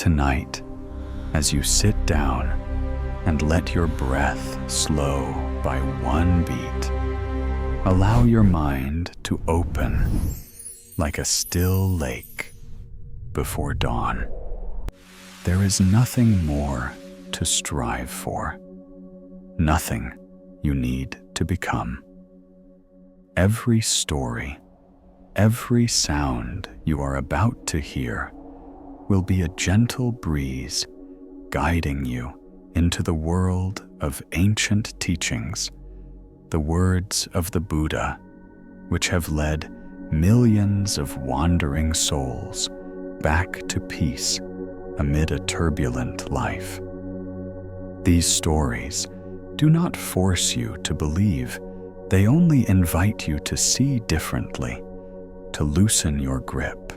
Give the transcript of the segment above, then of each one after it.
Tonight, as you sit down and let your breath slow by one beat, allow your mind to open like a still lake before dawn. There is nothing more to strive for, nothing you need to become. Every story, every sound you are about to hear will be a gentle breeze guiding you into the world of ancient teachings, the words of the Buddha, which have led millions of wandering souls back to peace amid a turbulent life. These stories do not force you to believe, they only invite you to see differently, to loosen your grip,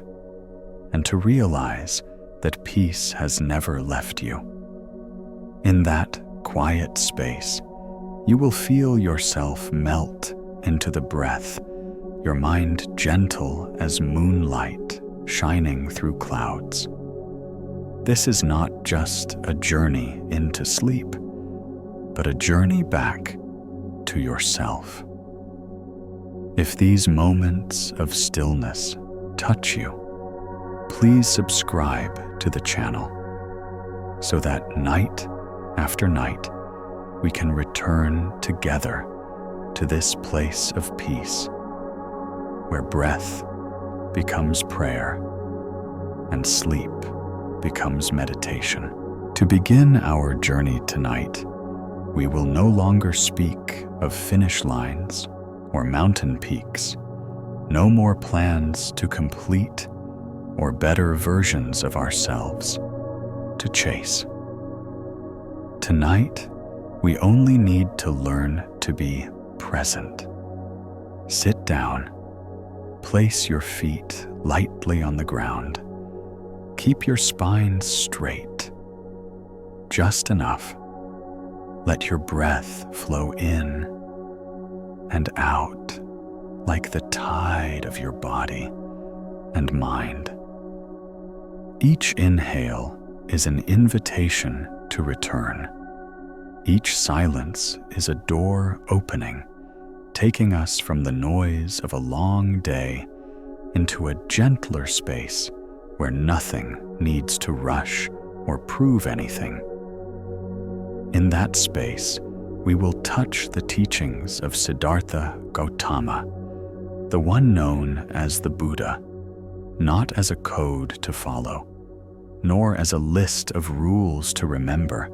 and to realize that peace has never left you. In that quiet space, you will feel yourself melt into the breath, your mind gentle as moonlight shining through clouds. This is not just a journey into sleep, but a journey back to yourself. If these moments of stillness touch you, please subscribe to the channel so that night after night we can return together to this place of peace where breath becomes prayer and sleep becomes meditation. To begin our journey tonight, we will no longer speak of finish lines or mountain peaks, no more plans to complete or better versions of ourselves to chase. Tonight, we only need to learn to be present. Sit down, place your feet lightly on the ground. Keep your spine straight, just enough. Let your breath flow in and out like the tide of your body and mind. Each inhale is an invitation to return. Each silence is a door opening, taking us from the noise of a long day into a gentler space where nothing needs to rush or prove anything. In that space, we will touch the teachings of Siddhartha Gautama, the one known as the Buddha, not as a code to follow, nor as a list of rules to remember,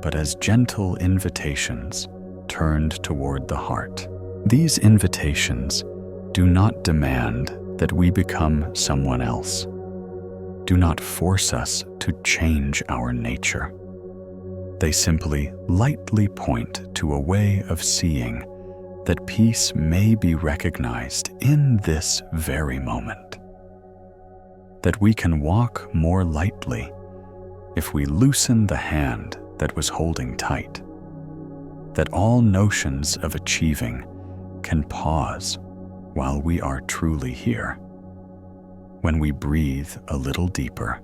but as gentle invitations turned toward the heart. These invitations do not demand that we become someone else. Do not force us to change our nature. They simply lightly point to a way of seeing that peace may be recognized in this very moment. That we can walk more lightly if we loosen the hand that was holding tight. That all notions of achieving can pause while we are truly here. When we breathe a little deeper,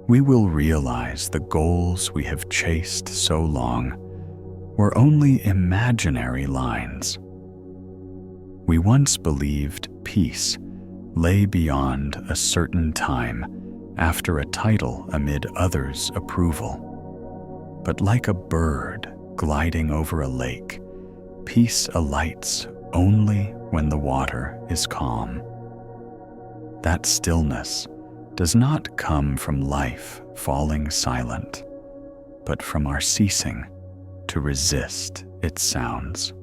we will realize the goals we have chased so long were only imaginary lines. We once believed peace lay beyond a certain time after a title amid others' approval. But like a bird gliding over a lake, peace alights only when the water is calm. That stillness does not come from life falling silent, but from our ceasing to resist its sounds.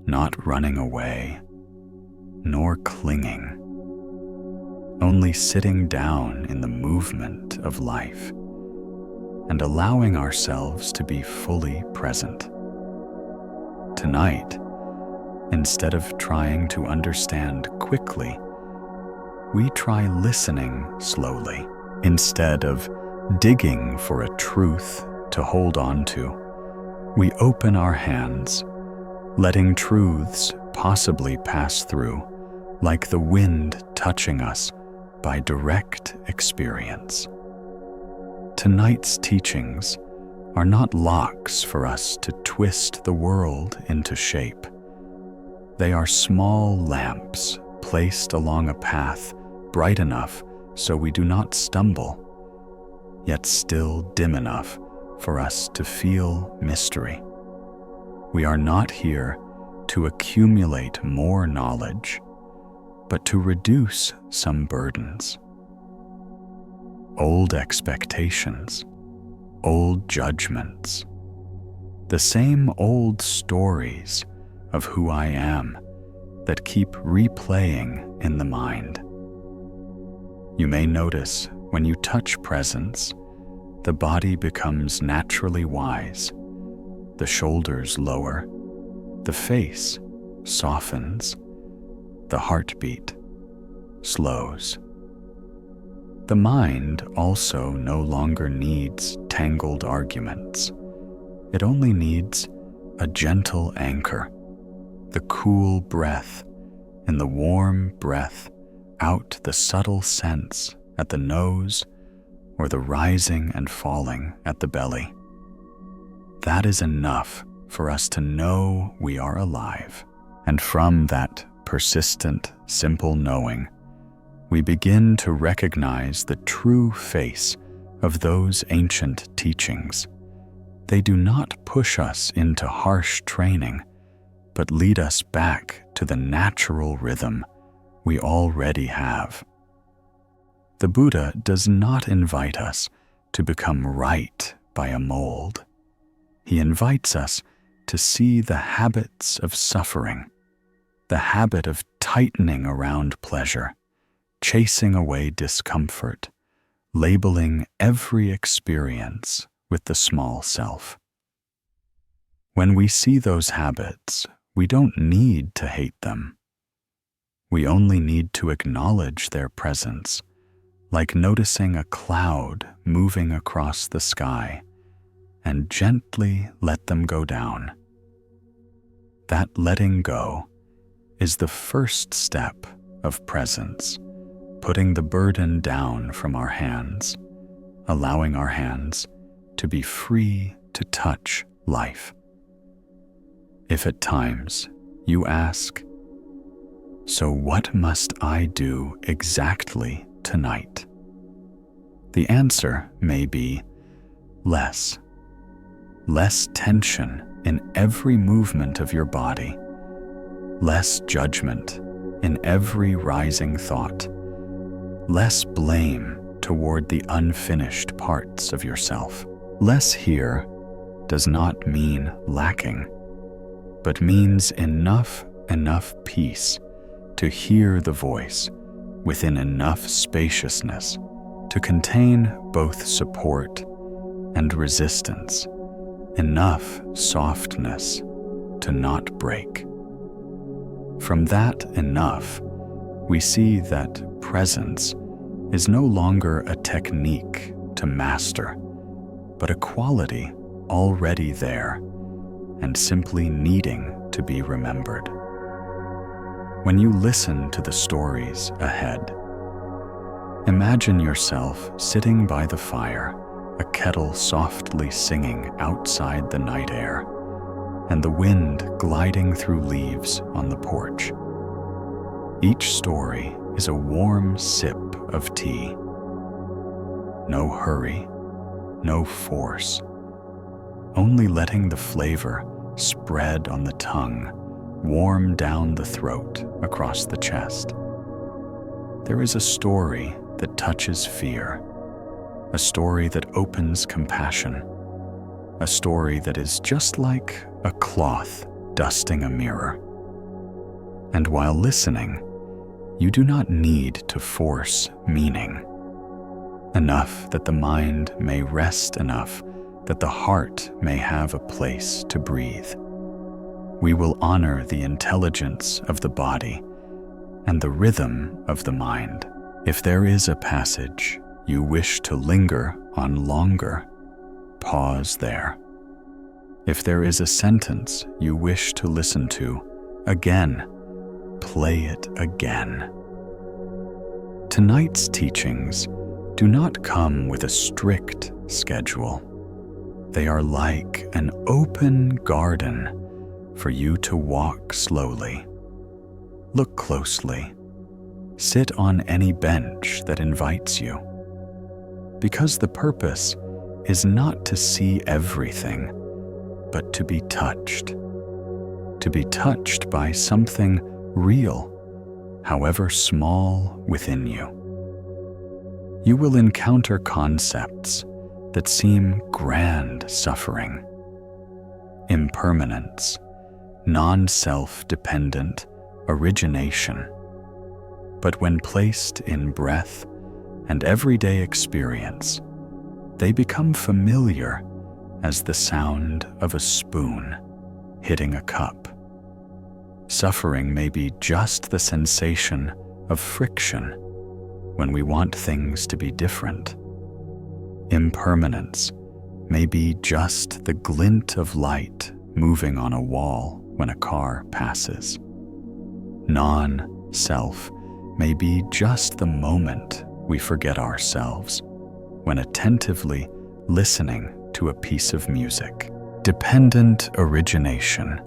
Not running away, nor clinging, only sitting down in the movement of life and allowing ourselves to be fully present. Tonight, instead of trying to understand quickly, we try listening slowly. Instead of digging for a truth to hold on to, we open our hands, letting truths possibly pass through, like the wind touching us by direct experience. Tonight's teachings are not locks for us to twist the world into shape. They are small lamps placed along a path bright enough so we do not stumble, yet still dim enough for us to feel mystery. We are not here to accumulate more knowledge, but to reduce some burdens. Old expectations, old judgments, the same old stories of who I am that keep replaying in the mind. You may notice when you touch presence, the body becomes naturally wise, the shoulders lower, the face softens, the heartbeat slows. The mind also no longer needs tangled arguments. It only needs a gentle anchor, the cool breath and the warm breath out, the subtle sense at the nose or the rising and falling at the belly. That is enough for us to know we are alive. And from that persistent, simple knowing, we begin to recognize the true face of those ancient teachings. They do not push us into harsh training, but lead us back to the natural rhythm we already have. The Buddha does not invite us to become right by a mold. He invites us to see the habits of suffering, the habit of tightening around pleasure, chasing away discomfort, labeling every experience with the small self. When we see those habits, we don't need to hate them. We only need to acknowledge their presence, like noticing a cloud moving across the sky, and gently let them go down. That letting go is the first step of presence, putting the burden down from our hands, allowing our hands to be free to touch life. If at times you ask, "So what must I do exactly tonight?" The answer may be less. Less tension in every movement of your body, less judgment in every rising thought, less blame toward the unfinished parts of yourself. Less here does not mean lacking, but means enough peace to hear the voice within enough spaciousness to contain both support and resistance, enough softness to not break. From that enough, we see that presence is no longer a technique to master, but a quality already there and simply needing to be remembered. When you listen to the stories ahead, imagine yourself sitting by the fire, a kettle softly singing outside the night air, and the wind gliding through leaves on the porch. Each story is a warm sip of tea. No hurry, no force, only letting the flavor spread on the tongue, warm down the throat, across the chest. There is a story that touches fear, a story that opens compassion, a story that is just like a cloth dusting a mirror. And while listening, you do not need to force meaning. Enough that the mind may rest, enough that the heart may have a place to breathe. We will honor the intelligence of the body and the rhythm of the mind. If there is a passage you wish to linger on longer, pause there. If there is a sentence you wish to listen to again, play it again. Tonight's teachings do not come with a strict schedule. They are like an open garden for you to walk slowly. Look closely. Sit on any bench that invites you. Because the purpose is not to see everything, but to be touched. To be touched by something real, however small within you. You will encounter concepts that seem grand suffering, impermanence, non-self-dependent origination. But when placed in breath and everyday experience, they become familiar as the sound of a spoon hitting a cup. Suffering may be just the sensation of friction when we want things to be different. Impermanence may be just the glint of light moving on a wall when a car passes. Non-self may be just the moment we forget ourselves when attentively listening to a piece of music. Dependent origination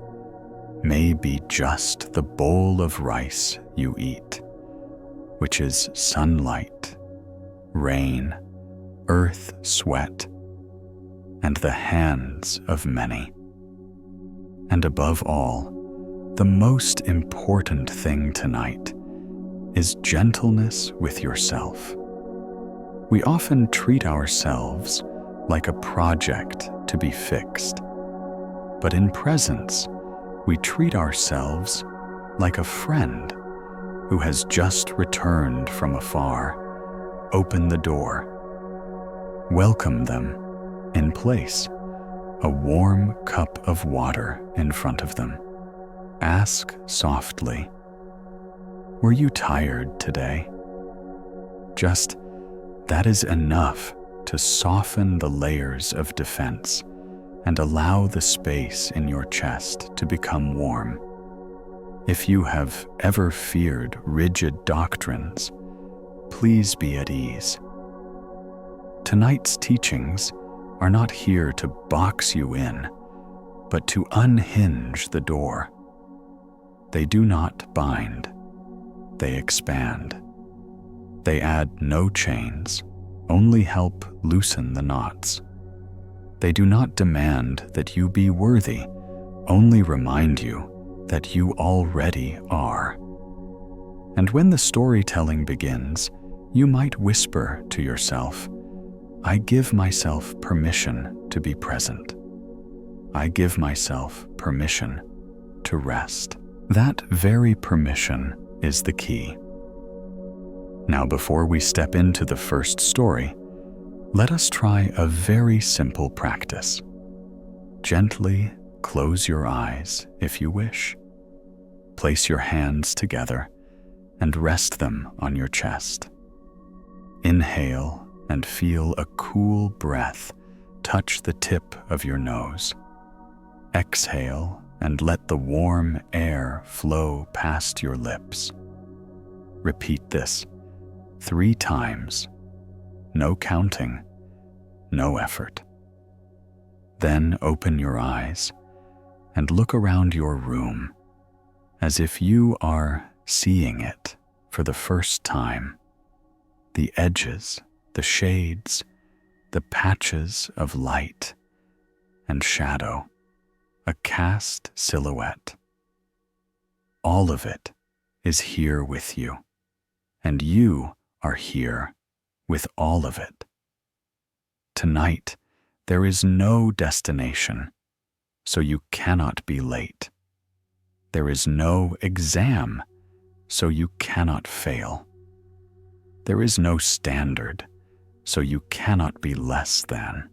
may be just the bowl of rice you eat, which is sunlight, rain, earth sweat, and the hands of many. And above all, the most important thing tonight is gentleness with yourself. We often treat ourselves like a project to be fixed, but in presence, we treat ourselves like a friend who has just returned from afar. Open the door. Welcome them in place, a warm cup of water in front of them. Ask softly, "Were you tired today?" Just that is enough to soften the layers of defense and allow the space in your chest to become warm. If you have ever feared rigid doctrines, please be at ease. Tonight's teachings are not here to box you in, but to unhinge the door. They do not bind, they expand. They add no chains, only help loosen the knots. They do not demand that you be worthy, only remind you that you already are. And when the storytelling begins, you might whisper to yourself, "I give myself permission to be present. I give myself permission to rest." That very permission is the key. Now, before we step into the first story, let us try a very simple practice. Gently close your eyes if you wish. Place your hands together and rest them on your chest. Inhale and feel a cool breath touch the tip of your nose. Exhale and let the warm air flow past your lips. Repeat this 3 times. No counting, no effort. Then open your eyes and look around your room as if you are seeing it for the first time. The edges, the shades, the patches of light and shadow, a cast silhouette. All of it is here with you, and you are here with all of it. Tonight, there is no destination, so you cannot be late. There is no exam, so you cannot fail. There is no standard, so you cannot be less than.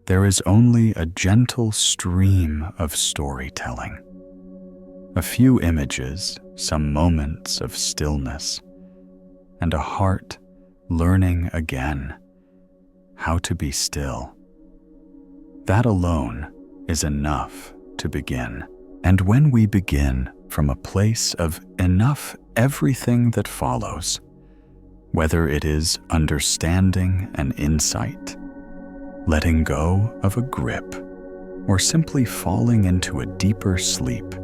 There is only a gentle stream of storytelling. A few images, some moments of stillness, and a heart learning again how to be still. That alone is enough to begin. And when we begin from a place of enough, everything that follows Whether it is understanding and insight, letting go of a grip, or simply falling into a deeper sleep,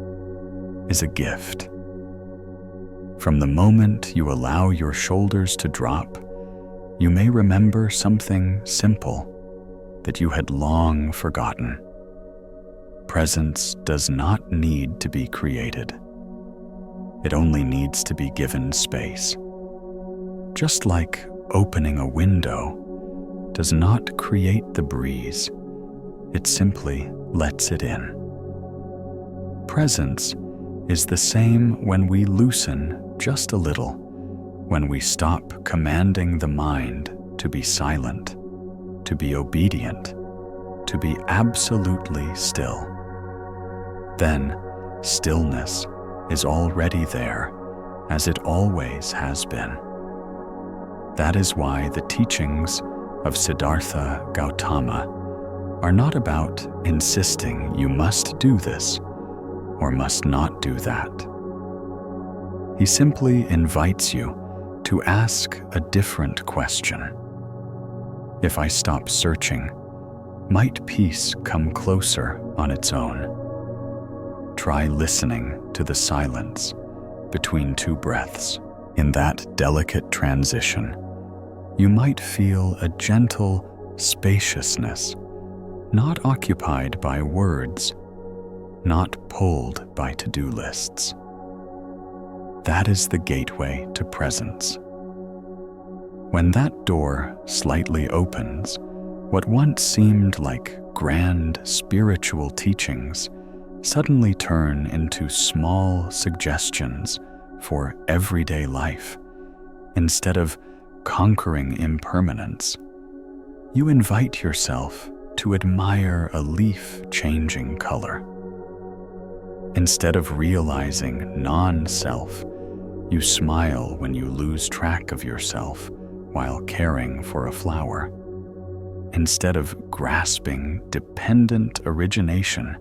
is a gift. From the moment you allow your shoulders to drop, you may remember something simple that you had long forgotten. Presence does not need to be created. It only needs to be given space. Just like opening a window does not create the breeze, it simply lets it in. Presence is the same when we loosen just a little, when we stop commanding the mind to be silent, to be obedient, to be absolutely still. Then stillness is already there, as it always has been. That is why the teachings of Siddhartha Gautama are not about insisting you must do this or must not do that. He simply invites you to ask a different question. If I stop searching, might peace come closer on its own? Try listening to the silence between two breaths. In that delicate transition, you might feel a gentle spaciousness, not occupied by words, not pulled by to-do lists. That is the gateway to presence. When that door slightly opens, what once seemed like grand spiritual teachings suddenly turn into small suggestions for everyday life. Instead of conquering impermanence, you invite yourself to admire a leaf changing color. Instead of realizing non-self, you smile when you lose track of yourself while caring for a flower. Instead of grasping dependent origination,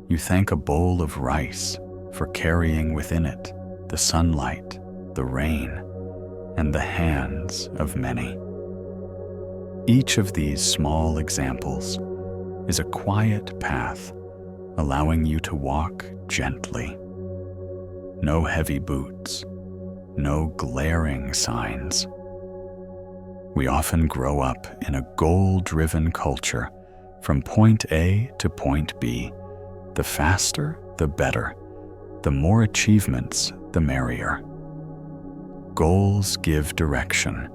you thank a bowl of rice for carrying within it the sunlight, the rain, and the hands of many. Each of these small examples is a quiet path allowing you to walk gently. No heavy boots, no glaring signs. We often grow up in a goal-driven culture from point A to point B. The faster, the better. The more achievements, the merrier. Goals give direction,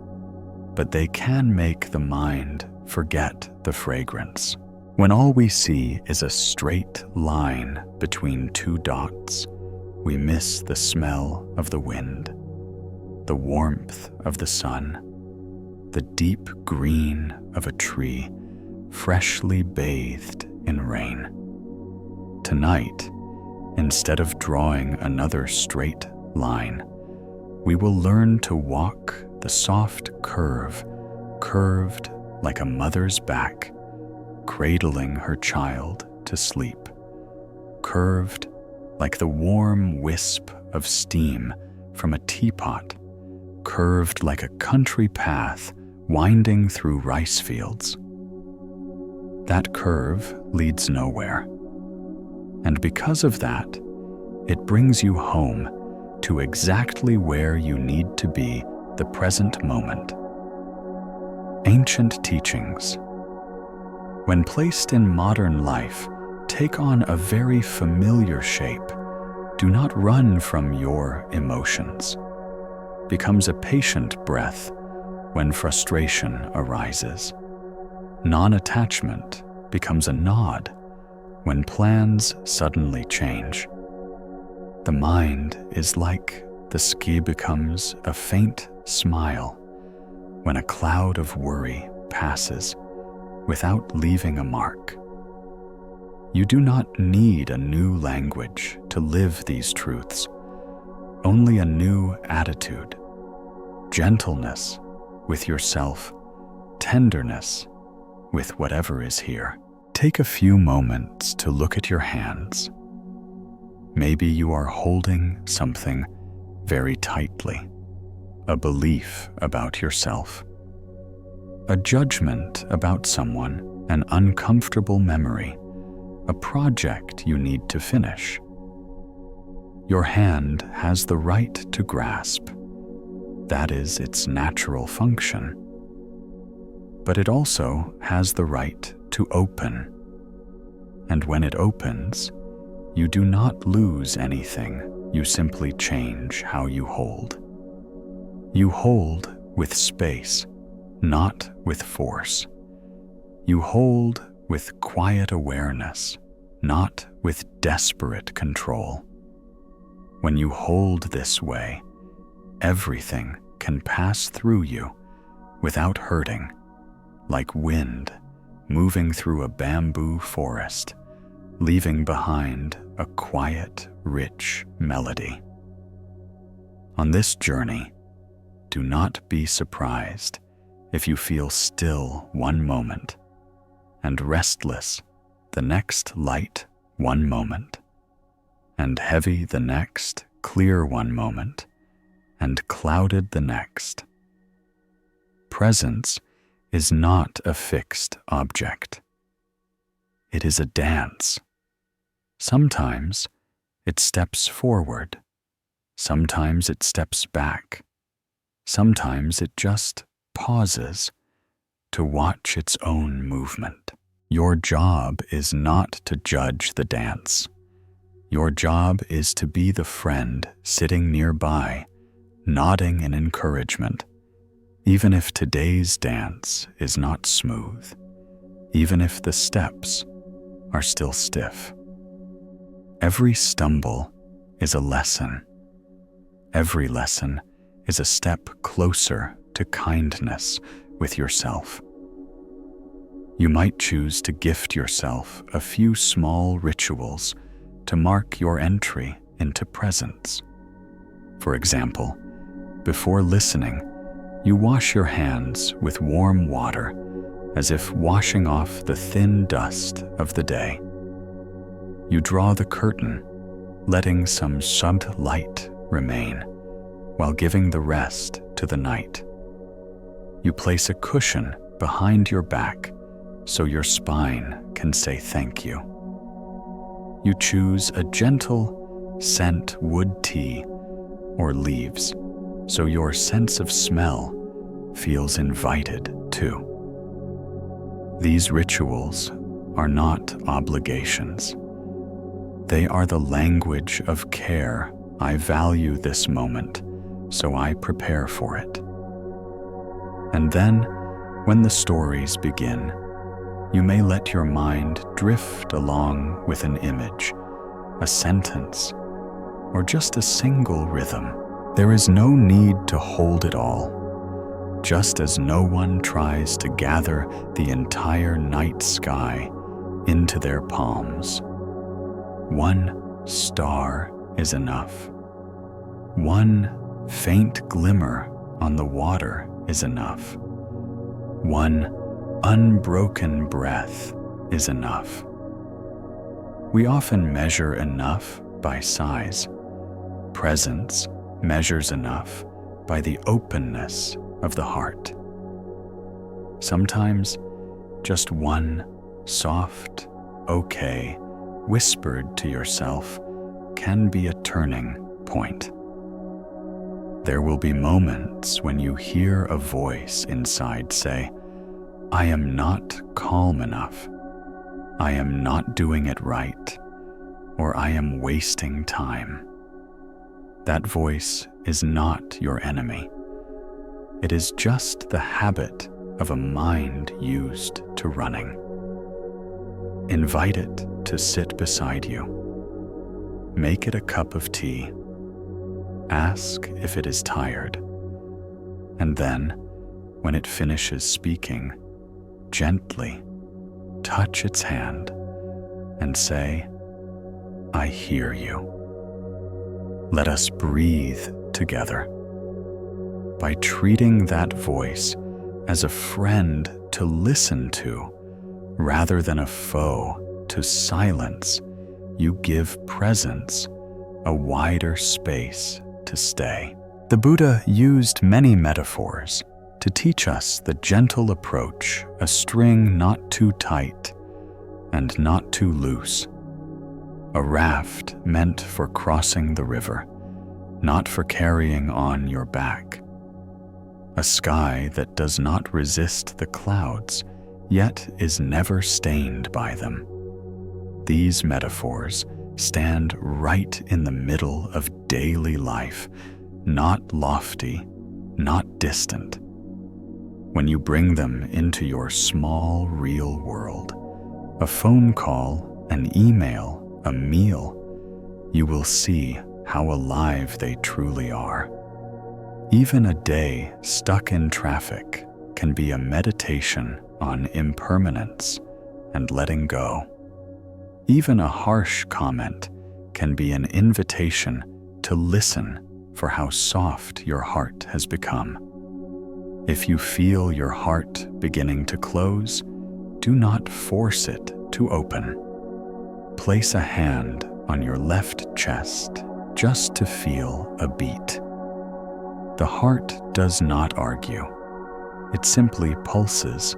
but they can make the mind forget the fragrance. When all we see is a straight line between two dots, we miss the smell of the wind, the warmth of the sun, the deep green of a tree freshly bathed in rain. Tonight, instead of drawing another straight line, we will learn to walk the soft curve, curved like a mother's back, cradling her child to sleep, curved like the warm wisp of steam from a teapot, curved like a country path winding through rice fields. That curve leads nowhere. And because of that, it brings you home to exactly where you need to be the present moment. Ancient teachings, when placed in modern life, take on a very familiar shape. Do not run from your emotions. Becomes a patient breath when frustration arises. Non-attachment becomes a nod when plans suddenly change. The mind is like the ski becomes a faint smile when a cloud of worry passes without leaving a mark. You do not need a new language to live these truths, only a new attitude, gentleness with yourself, tenderness with whatever is here. Take a few moments to look at your hands. Maybe you are holding something very tightly, a belief about yourself, a judgment about someone, an uncomfortable memory, a project you need to finish. Your hand has the right to grasp. That is its natural function. But it also has the right to open. And when it opens, you do not lose anything, you simply change how you hold. You hold with space, not with force. You hold with quiet awareness, not with desperate control. When you hold this way, everything can pass through you without hurting, like wind moving through a bamboo forest, leaving behind a quiet, rich melody. On this journey, do not be surprised if you feel still one moment and restless the next light one moment, and heavy the next clear one moment, and clouded the next. Presence is not a fixed object. It is a dance. Sometimes it steps forward. Sometimes it steps back. Sometimes it just pauses to watch its own movement. Your job is not to judge the dance. Your job is to be the friend sitting nearby, nodding in encouragement, even if today's dance is not smooth, even if the steps are still stiff. Every stumble is a lesson. Every lesson is a step closer to kindness with yourself. You might choose to gift yourself a few small rituals to mark your entry into presence. For example, before listening, you wash your hands with warm water as if washing off the thin dust of the day. You draw the curtain, letting some subtle light remain, while giving the rest to the night. You place a cushion behind your back so your spine can say thank you. You choose a gentle scent wood tea or leaves so your sense of smell feels invited too. These rituals are not obligations. They are the language of care. I value this moment, so I prepare for it. And then, when the stories begin, you may let your mind drift along with an image, a sentence, or just a single rhythm. There is no need to hold it all, just as no one tries to gather the entire night sky into their palms. One star is enough. One faint glimmer on the water is enough. One unbroken breath is enough. We often measure enough by size. Presence measures enough by the openness of the heart. Sometimes just one soft, okay, whispered to yourself can be a turning point. There will be moments when you hear a voice inside say, I am not calm enough, I am not doing it right, or I am wasting time. That voice is not your enemy. It is just the habit of a mind used to running. Invite it to sit beside you. Make it a cup of tea. Ask if it is tired. And then, when it finishes speaking, gently touch its hand and say, I hear you. Let us breathe together. By treating that voice as a friend to listen to, rather than a foe to silence, you give presence a wider space to stay. The Buddha used many metaphors to teach us the gentle approach, a string not too tight and not too loose, a raft meant for crossing the river, not for carrying on your back, a sky that does not resist the clouds, yet is never stained by them. These metaphors stand right in the middle of daily life, not lofty, not distant. When you bring them into your small, real world, a phone call, an email, a meal, you will see how alive they truly are. Even a day stuck in traffic can be a meditation on impermanence and letting go. Even a harsh comment can be an invitation to listen for how soft your heart has become. If you feel your heart beginning to close, do not force it to open. Place a hand on your left chest just to feel a beat. The heart does not argue. It simply pulses.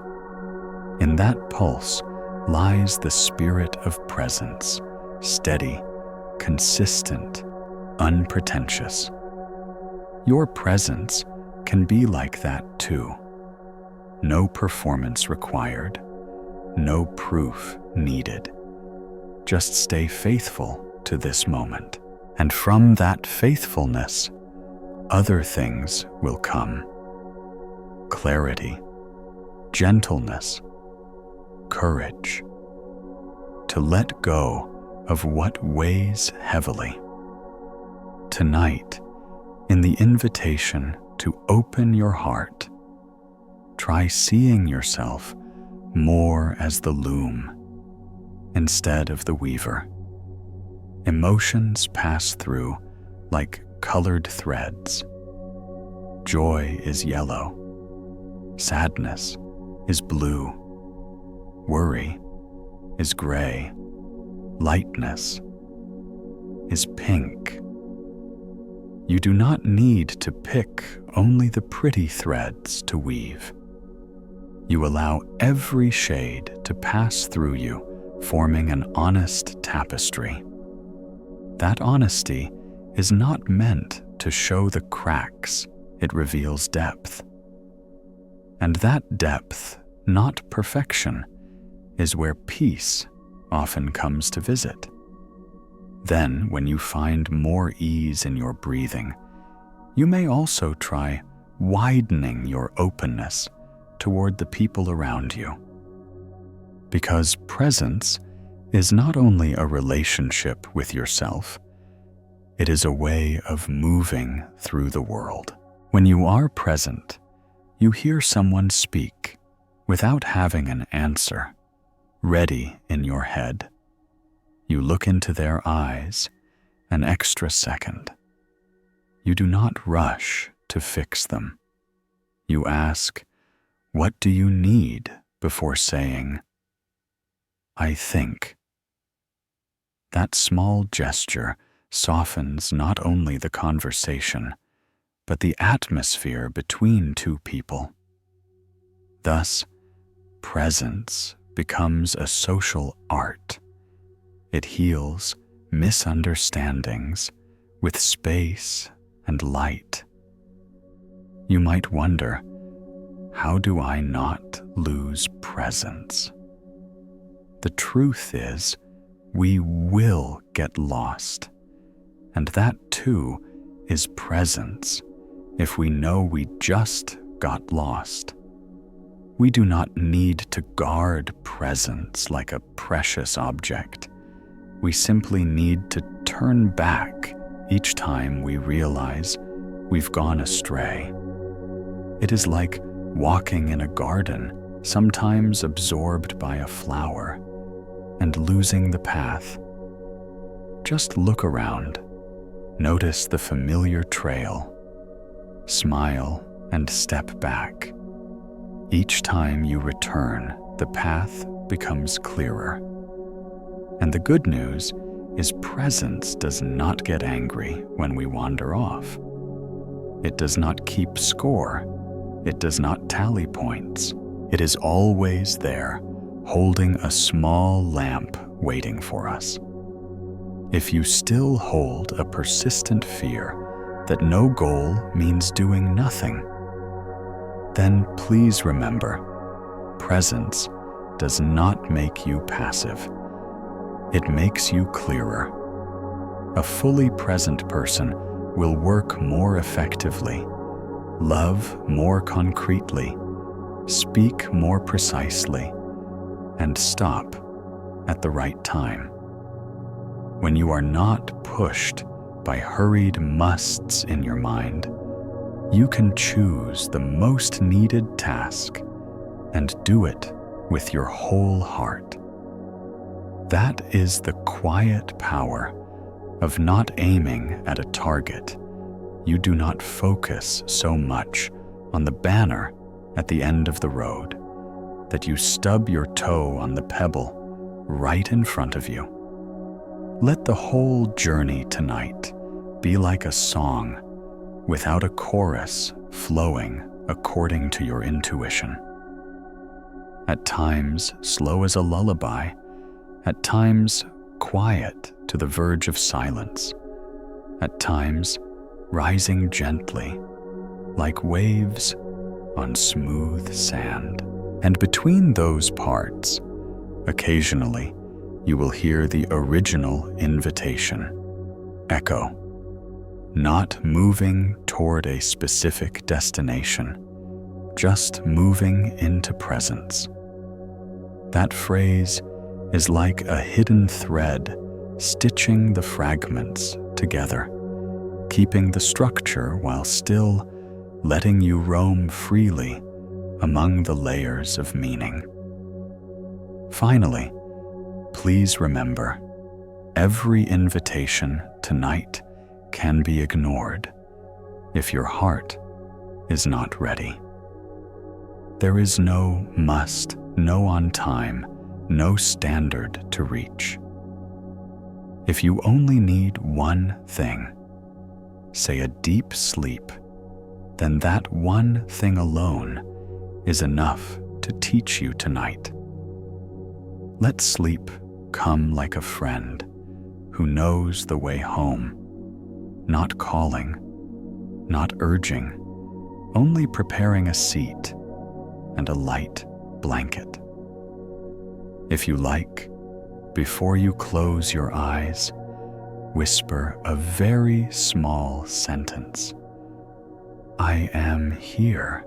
In that pulse lies the spirit of presence, steady, consistent, unpretentious. Your presence can be like that too. No performance required, no proof needed. Just stay faithful to this moment. And from that faithfulness, other things will come. Clarity, gentleness, courage. To let go of what weighs heavily. Tonight, in the invitation to open your heart, try seeing yourself more as the loom instead of the weaver. Emotions pass through like colored threads. Joy is yellow. Sadness is blue. Worry is gray. Lightness is pink. You do not need to pick only the pretty threads to weave. You allow every shade to pass through you, forming an honest tapestry. That honesty is not meant to show the cracks, it reveals depth. And that depth, not perfection, is where peace often comes to visit. Then, when you find more ease in your breathing, you may also try widening your openness toward the people around you. Because presence is not only a relationship with yourself, it is a way of moving through the world. When you are present, you hear someone speak without having an answer, ready in your head. You look into their eyes an extra second. You do not rush to fix them. You ask, "What do you need?" before saying, "I think." That small gesture softens not only the conversation, but the atmosphere between two people. Thus, presence becomes a social art. It heals misunderstandings with space and light. You might wonder, how do I not lose presence? The truth is, we will get lost. And that too is presence if we know we just got lost. We do not need to guard presence like a precious object. We simply need to turn back each time we realize we've gone astray. It is like walking in a garden, sometimes absorbed by a flower, and losing the path. Just look around. Notice the familiar trail. Smile and step back. Each time you return, the path becomes clearer. And the good news is presence does not get angry when we wander off. It does not keep score. It does not tally points. It is always there, holding a small lamp waiting for us. If you still hold a persistent fear that no goal means doing nothing, then please remember, presence does not make you passive. It makes you clearer. A fully present person will work more effectively, love more concretely, speak more precisely, and stop at the right time. When you are not pushed by hurried musts in your mind, you can choose the most needed task and do it with your whole heart. That is the quiet power of not aiming at a target. You do not focus so much on the banner at the end of the road that you stub your toe on the pebble right in front of you. Let the whole journey tonight be like a song without a chorus flowing according to your intuition. At times slow as a lullaby, at times quiet to the verge of silence, at times rising gently like waves on smooth sand. And between those parts, occasionally you will hear the original invitation echo, not moving toward a specific destination, just moving into presence. That phrase is like a hidden thread stitching the fragments together, keeping the structure while still letting you roam freely among the layers of meaning. Finally, please remember, every invitation tonight can be ignored if your heart is not ready. There is no must, no on time, no standard to reach. If you only need one thing, say a deep sleep, then that one thing alone is enough to teach you tonight. Let sleep come like a friend who knows the way home, not calling, not urging, only preparing a seat and a light blanket. If you like, before you close your eyes, whisper a very small sentence. I am here.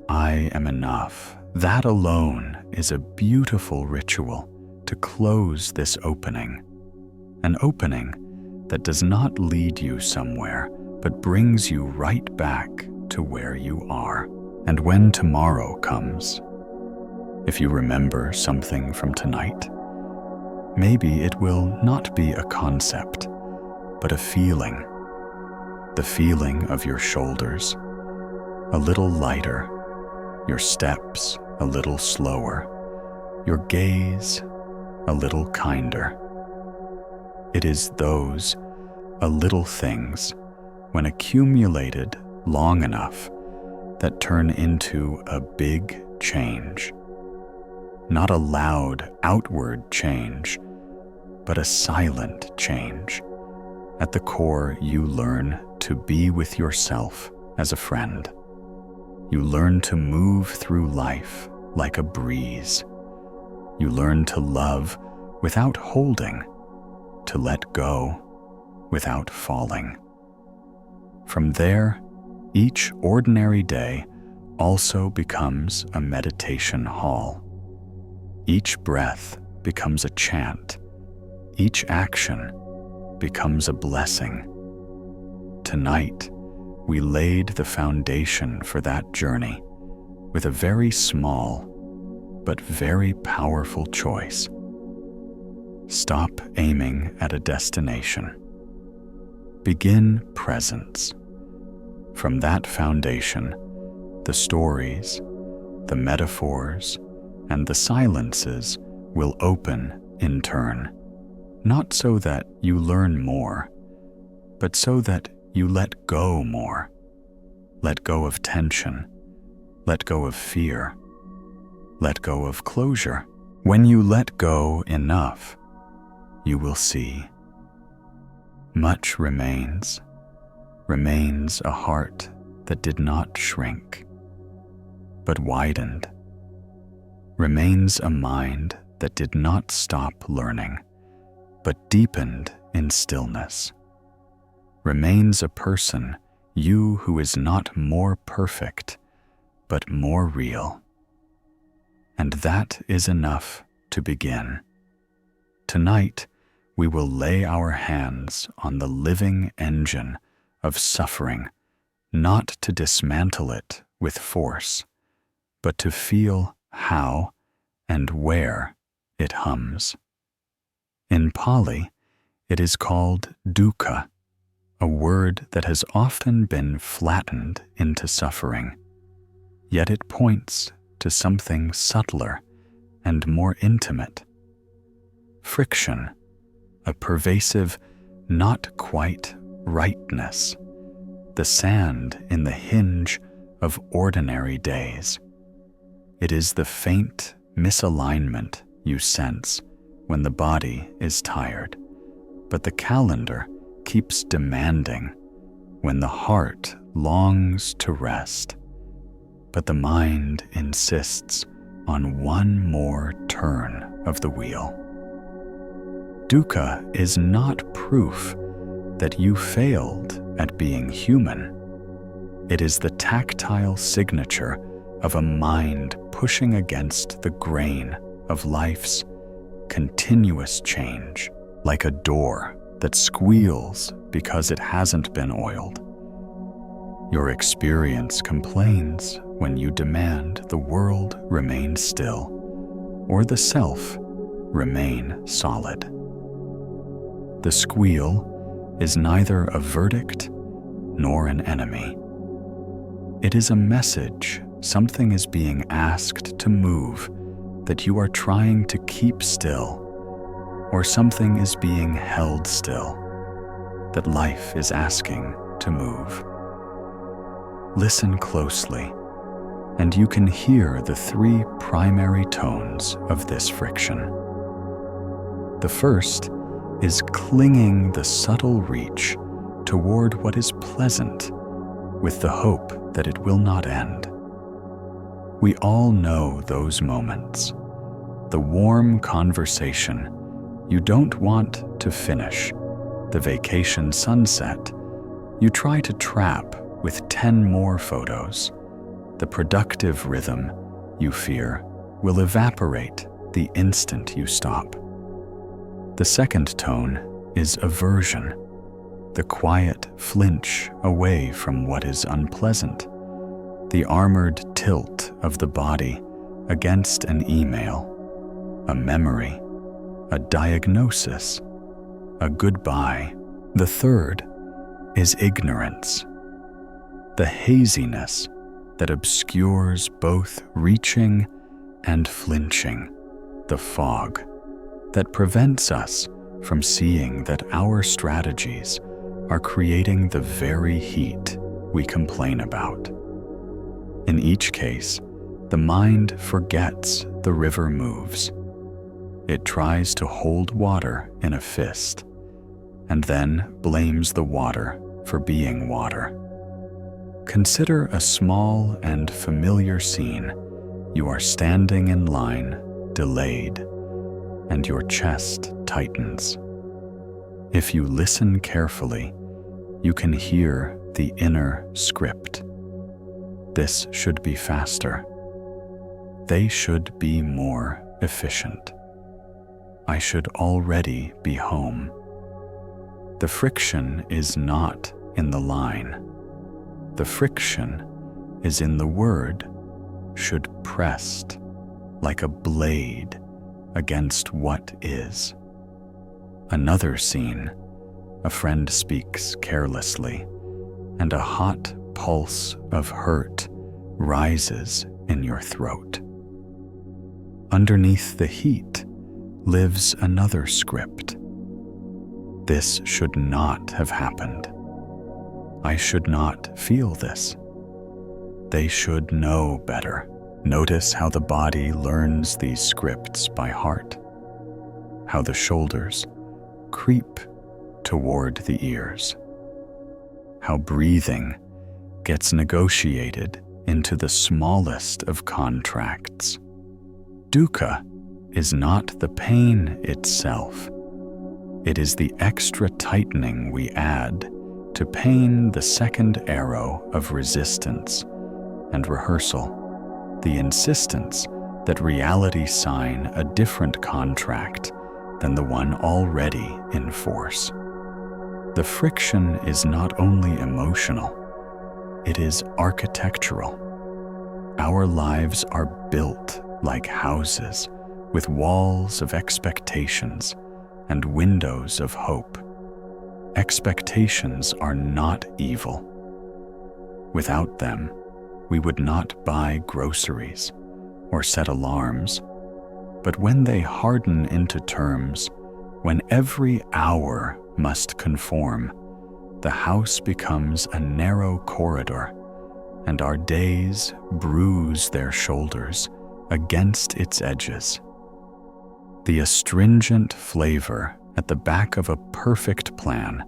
I am enough. That alone is a beautiful ritual to close this opening. An opening that does not lead you somewhere, but brings you right back to where you are. And when tomorrow comes, if you remember something from tonight, maybe it will not be a concept, but a feeling. The feeling of your shoulders, a little lighter, your steps a little slower, your gaze a little kinder. It is those a little things, when accumulated long enough, that turn into a big change. Not a loud outward change, but a silent change. At the core, you learn to be with yourself as a friend. You learn to move through life like a breeze. You learn to love without holding, to let go without falling. From there, each ordinary day also becomes a meditation hall. Each breath becomes a chant. Each action becomes a blessing. Tonight, we laid the foundation for that journey with a very small but very powerful choice. Stop aiming at a destination. Begin presence. From that foundation, the stories, the metaphors, and the silences will open in turn, not so that you learn more, but so that you let go more. Let go of tension. Let go of fear. Let go of closure. When you let go enough, you will see. Much remains a heart that did not shrink, but widened. Remains a mind that did not stop learning, but deepened in stillness. Remains a person, you who is not more perfect, but more real. And that is enough to begin. Tonight, we will lay our hands on the living engine of suffering, not to dismantle it with force, but to feel how and where it hums. In Pali, it is called dukkha, a word that has often been flattened into suffering, yet it points to something subtler and more intimate. Friction, a pervasive, not quite rightness, the sand in the hinge of ordinary days. It is the faint misalignment you sense when the body is tired, but the calendar keeps demanding when the heart longs to rest, but the mind insists on one more turn of the wheel. Dukkha is not proof that you failed at being human. It is the tactile signature of a mind pushing against the grain of life's continuous change, like a door that squeals because it hasn't been oiled. Your experience complains when you demand the world remain still, or the self remain solid. The squeal is neither a verdict nor an enemy. It is a message something is being asked to move that you are trying to keep still, or something is being held still that life is asking to move. Listen closely, and you can hear the three primary tones of this friction. The first is clinging the subtle reach toward what is pleasant with the hope that it will not end. We all know those moments, the warm conversation you don't want to finish, the vacation sunset you try to trap with 10 more photos, the productive rhythm you fear will evaporate the instant you stop. The second tone is aversion, the quiet flinch away from what is unpleasant, the armored tilt of the body against an email, a memory, a diagnosis, a goodbye. The third is ignorance, the haziness that obscures both reaching and flinching, the fog that prevents us from seeing that our strategies are creating the very heat we complain about. In each case, the mind forgets the river moves. It tries to hold water in a fist, and then blames the water for being water. Consider a small and familiar scene. You are standing in line, delayed, and your chest tightens. If you listen carefully, you can hear the inner script. This should be faster. They should be more efficient. I should already be home. The friction is not in the line. The friction is in the word should pressed like a blade against what is. Another scene, a friend speaks carelessly, and a hot pulse of hurt rises in your throat. Underneath the heat lives another script. This should not have happened. I should not feel this. they should know better. Notice how the body learns these scripts by heart, how the shoulders creep toward the ears, how breathing gets negotiated into the smallest of contracts. Dukkha is not the pain itself. It is the extra tightening we add to pain, the second arrow of resistance and rehearsal, the insistence that reality sign a different contract than the one already in force. The friction is not only emotional, it is architectural. Our lives are built like houses with walls of expectations and windows of hope. Expectations are not evil. Without them, we would not buy groceries or set alarms. But when they harden into terms, when every hour must conform, the house becomes a narrow corridor, and our days bruise their shoulders against its edges. The astringent flavor at the back of a perfect plan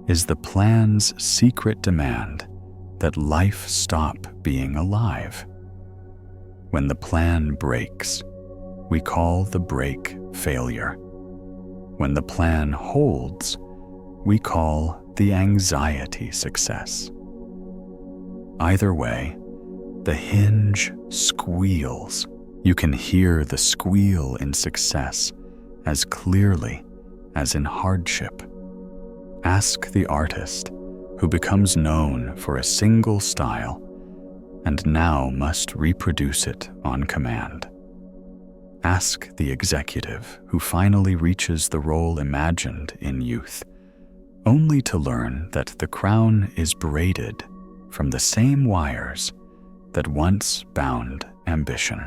is the plan's secret demand that life stop being alive. When the plan breaks, we call the break failure. When the plan holds, we call the anxiety success. Either way, the hinge squeals. You can hear the squeal in success as clearly as in hardship. Ask the artist who becomes known for a single style and now must reproduce it on command. Ask the executive who finally reaches the role imagined in youth, only to learn that the crown is braided from the same wires that once bound ambition.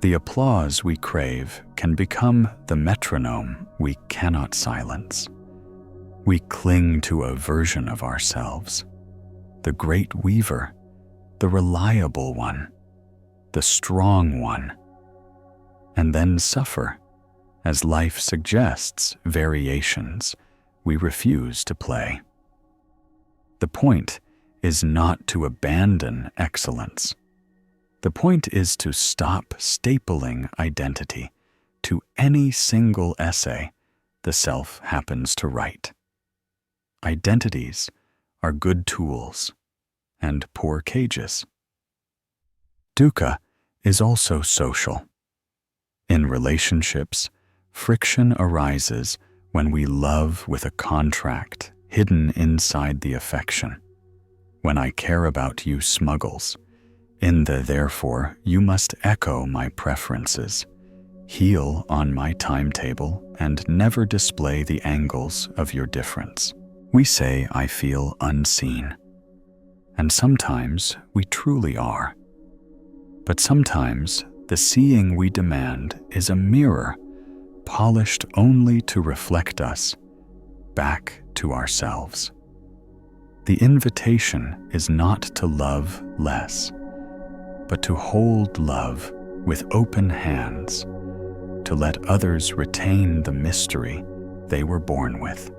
The applause we crave can become the metronome we cannot silence. We cling to a version of ourselves, the great weaver, the reliable one, the strong one, and then suffer as life suggests variations we refuse to play. The point is not to abandon excellence. The point is to stop stapling identity to any single essay the self happens to write. Identities are good tools and poor cages. Dukkha is also social. In relationships, friction arises when we love with a contract hidden inside the affection. When I care about you smuggles, in the therefore you must echo my preferences, heal on my timetable, and never display the angles of your difference. We say I feel unseen, and sometimes we truly are. But sometimes the seeing we demand is a mirror polished only to reflect us back to ourselves. The invitation is not to love less, but to hold love with open hands, to let others retain the mystery they were born with.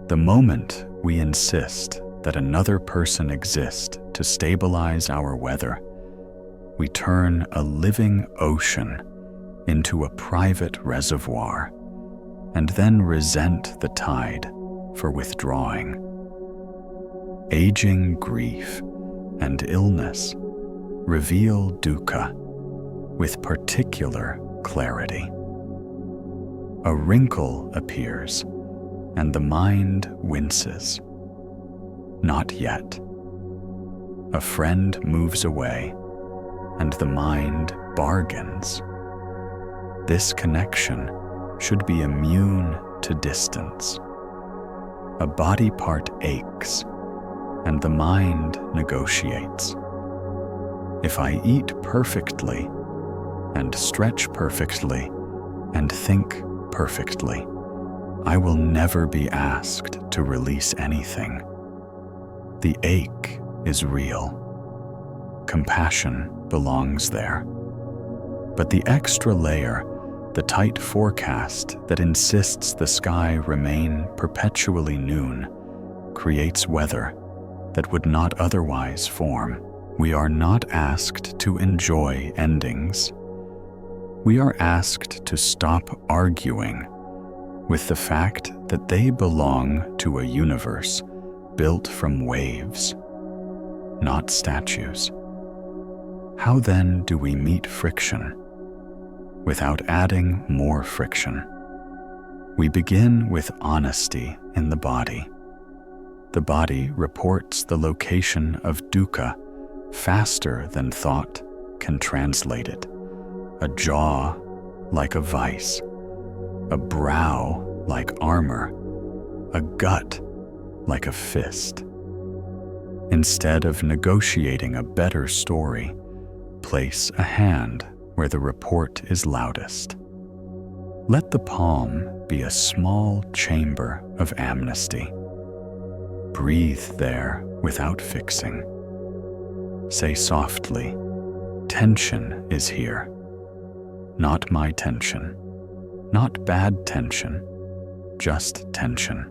The moment we insist that another person exist to stabilize our weather, we turn a living ocean into a private reservoir, and then resent the tide for withdrawing. Aging grief and illness reveal dukkha with particular clarity. A wrinkle appears, and the mind winces. Not yet. A friend moves away, and the mind bargains. This connection should be immune to distance. A body part aches, and the mind negotiates. If I eat perfectly, and stretch perfectly, and think perfectly, I will never be asked to release anything. The ache is real, compassion belongs there. But the extra layer, the tight forecast that insists the sky remain perpetually noon, creates weather that would not otherwise form. We are not asked to enjoy endings. We are asked to stop arguing with the fact that they belong to a universe built from waves, not statues. How then do we meet friction without adding more friction? We begin with honesty in the body. The body reports the location of dukkha faster than thought can translate it. A jaw like a vice, a brow like armor, a gut like a fist. Instead of negotiating a better story, place a hand where the report is loudest. Let the palm be a small chamber of amnesty. Breathe there without fixing. Say softly, tension is here. Not my tension, not bad tension, just tension.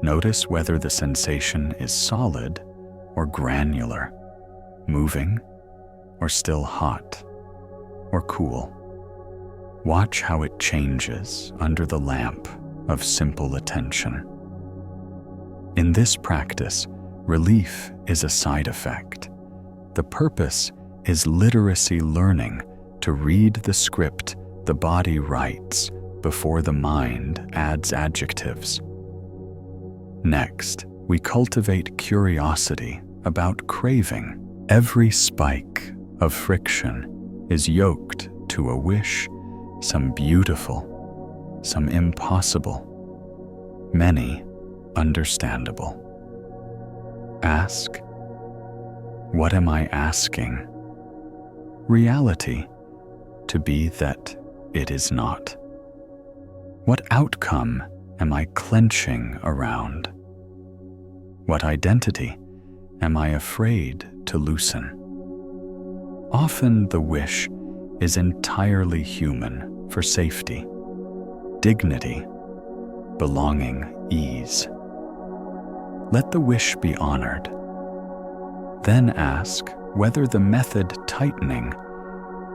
Notice whether the sensation is solid or granular, moving or still hot or cool. Watch how it changes under the lamp of simple attention. In this practice, relief is a side effect. The purpose is literacy learning to read the script the body writes before the mind adds adjectives. Next, we cultivate curiosity about craving. Every spike of friction is yoked to a wish, some beautiful, some impossible, many understandable. Ask, what am I asking? Reality to be that it is not. What outcome am I clenching around? What identity am I afraid to loosen? Often the wish is entirely human for safety, dignity, belonging, ease. Let the wish be honored. Then ask whether the method tightening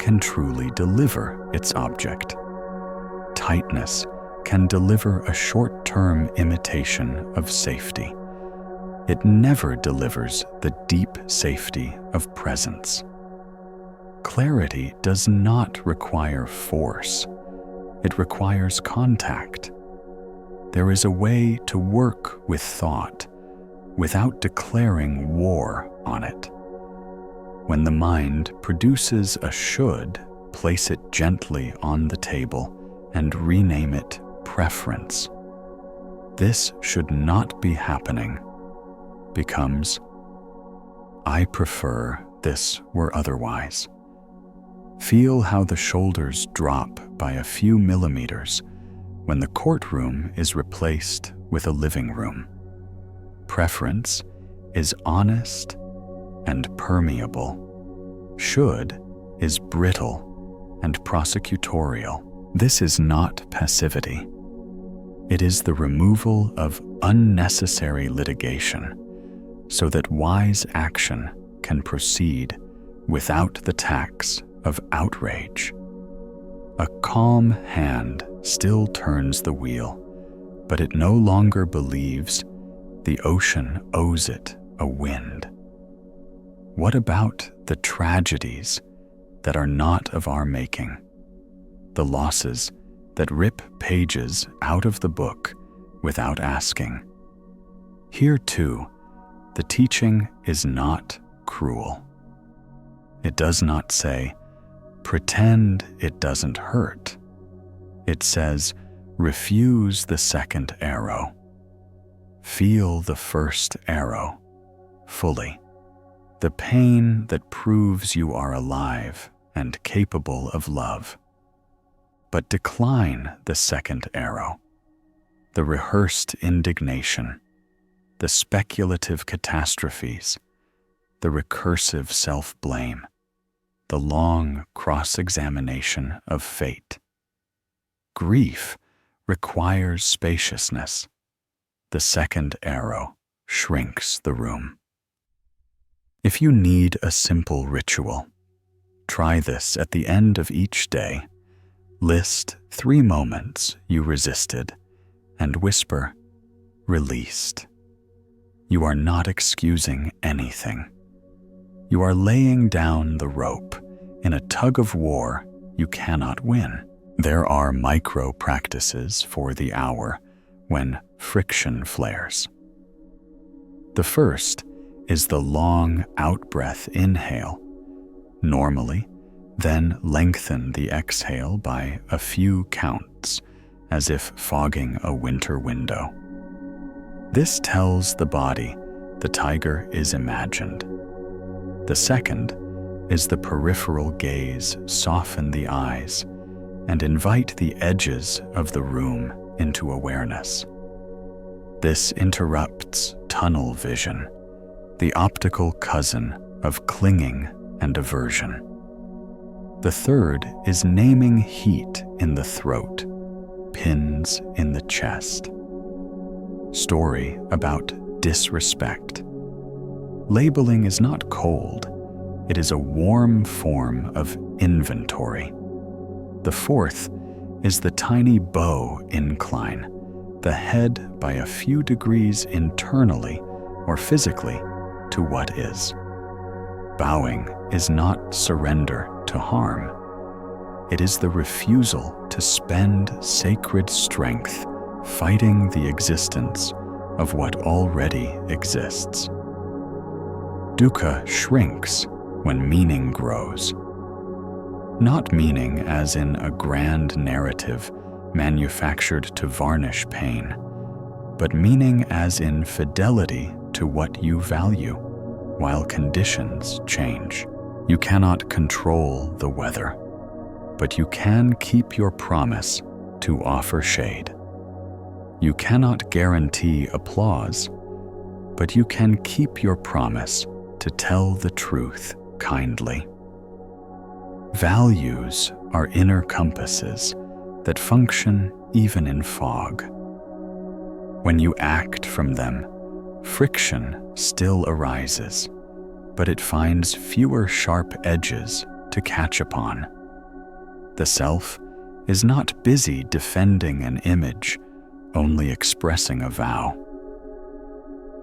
can truly deliver its object. Tightness can deliver a short-term imitation of safety. It never delivers the deep safety of presence. Clarity does not require force. It requires contact. There is a way to work with thought without declaring war on it. When the mind produces a should, place it gently on the table and rename it preference. This should not be happening becomes, I prefer this were otherwise. Feel how the shoulders drop by a few millimeters when the courtroom is replaced with a living room. Preference is honest and permeable. Should is brittle and prosecutorial. This is not passivity. It is the removal of unnecessary litigation so that wise action can proceed without the tax of outrage. A calm hand still turns the wheel, but it no longer believes the ocean owes it a wind. What about the tragedies that are not of our making? The losses that rip pages out of the book without asking. Here too, the teaching is not cruel. It does not say, pretend it doesn't hurt. It says, refuse the second arrow. Feel the first arrow fully. The pain that proves you are alive and capable of love. But decline the second arrow, the rehearsed indignation, the speculative catastrophes, the recursive self-blame, the long cross-examination of fate. Grief requires spaciousness. The second arrow shrinks the room. If you need a simple ritual, try this at the end of each day. List 3 moments you resisted and whisper, "Released." You are not excusing anything. You are laying down the rope in a tug of war you cannot win. There are micro practices for the hour when friction flares. The first is the long out-breath inhale. Normally, then lengthen the exhale by a few counts, as if fogging a winter window. This tells the body the tiger is imagined. The second is the peripheral gaze. Soften the eyes and invite the edges of the room into awareness. This interrupts tunnel vision, the optical cousin of clinging and aversion. The third is naming heat in the throat, pins in the chest. Story about disrespect. Labeling is not cold, it is a warm form of inventory. The fourth is the tiny bow incline, the head by a few degrees internally or physically to what is. Bowing is not surrender to harm. It is the refusal to spend sacred strength fighting the existence of what already exists. Dukkha shrinks when meaning grows. Not meaning as in a grand narrative manufactured to varnish pain, but meaning as in fidelity to what you value, while conditions change. You cannot control the weather, but you can keep your promise to offer shade. You cannot guarantee applause, but you can keep your promise to tell the truth kindly. Values are inner compasses that function even in fog. When you act from them, friction still arises, but it finds fewer sharp edges to catch upon. The self is not busy defending an image, only expressing a vow.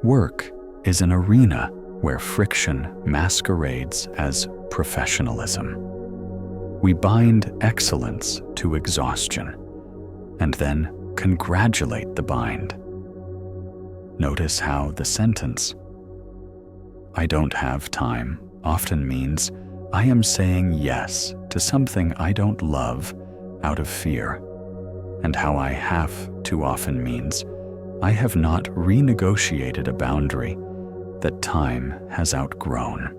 Work is an arena where friction masquerades as professionalism. We bind excellence to exhaustion, and then congratulate the bind. Notice how the sentence, "I don't have time," often means I am saying yes to something I don't love out of fear, and how I have too often means I have not renegotiated a boundary that time has outgrown.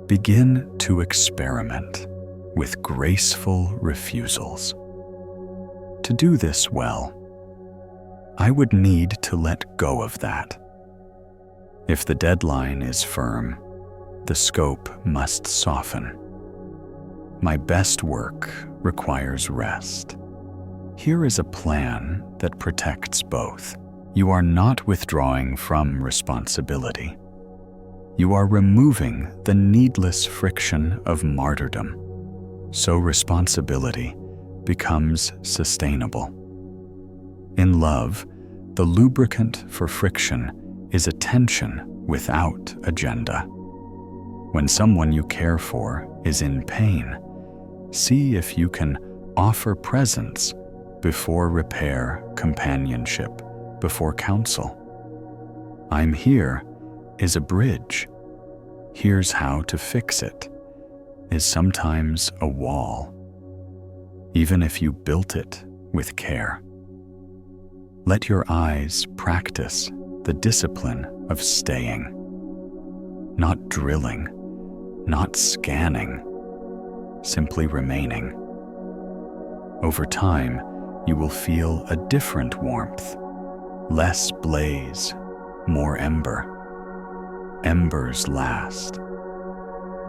Begin to experiment with graceful refusals. To do this well, I would need to let go of that. If the deadline is firm, the scope must soften. My best work requires rest. Here is a plan that protects both. You are not withdrawing from responsibility. You are removing the needless friction of martyrdom, so responsibility becomes sustainable. In love, the lubricant for friction is attention without agenda. When someone you care for is in pain, see if you can offer presence before repair, companionship before counsel. "I'm here" is a bridge. "Here's how to fix it" is sometimes a wall, even if you built it with care. Let your eyes practice the discipline of staying, not drilling, not scanning, simply remaining. Over time, you will feel a different warmth, less blaze, more ember. embers last.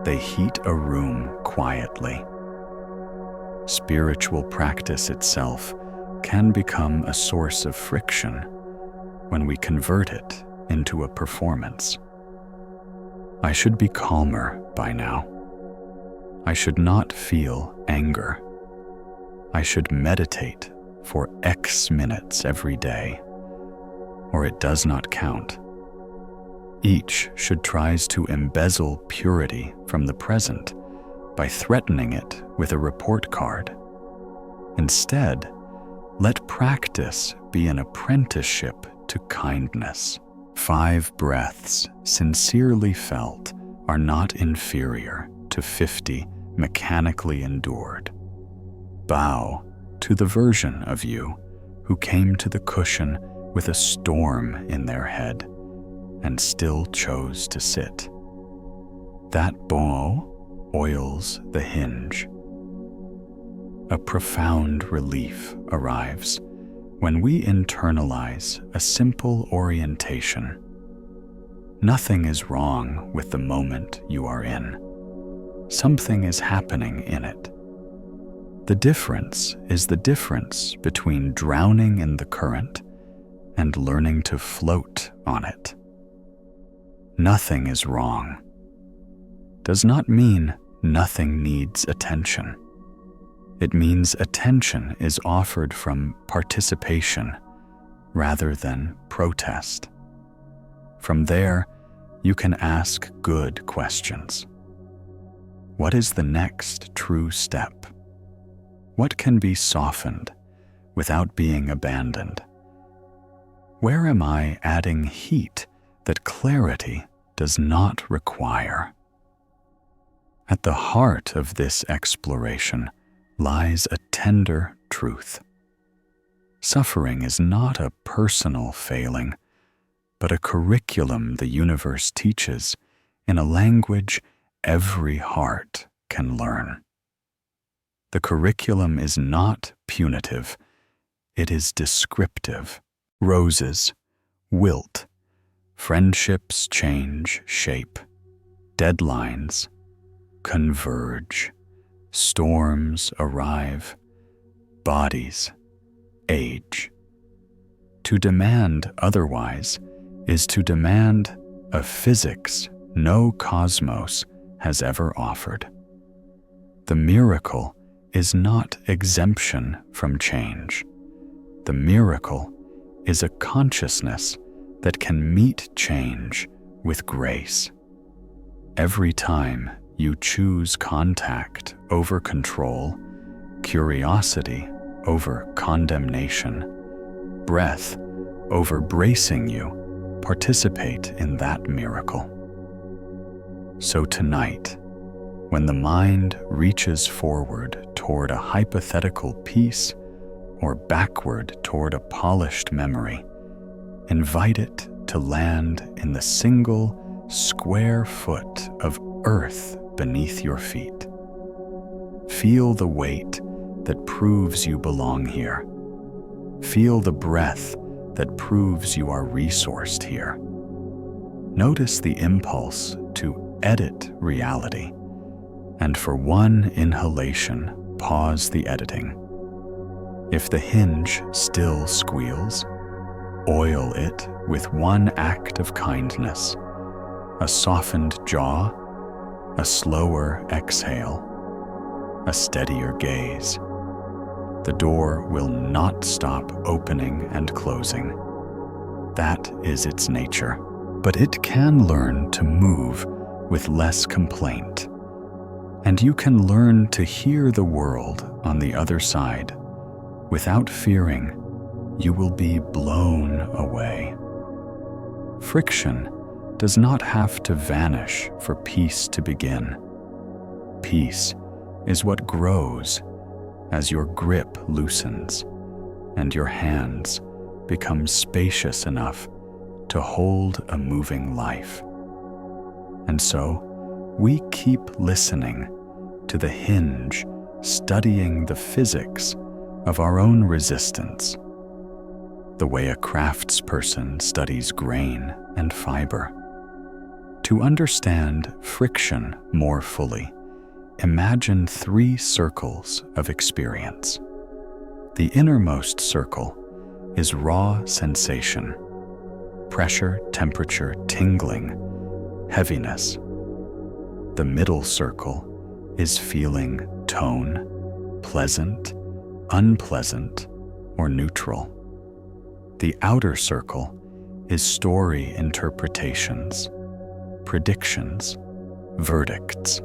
They heat a room quietly. Spiritual practice itself can become a source of friction when we convert it into a performance. I should be calmer by now. I should not feel anger. I should meditate for X minutes every day, or it does not count. Each should tries to embezzle purity from the present by threatening it with a report card. Instead, let practice be an apprenticeship to kindness. 5 breaths sincerely felt are not inferior to 50 mechanically endured. Bow to the version of you who came to the cushion with a storm in their head and still chose to sit. That bow oils the hinge. A profound relief arrives when we internalize a simple orientation. Nothing is wrong with the moment you are in. Something is happening in it. The difference is the difference between drowning in the current and learning to float on it. Nothing is wrong does not mean nothing needs attention. It means attention is offered from participation rather than protest. From there, you can ask good questions. What is the next true step? What can be softened without being abandoned? Where am I adding heat that clarity does not require? At the heart of this exploration lies a tender truth. Suffering is not a personal failing, but a curriculum the universe teaches in a language every heart can learn. The curriculum is not punitive, it is descriptive. Roses wilt, friendships change shape, deadlines converge, storms arrive, bodies age. To demand otherwise is to demand a physics no cosmos has ever offered. The miracle is not exemption from change. The miracle is a consciousness that can meet change with grace. Every time you choose contact over control, curiosity over condemnation, breath over bracing you, participate in that miracle. So tonight, when the mind reaches forward toward a hypothetical peace or backward toward a polished memory, invite it to land in the single square foot of earth beneath your feet. Feel the weight that proves you belong here. Feel the breath that proves you are resourced here. Notice the impulse to edit reality, and for one inhalation, pause the editing. If the hinge still squeals, oil it with one act of kindness, a softened jaw, a slower exhale, a steadier gaze. The door will not stop opening and closing. That is its nature. But it can learn to move with less complaint. And you can learn to hear the world on the other side without fearing you will be blown away. Friction does not have to vanish for peace to begin. Peace is what grows as your grip loosens and your hands become spacious enough to hold a moving life. And so, we keep listening to the hinge, studying the physics of our own resistance, the way a craftsperson studies grain and fiber. To understand friction more fully, imagine 3 circles of experience. The innermost circle is raw sensation: pressure, temperature, tingling, heaviness. The middle circle is feeling, tone, pleasant, unpleasant, or neutral. The outer circle is story interpretations, predictions, verdicts.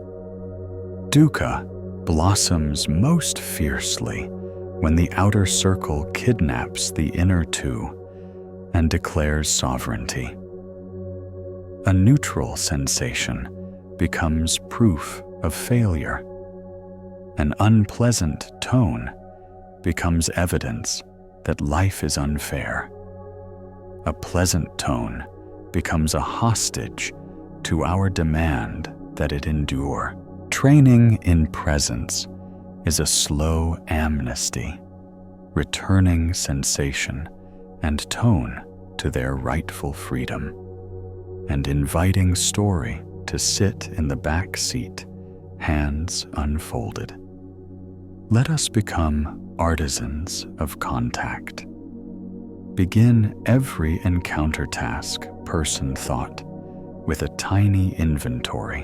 Dukkha blossoms most fiercely when the outer circle kidnaps the inner 2 and declares sovereignty. A neutral sensation becomes proof of failure. An unpleasant tone becomes evidence that life is unfair. A pleasant tone becomes a hostage to our demand that it endure. Training in presence is a slow amnesty, returning sensation and tone to their rightful freedom, and inviting story to sit in the back seat, hands unfolded. Let us become artisans of contact. Begin every encounter task, person, thought, with a tiny inventory.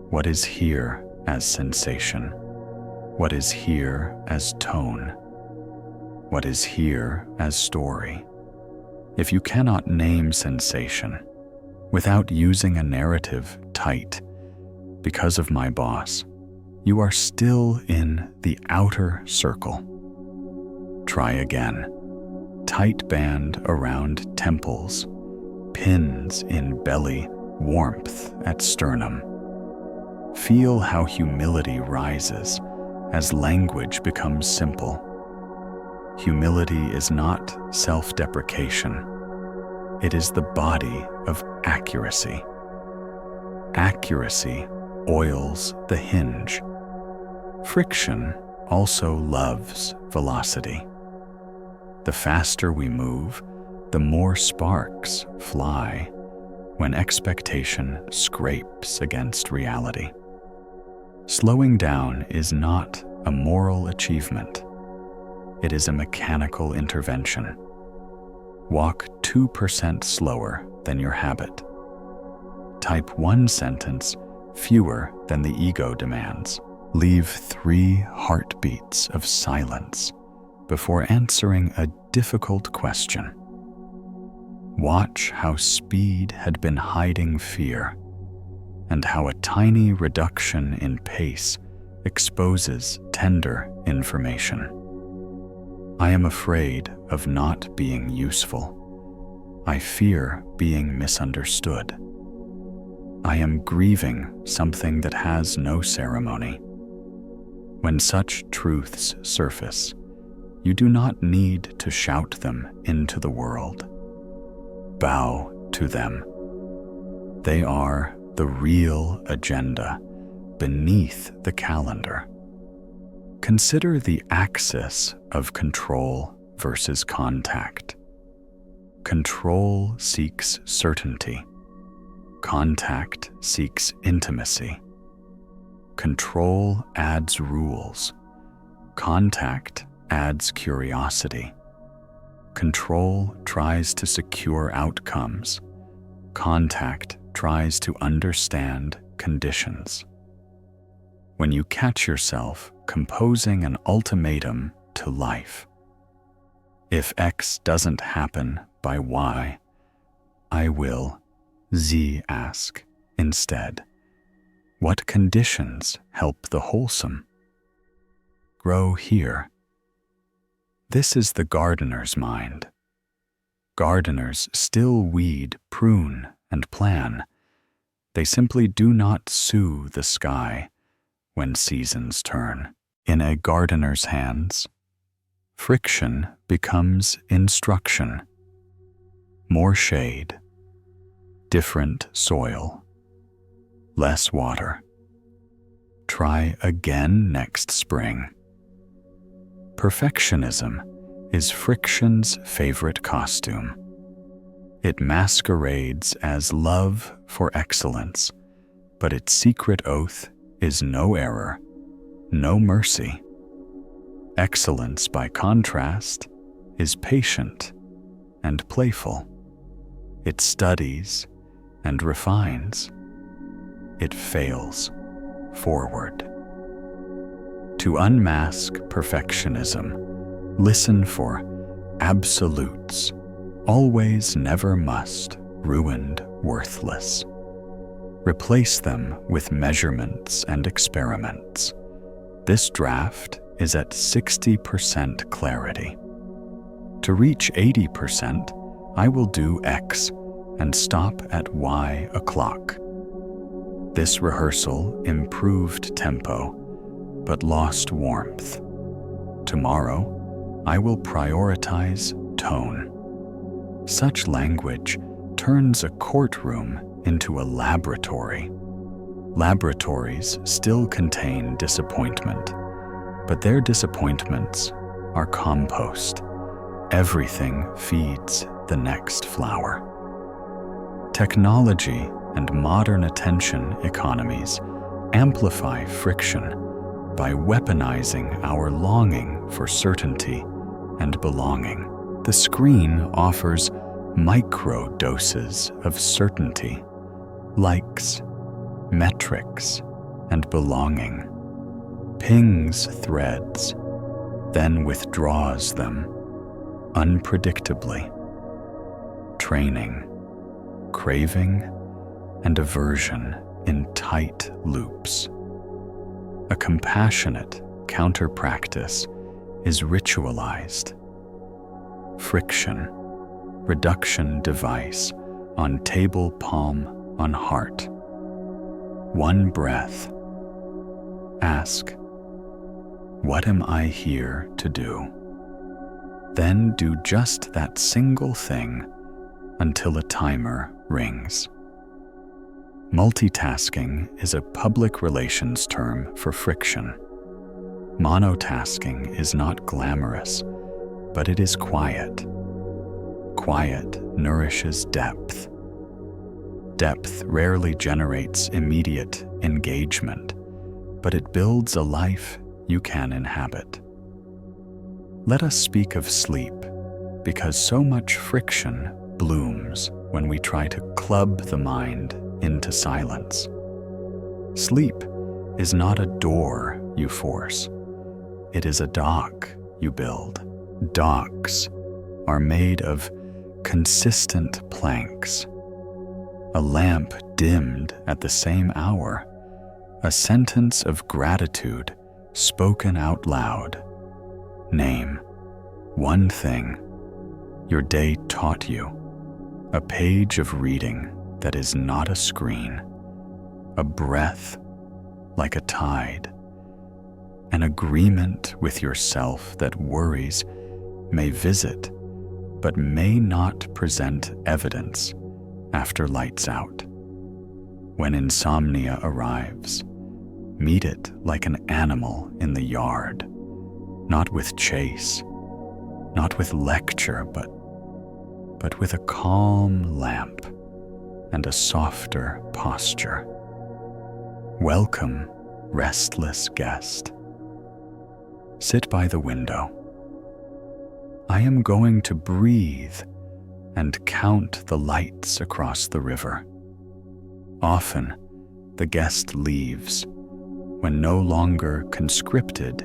What is here as sensation? What is here as tone? What is here as story? If you cannot name sensation without using a narrative tight, because of my boss, you are still in the outer circle. Try again. Tight band around temples, pins in belly, warmth at sternum. Feel how humility rises as language becomes simple. Humility is not self-deprecation. It is the body of accuracy. Accuracy oils the hinge. Friction also loves velocity. The faster we move, the more sparks fly when expectation scrapes against reality. Slowing down is not a moral achievement. It is a mechanical intervention. Walk 2% slower than your habit. Type 1 sentence fewer than the ego demands. Leave 3 heartbeats of silence before answering a difficult question. Watch how speed had been hiding fear, and how a tiny reduction in pace exposes tender information. I am afraid of not being useful. I fear being misunderstood. I am grieving something that has no ceremony. When such truths surface, you do not need to shout them into the world. Bow to them. They are the real agenda beneath the calendar. Consider the axis of control versus contact. Control seeks certainty. Contact seeks intimacy. Control adds rules. Contact adds curiosity. Control tries to secure outcomes. Contact tries to understand conditions. When you catch yourself composing an ultimatum to life, if X doesn't happen by Y, I will Z ask instead. What conditions help the wholesome? Grow here. This is the gardener's mind. Gardeners still weed, prune, and plan. They simply do not sue the sky when seasons turn. In a gardener's hands, friction becomes instruction. More shade, different soil, less water. Try again next spring. Perfectionism is friction's favorite costume. It masquerades as love for excellence, but its secret oath is no error, no mercy. Excellence, by contrast, is patient and playful. It studies and refines. It fails forward. To unmask perfectionism, listen for absolutes, always, never, must, ruined, worthless. Replace them with measurements and experiments. This draft is at 60% clarity. To reach 80%, I will do X and stop at Y o'clock. This rehearsal improved tempo, but lost warmth. Tomorrow, I will prioritize tone. Such language turns a courtroom into a laboratory. Laboratories still contain disappointment, but their disappointments are compost. Everything feeds the next flower. Technology and modern attention economies amplify friction by weaponizing our longing for certainty and belonging. The screen offers micro doses of certainty, likes, metrics, and belonging, pings threads, then withdraws them unpredictably, training, craving, and aversion in tight loops. A compassionate counter-practice is ritualized. Friction, reduction device on table, palm on heart. One breath. Ask, what am I here to do? Then do just that single thing until a timer rings. Multitasking is a public relations term for friction. Monotasking is not glamorous, but it is quiet. Quiet nourishes depth. Depth rarely generates immediate engagement, but it builds a life you can inhabit. Let us speak of sleep, because so much friction blooms when we try to club the mind into silence. Sleep is not a door you force. It is a dock you build. Docks are made of consistent planks. A lamp dimmed at the same hour. A sentence of gratitude spoken out loud. Name one thing your day taught you. A page of reading that is not a screen. A breath like a tide. An agreement with yourself that worries may visit, but may not present evidence after lights out. When insomnia arrives, meet it like an animal in the yard, not with chase, not with lecture, but with a calm lamp and a softer posture. Welcome, restless guest. Sit by the window. I am going to breathe and count the lights across the river. Often, the guest leaves when no longer conscripted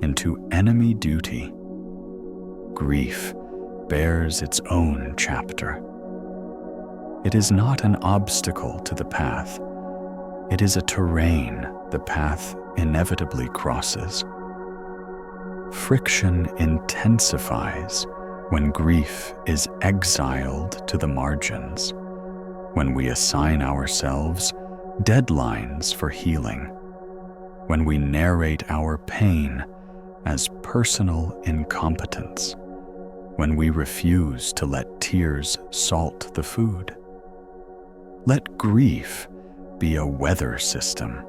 into enemy duty. Grief bears its own chapter. It is not an obstacle to the path. It is a terrain the path inevitably crosses. Friction intensifies when grief is exiled to the margins, when we assign ourselves deadlines for healing, when we narrate our pain as personal incompetence, when we refuse to let tears salt the food. Let grief be a weather system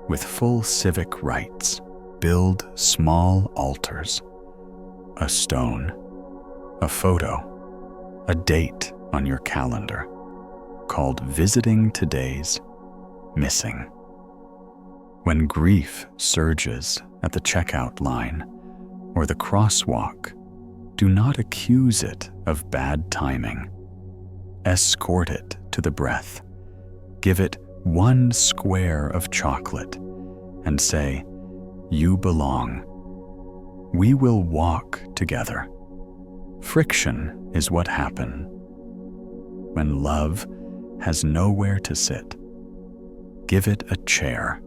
with full civic rights. Build small altars, a stone, a photo, a date on your calendar called Visiting Today's Missing. When grief surges at the checkout line or the crosswalk, do not accuse it of bad timing. Escort it to the breath. Give it one square of chocolate and say, "You belong." We will walk together. Friction is what happens when love has nowhere to sit. Give it a chair.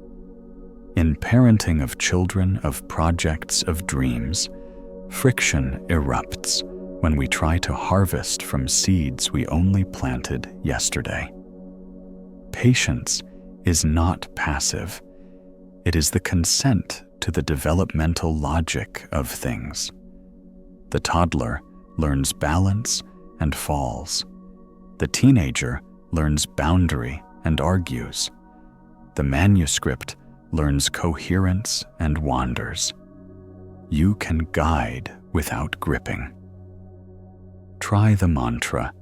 In parenting of children of projects of dreams, friction erupts when we try to harvest from seeds we only planted yesterday. Patience is not passive. It is the consent to the developmental logic of things. The toddler learns balance and falls. The teenager learns boundary and argues. The manuscript learns coherence and wanders. You can guide without gripping. Try the mantra,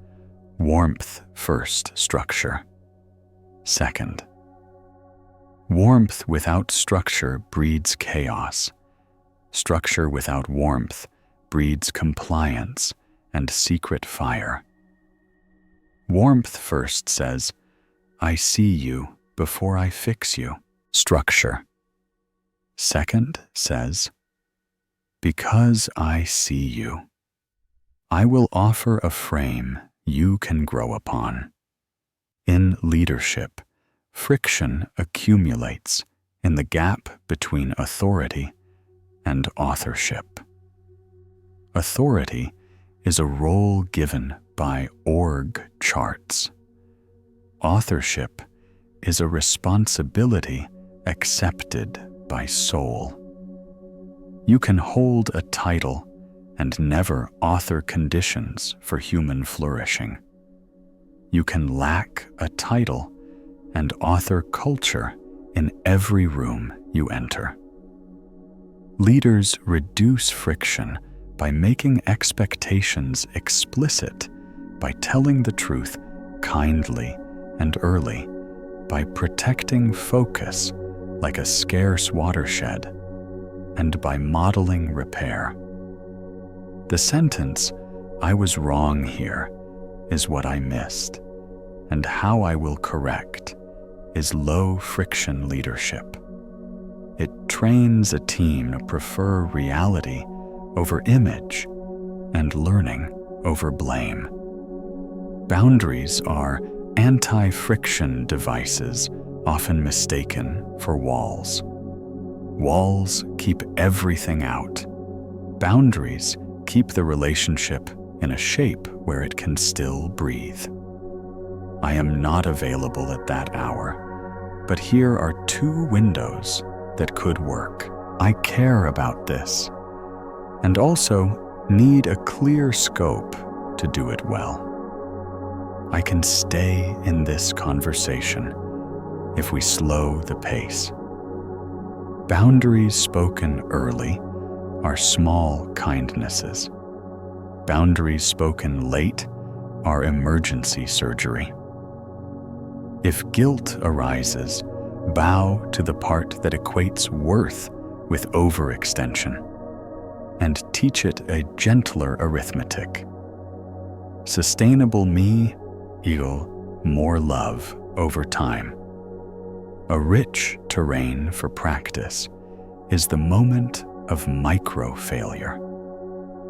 warmth first, structure second. Warmth without structure breeds chaos. Structure without warmth breeds compliance and secret fire. Warmth first says, "I see you before I fix you." Structure. Second says, "Because I see you, I will offer a frame you can grow upon." In leadership, friction accumulates in the gap between authority and authorship. Authority is a role given by org charts. Authorship is a responsibility accepted by soul. You can hold a title and never author conditions for human flourishing. You can lack a title and author culture in every room you enter. Leaders reduce friction by making expectations explicit, by telling the truth kindly and early, by protecting focus like a scarce watershed, and by modeling repair. The sentence, "I was wrong here," is what I missed, and how I will correct is low-friction leadership. It trains a team to prefer reality over image and learning over blame. Boundaries are anti-friction devices often mistaken for walls. Walls keep everything out. Boundaries keep the relationship in a shape where it can still breathe. I am not available at that hour, but here are 2 windows that could work. I care about this, and also need a clear scope to do it well. I can stay in this conversation if we slow the pace. Boundaries spoken early are small kindnesses. Boundaries spoken late are emergency surgery. If guilt arises, bow to the part that equates worth with overextension, and teach it a gentler arithmetic. Sustainable me equal more love over time. A rich terrain for practice is the moment of micro-failure,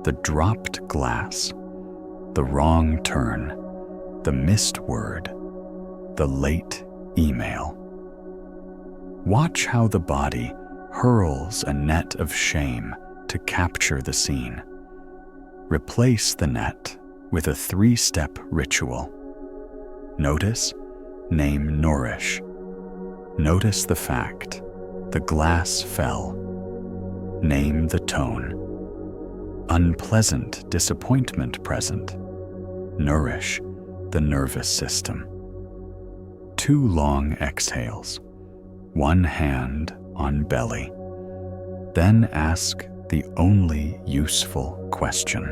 the dropped glass, the wrong turn, the missed word, the late email. Watch how the body hurls a net of shame to capture the scene. Replace the net with a 3-step ritual. Notice, name, nourish. Notice the fact, the glass fell. Name the tone. Unpleasant disappointment present. Nourish the nervous system. 2 long exhales, 1 hand on belly. Then ask the only useful question.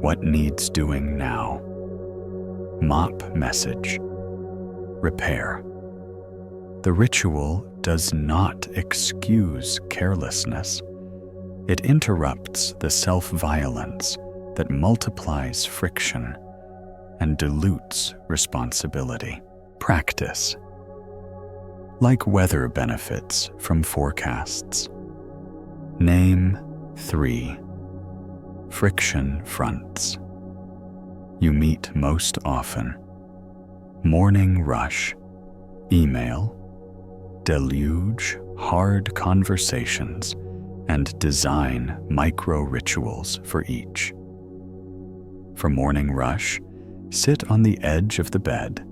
What needs doing now? mop message. Repair. The ritual does not excuse carelessness. It interrupts the self-violence that multiplies friction and dilutes responsibility. Practice. Like weather benefits from forecasts. Name 3 friction fronts you meet most often. Morning rush, email, deluge, hard conversations, and design micro-rituals for each. For morning rush, sit on the edge of the bed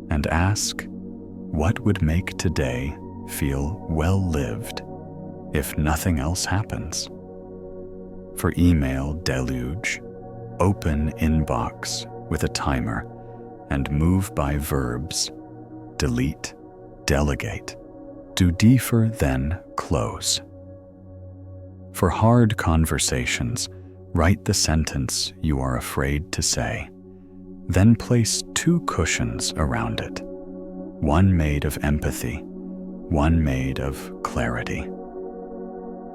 and ask, what would make today feel well-lived if nothing else happens? For email deluge, open inbox with a timer and move by verbs, delete, delegate, do defer, then close. For hard conversations, write the sentence you are afraid to say, then place 2 cushions around it, one made of empathy, one made of clarity.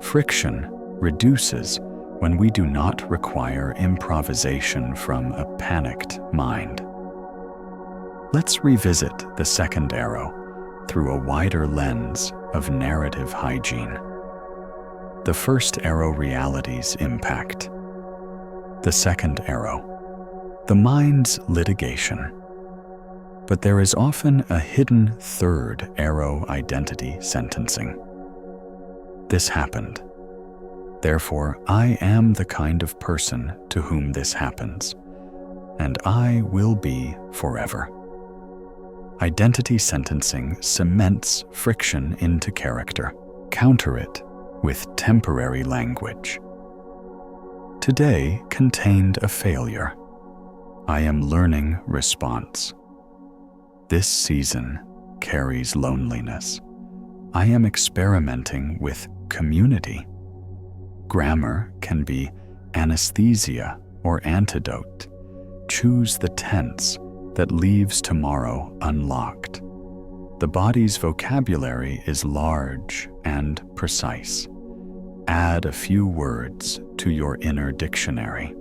Friction reduces when we do not require improvisation from a panicked mind. Let's revisit the second arrow through a wider lens of narrative hygiene. The first arrow, reality's impact. The second arrow, the mind's litigation. But there is often a hidden third arrow, identity sentencing. This happened. Therefore, I am the kind of person to whom this happens, and I will be forever. Identity sentencing cements friction into character. Counter it with temporary language. Today contained a failure. I am learning response. This season carries loneliness. I am experimenting with community. Grammar can be anesthesia or antidote. Choose the tense that leaves tomorrow unlocked. The body's vocabulary is large and precise. Add a few words to your inner dictionary.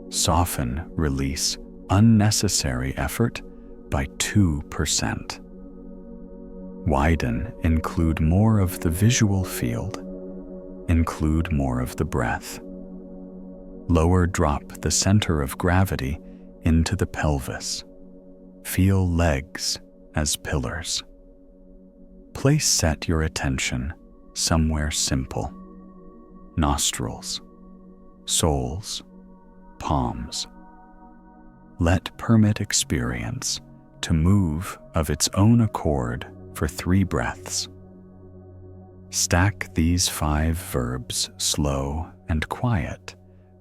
Soften, release unnecessary effort by 2%. Widen, include more of the visual field. Include more of the breath. Lower, drop the center of gravity into the pelvis. Feel legs as pillars. Set your attention somewhere simple. Nostrils, soles, palms. Let permit experience to move of its own accord for 3 breaths. Stack these 5 verbs slow and quiet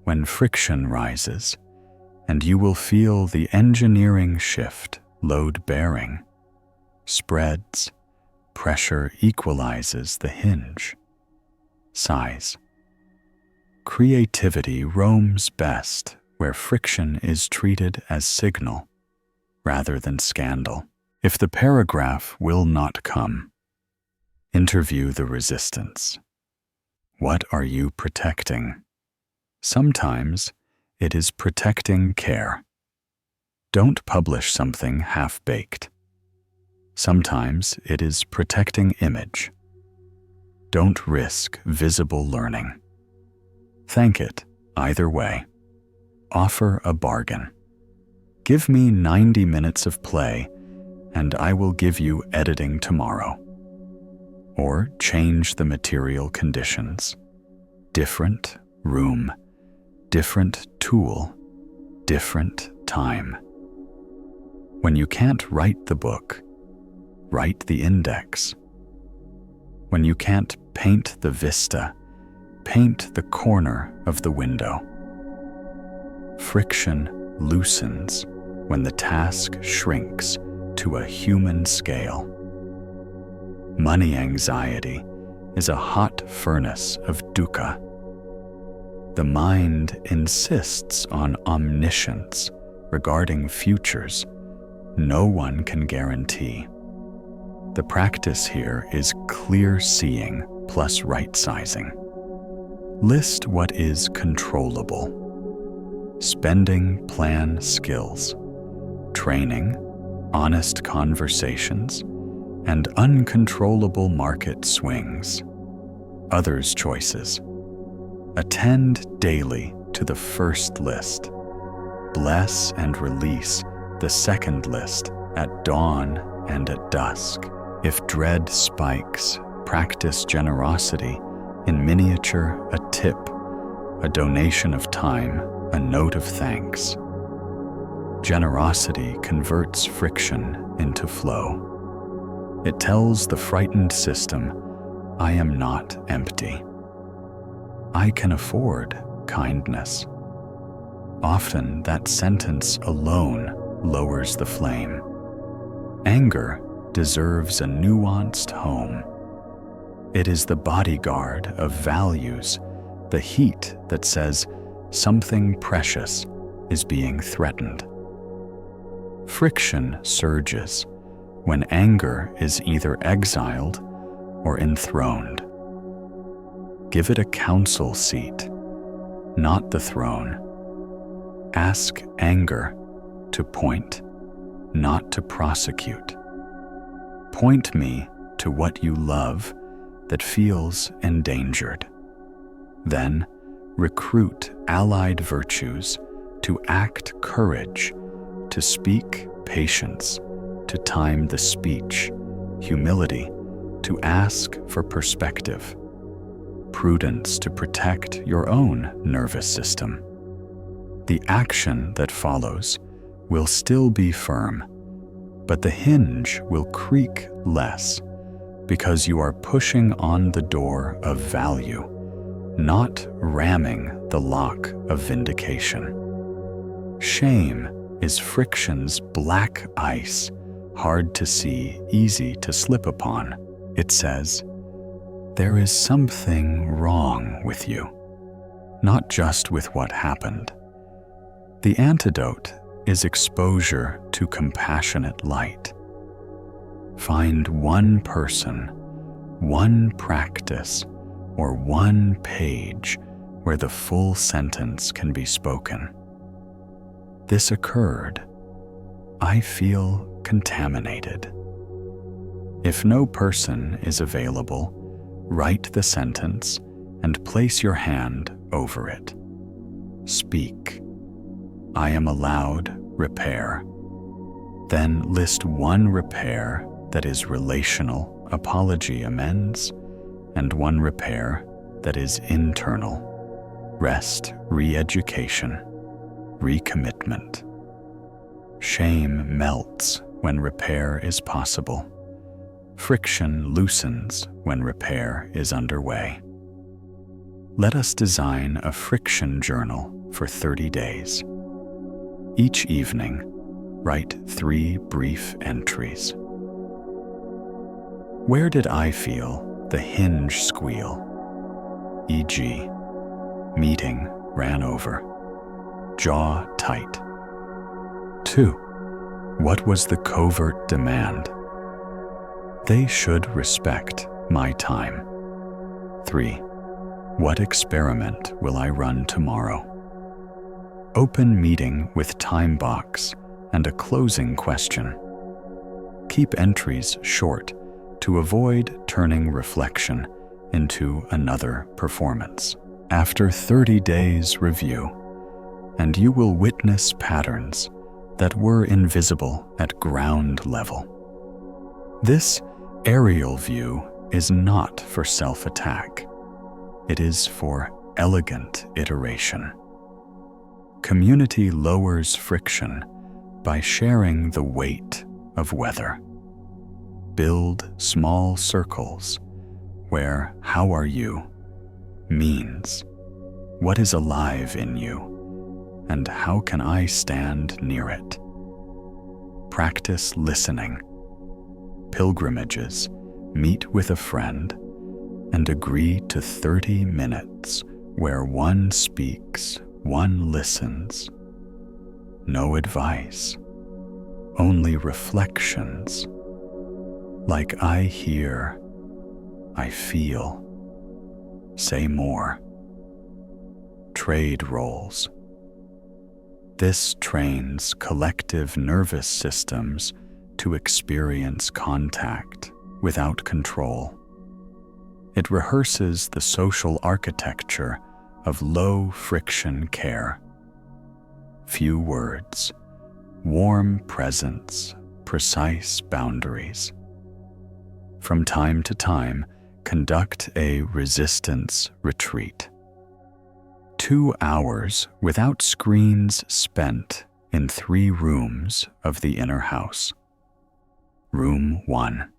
when friction rises, and you will feel the engineering shift, load-bearing, spreads, pressure equalizes the hinge. Size. Creativity roams best where friction is treated as signal rather than scandal. If the paragraph will not come, interview the resistance. What are you protecting? Sometimes it is protecting care. Don't publish something half-baked. Sometimes it is protecting image. Don't risk visible learning. Thank it either way. Offer a bargain. Give me 90 minutes of play, and I will give you editing tomorrow. Or change the material conditions. Different room, different tool, different time. When you can't write the book, write the index. When you can't paint the vista, paint the corner of the window. Friction loosens when the task shrinks to a human scale. Money anxiety is a hot furnace of dukkha. The mind insists on omniscience regarding futures no one can guarantee. The practice here is clear seeing plus right sizing. List what is controllable: spending plan skills, training, honest conversations, and uncontrollable market swings. Others' choices. Attend daily to the first list. Bless and release the second list at dawn and at dusk. If dread spikes, practice generosity in miniature, a tip, a donation of time, a note of thanks. Generosity converts friction into flow. It tells the frightened system, I am not empty. I can afford kindness. Often that sentence alone lowers the flame. Anger deserves a nuanced home. It is the bodyguard of values, the heat that says something precious is being threatened. Friction surges when anger is either exiled or enthroned. Give it a council seat, not the throne. Ask anger to point, not to prosecute. Point me to what you love that feels endangered. Then recruit allied virtues to act courage, to speak patience, to time the speech, humility to ask for perspective, prudence to protect your own nervous system. The action that follows will still be firm, but the hinge will creak less because you are pushing on the door of value, not ramming the lock of vindication. Shame is friction's black ice, hard to see, easy to slip upon. It says, there is something wrong with you, not just with what happened. The antidote is exposure to compassionate light. Find one person, one practice, or one page where the full sentence can be spoken. This occurred. I feel contaminated. If no person is available, write the sentence and place your hand over it. Speak. I am allowed repair. Then list one repair that is relational, apology, amends, and one repair that is internal, rest, re-education, recommitment. Shame melts when repair is possible. Friction loosens when repair is underway. Let us design a friction journal for 30 days. Each evening, write 3 brief entries. Where did I feel the hinge squeal? E.g., meeting ran over, jaw tight. 2. What was the covert demand? They should respect my time. 3. What experiment will I run tomorrow? Open meeting with time box and a closing question. Keep entries short to avoid turning reflection into another performance. After 30 days review, and you will witness patterns that were invisible at ground level. This aerial view is not for self-attack. It is for elegant iteration. Community lowers friction by sharing the weight of weather. Build small circles where "how are you" means what is alive in you and how can I stand near it. Practice listening. Pilgrimages, meet with a friend and agree to 30 minutes where one speaks, one listens. no advice, only reflections, like I hear, I feel. Say more. Trade roles. This trains collective nervous systems to experience contact without control. It rehearses the social architecture of low-friction care. Few words, warm presence, precise boundaries. From time to time, conduct a resistance retreat. 2 hours without screens spent in 3 rooms of the inner house. Room 1.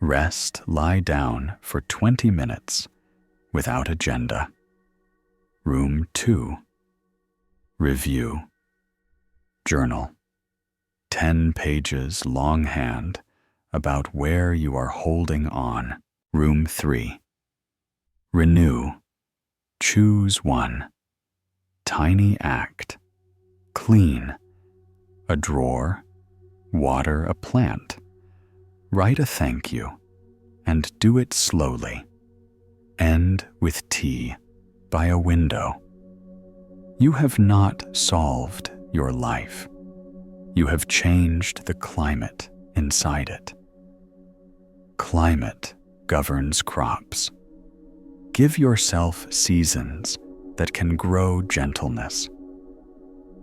Rest, lie down for 20 minutes without agenda. Room 2. Review. Journal. 10 pages longhand about where you are holding on. Room 3. Renew. Choose one. Tiny act. Clean. A drawer. Water a plant. Write a thank you, and do it slowly. End with tea by a window. You have not solved your life. You have changed the climate inside it. Climate governs crops. Give yourself seasons that can grow gentleness.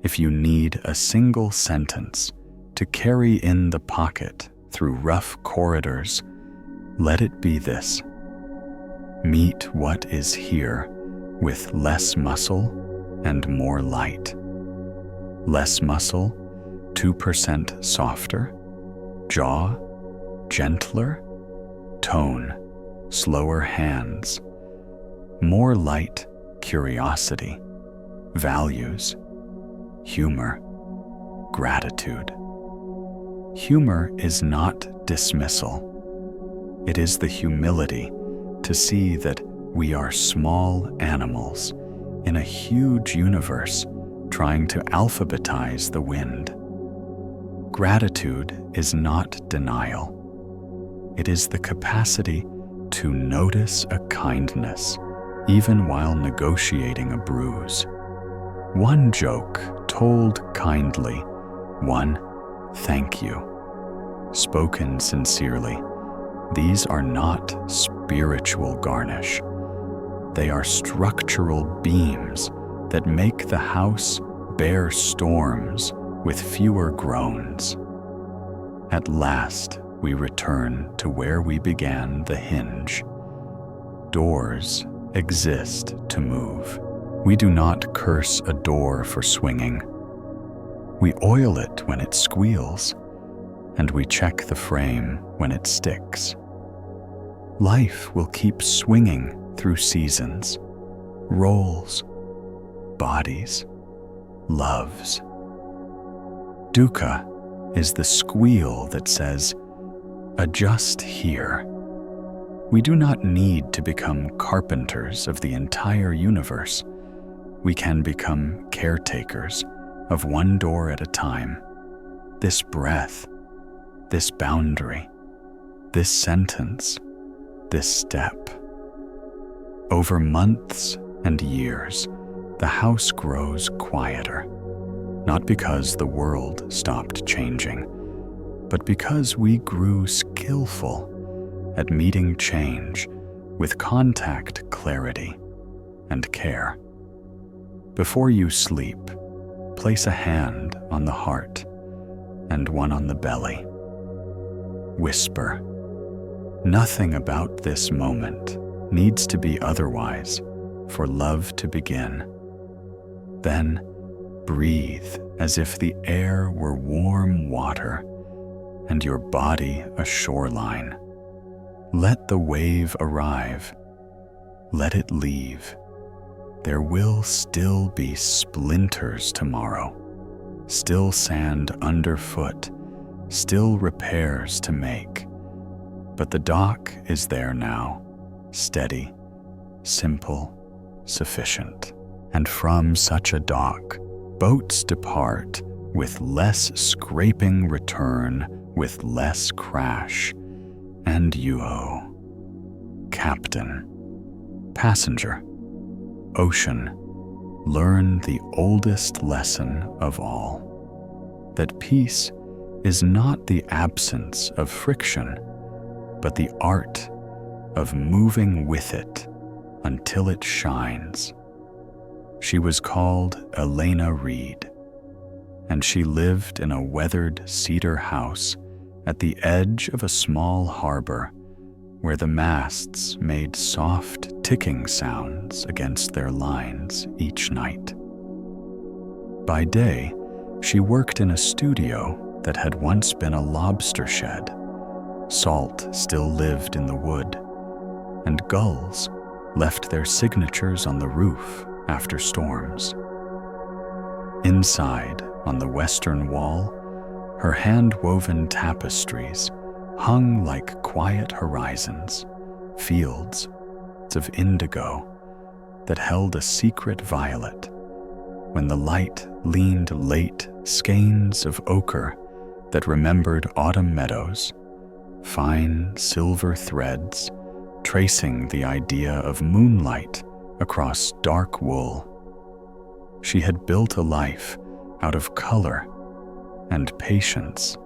If you need a single sentence to carry in the pocket through rough corridors, let it be this. Meet what is here with less muscle and more light. Less muscle, 2% softer. Jaw, gentler. Tone, slower hands. More light, curiosity. Values, humor, gratitude. Humor is not dismissal. It is the humility to see that we are small animals in a huge universe trying to alphabetize the wind. Gratitude is not denial. It is the capacity to notice a kindness even while negotiating a bruise. One joke told kindly, one thank you, spoken sincerely. These are not spiritual garnish. They are structural beams that make the house bear storms with fewer groans. At last, we return to where we began the hinge. Doors exist to move. We do not curse a door for swinging. We oil it when it squeals, and we check the frame when it sticks. Life will keep swinging through seasons, roles, bodies, loves. Dukkha is the squeal that says, adjust here. We do not need to become carpenters of the entire universe. We can become caretakers of one door at a time. This breath, this boundary, this sentence, this step. Over months and years, the house grows quieter, not because the world stopped changing, but because we grew skillful at meeting change with contact clarity and care. Before you sleep, place a hand on the heart and one on the belly. Whisper, nothing about this moment needs to be otherwise for love to begin. Then breathe as if the air were warm water and your body a shoreline. Let the wave arrive. Let it leave. There will still be splinters tomorrow, still sand underfoot, still repairs to make. But the dock is there now, steady, simple, sufficient. And from such a dock, Boats depart with less scraping return, with less crash, and you owe. Captain, passenger, ocean, learn the oldest lesson of all, that peace is not the absence of friction, but the art of moving with it until it shines. She was called Elena Reed, and she lived in a weathered cedar house at the edge of a small harbor where the masts made soft ticking sounds against their lines each night. By day, she worked in a studio that had once been a lobster shed. Salt still lived in the wood, and gulls left their signatures on the roof after storms. Inside, on the western wall, her hand-woven tapestries hung like quiet horizons, fields of indigo that held a secret violet. When the light leaned late skeins of ochre that remembered autumn meadows, fine silver threads tracing the idea of moonlight across dark wool. She had built a life out of color and patience,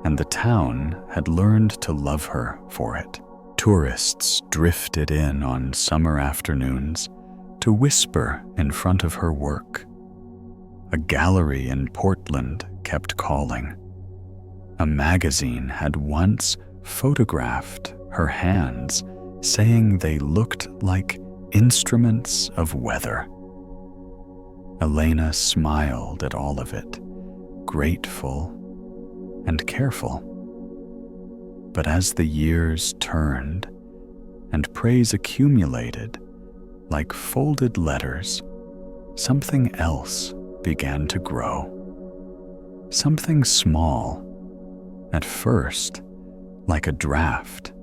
and the town had learned to love her for it. Tourists drifted in on summer afternoons to whisper in front of her work. A gallery in Portland kept calling. A magazine had once photographed her hands, saying they looked like instruments of weather. Elena smiled at all of it, grateful and careful. But as the years turned and praise accumulated like folded letters, something else began to grow. Something small, at first, like a draft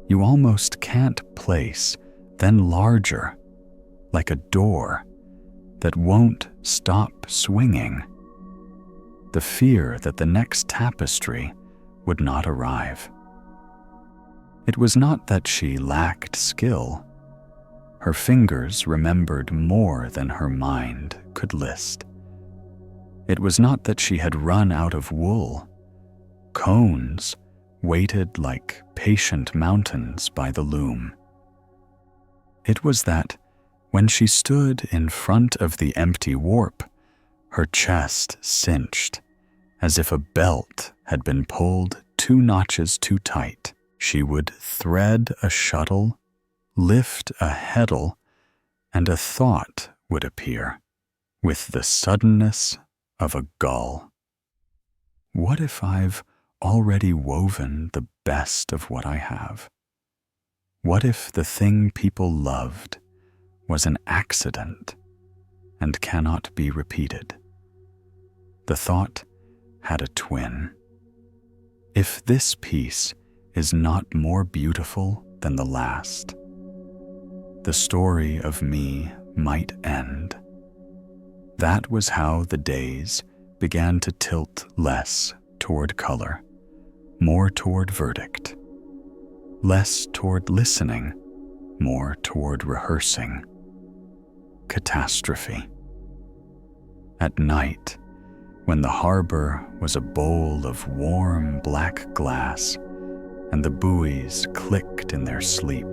you almost can't place, then larger, like a door that won't stop swinging. The fear that the next tapestry would not arrive. It was not that she lacked skill. Her fingers remembered more than her mind could list. It was not that she had run out of wool. Cones waited like patient mountains by the loom. It was that when she stood in front of the empty warp, her chest cinched as if a belt had been pulled 2 notches too tight. She would thread a shuttle, lift a heddle, and a thought would appear with the suddenness of a gull. What if I've already woven the best of what I have? What if the thing people loved was an accident and cannot be repeated? The thought had a twin. If this piece is not more beautiful than the last, the story of me might end. That was how the days began to tilt less toward color, more toward verdict, less toward listening, more toward rehearsing. Catastrophe. At night, when the harbor was a bowl of warm black glass and the buoys clicked in their sleep,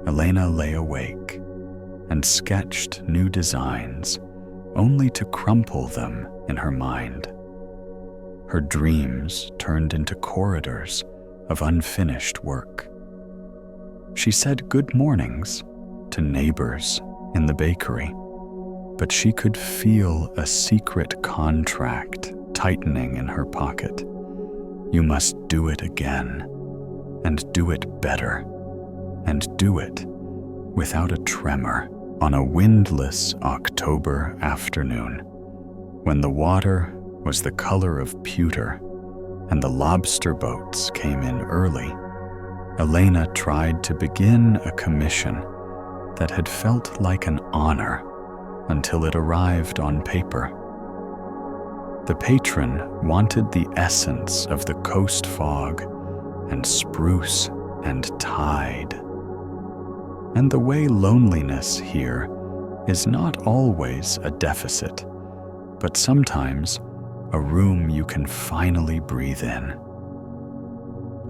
Elena lay awake and sketched new designs only to crumple them in her mind. Her dreams turned into corridors of unfinished work. She said good mornings to neighbors in the bakery, but she could feel a secret contract tightening in her pocket. You must do it again, and do it better, and do it without a tremor. On a windless October afternoon, when the water was the color of pewter and the lobster boats came in early, Elena tried to begin a commission that had felt like an honor until it arrived on paper. The patron wanted the essence of the coast fog and spruce and tide. And the way loneliness here is not always a deficit, but sometimes a room you can finally breathe in.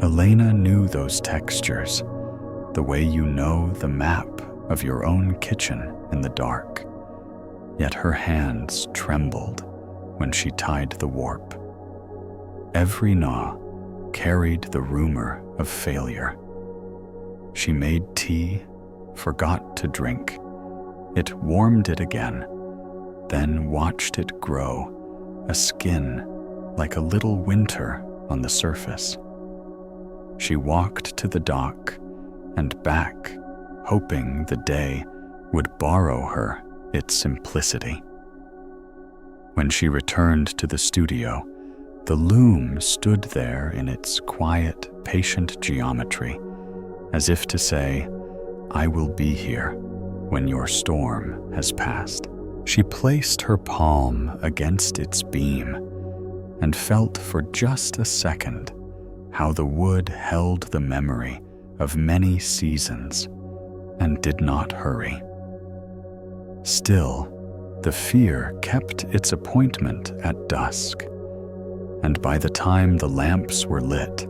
Elena knew those textures, the way you know the map of your own kitchen in the dark, yet her hands trembled when she tied the warp. Every gnaw carried the rumor of failure. She made tea, forgot to drink. It warmed it again, then watched it grow, a skin like a little winter on the surface. She walked to the dock and back, hoping the day would borrow her its simplicity. When she returned to the studio, the loom stood there in its quiet, patient geometry, as if to say, "I will be here when your storm has passed." She placed her palm against its beam and felt for just a second how the wood held the memory of many seasons and did not hurry. Still, the fear kept its appointment at dusk, and by the time the lamps were lit,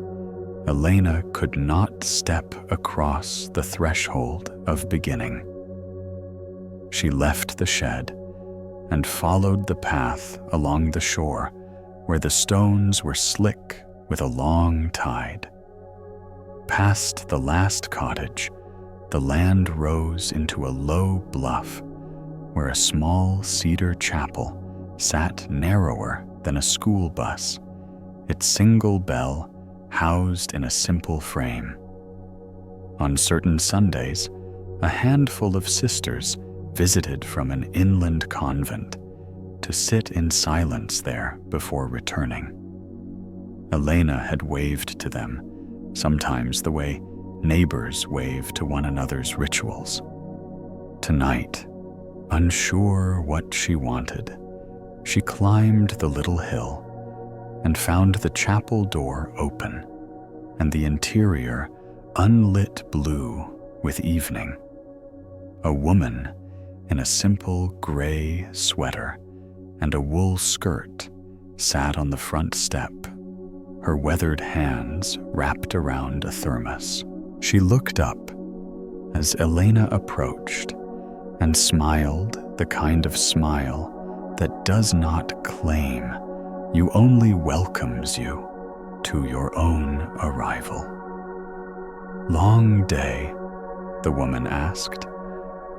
Elena could not step across the threshold of beginning. She left the shed and followed the path along the shore where the stones were slick with a long tide. Past the last cottage, the land rose into a low bluff where a small cedar chapel sat narrower than a school bus, its single bell housed in a simple frame. On certain Sundays, a handful of sisters visited from an inland convent to sit in silence there before returning. Elena had waved to them, sometimes the way neighbors wave to one another's rituals. Tonight, unsure what she wanted, she climbed the little hill and found the chapel door open and the interior unlit blue with evening. A woman in a simple gray sweater and a wool skirt sat on the front step, her weathered hands wrapped around a thermos. She looked up as Elena approached and smiled the kind of smile that does not claim you, only welcomes you to your own arrival. "Long day?" the woman asked,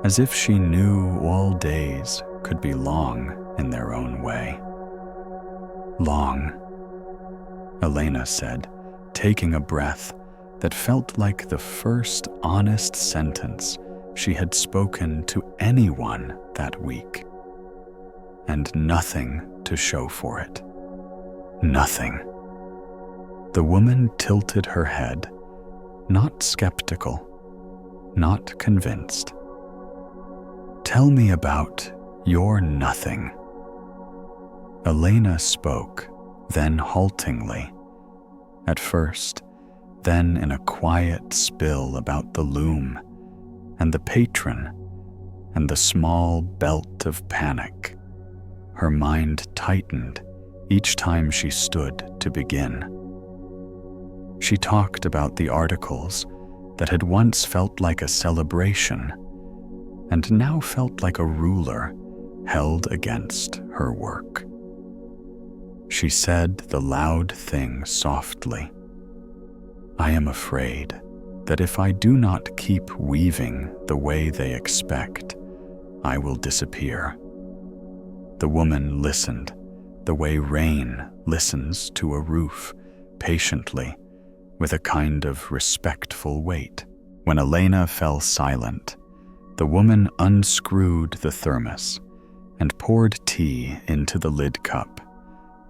as if she knew all days could be long in their own way. "Long," Elena said, taking a breath that felt like the first honest sentence she had spoken to anyone that week. And nothing to show for it. Nothing. The woman tilted her head, not skeptical, not convinced. "Tell me about your nothing." Elena spoke, then haltingly. At first, then in a quiet spill about the loom and the patron and the small belt of panic. Her mind tightened each time she stood to begin. She talked about the articles that had once felt like a celebration and now felt like a ruler held against her work. She said the loud thing softly. "I am afraid that if I do not keep weaving the way they expect, I will disappear." The woman listened, the way rain listens to a roof, patiently, with a kind of respectful weight. When Elena fell silent, the woman unscrewed the thermos and poured tea into the lid cup,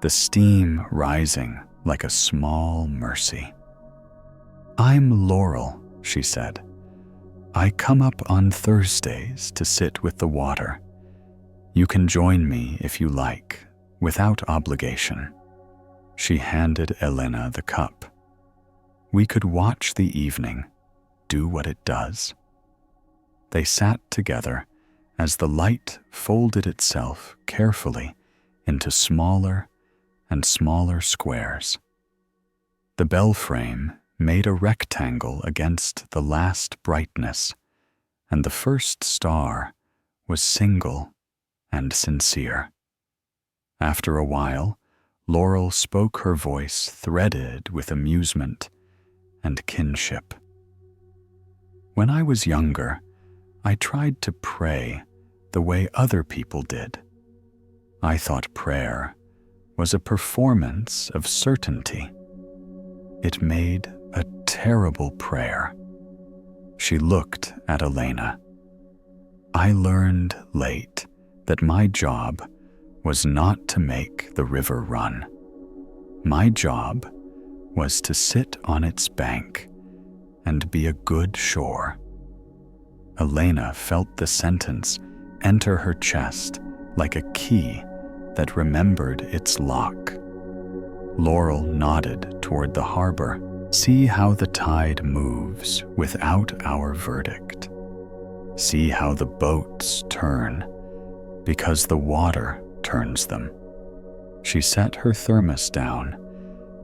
the steam rising like a small mercy. "I'm Laurel," she said. "I come up on Thursdays to sit with the water. You can join me if you like, without obligation." She handed Elena the cup. "We could watch the evening, do what it does." They sat together as the light folded itself carefully into smaller and smaller squares. The bell frame made a rectangle against the last brightness, and the first star was single and sincere. After a while, Laurel spoke, her voice threaded with amusement and kinship. "When I was younger, I tried to pray the way other people did. I thought prayer was a performance of certainty. It made a terrible prayer." She looked at Elena. "I learned late that my job was not to make the river run. My job was to sit on its bank and be a good shore." Elena felt the sentence enter her chest like a key that remembered its lock. Laurel nodded toward the harbor. "See how the tide moves without our verdict. See how the boats turn, because the water turns them." She set her thermos down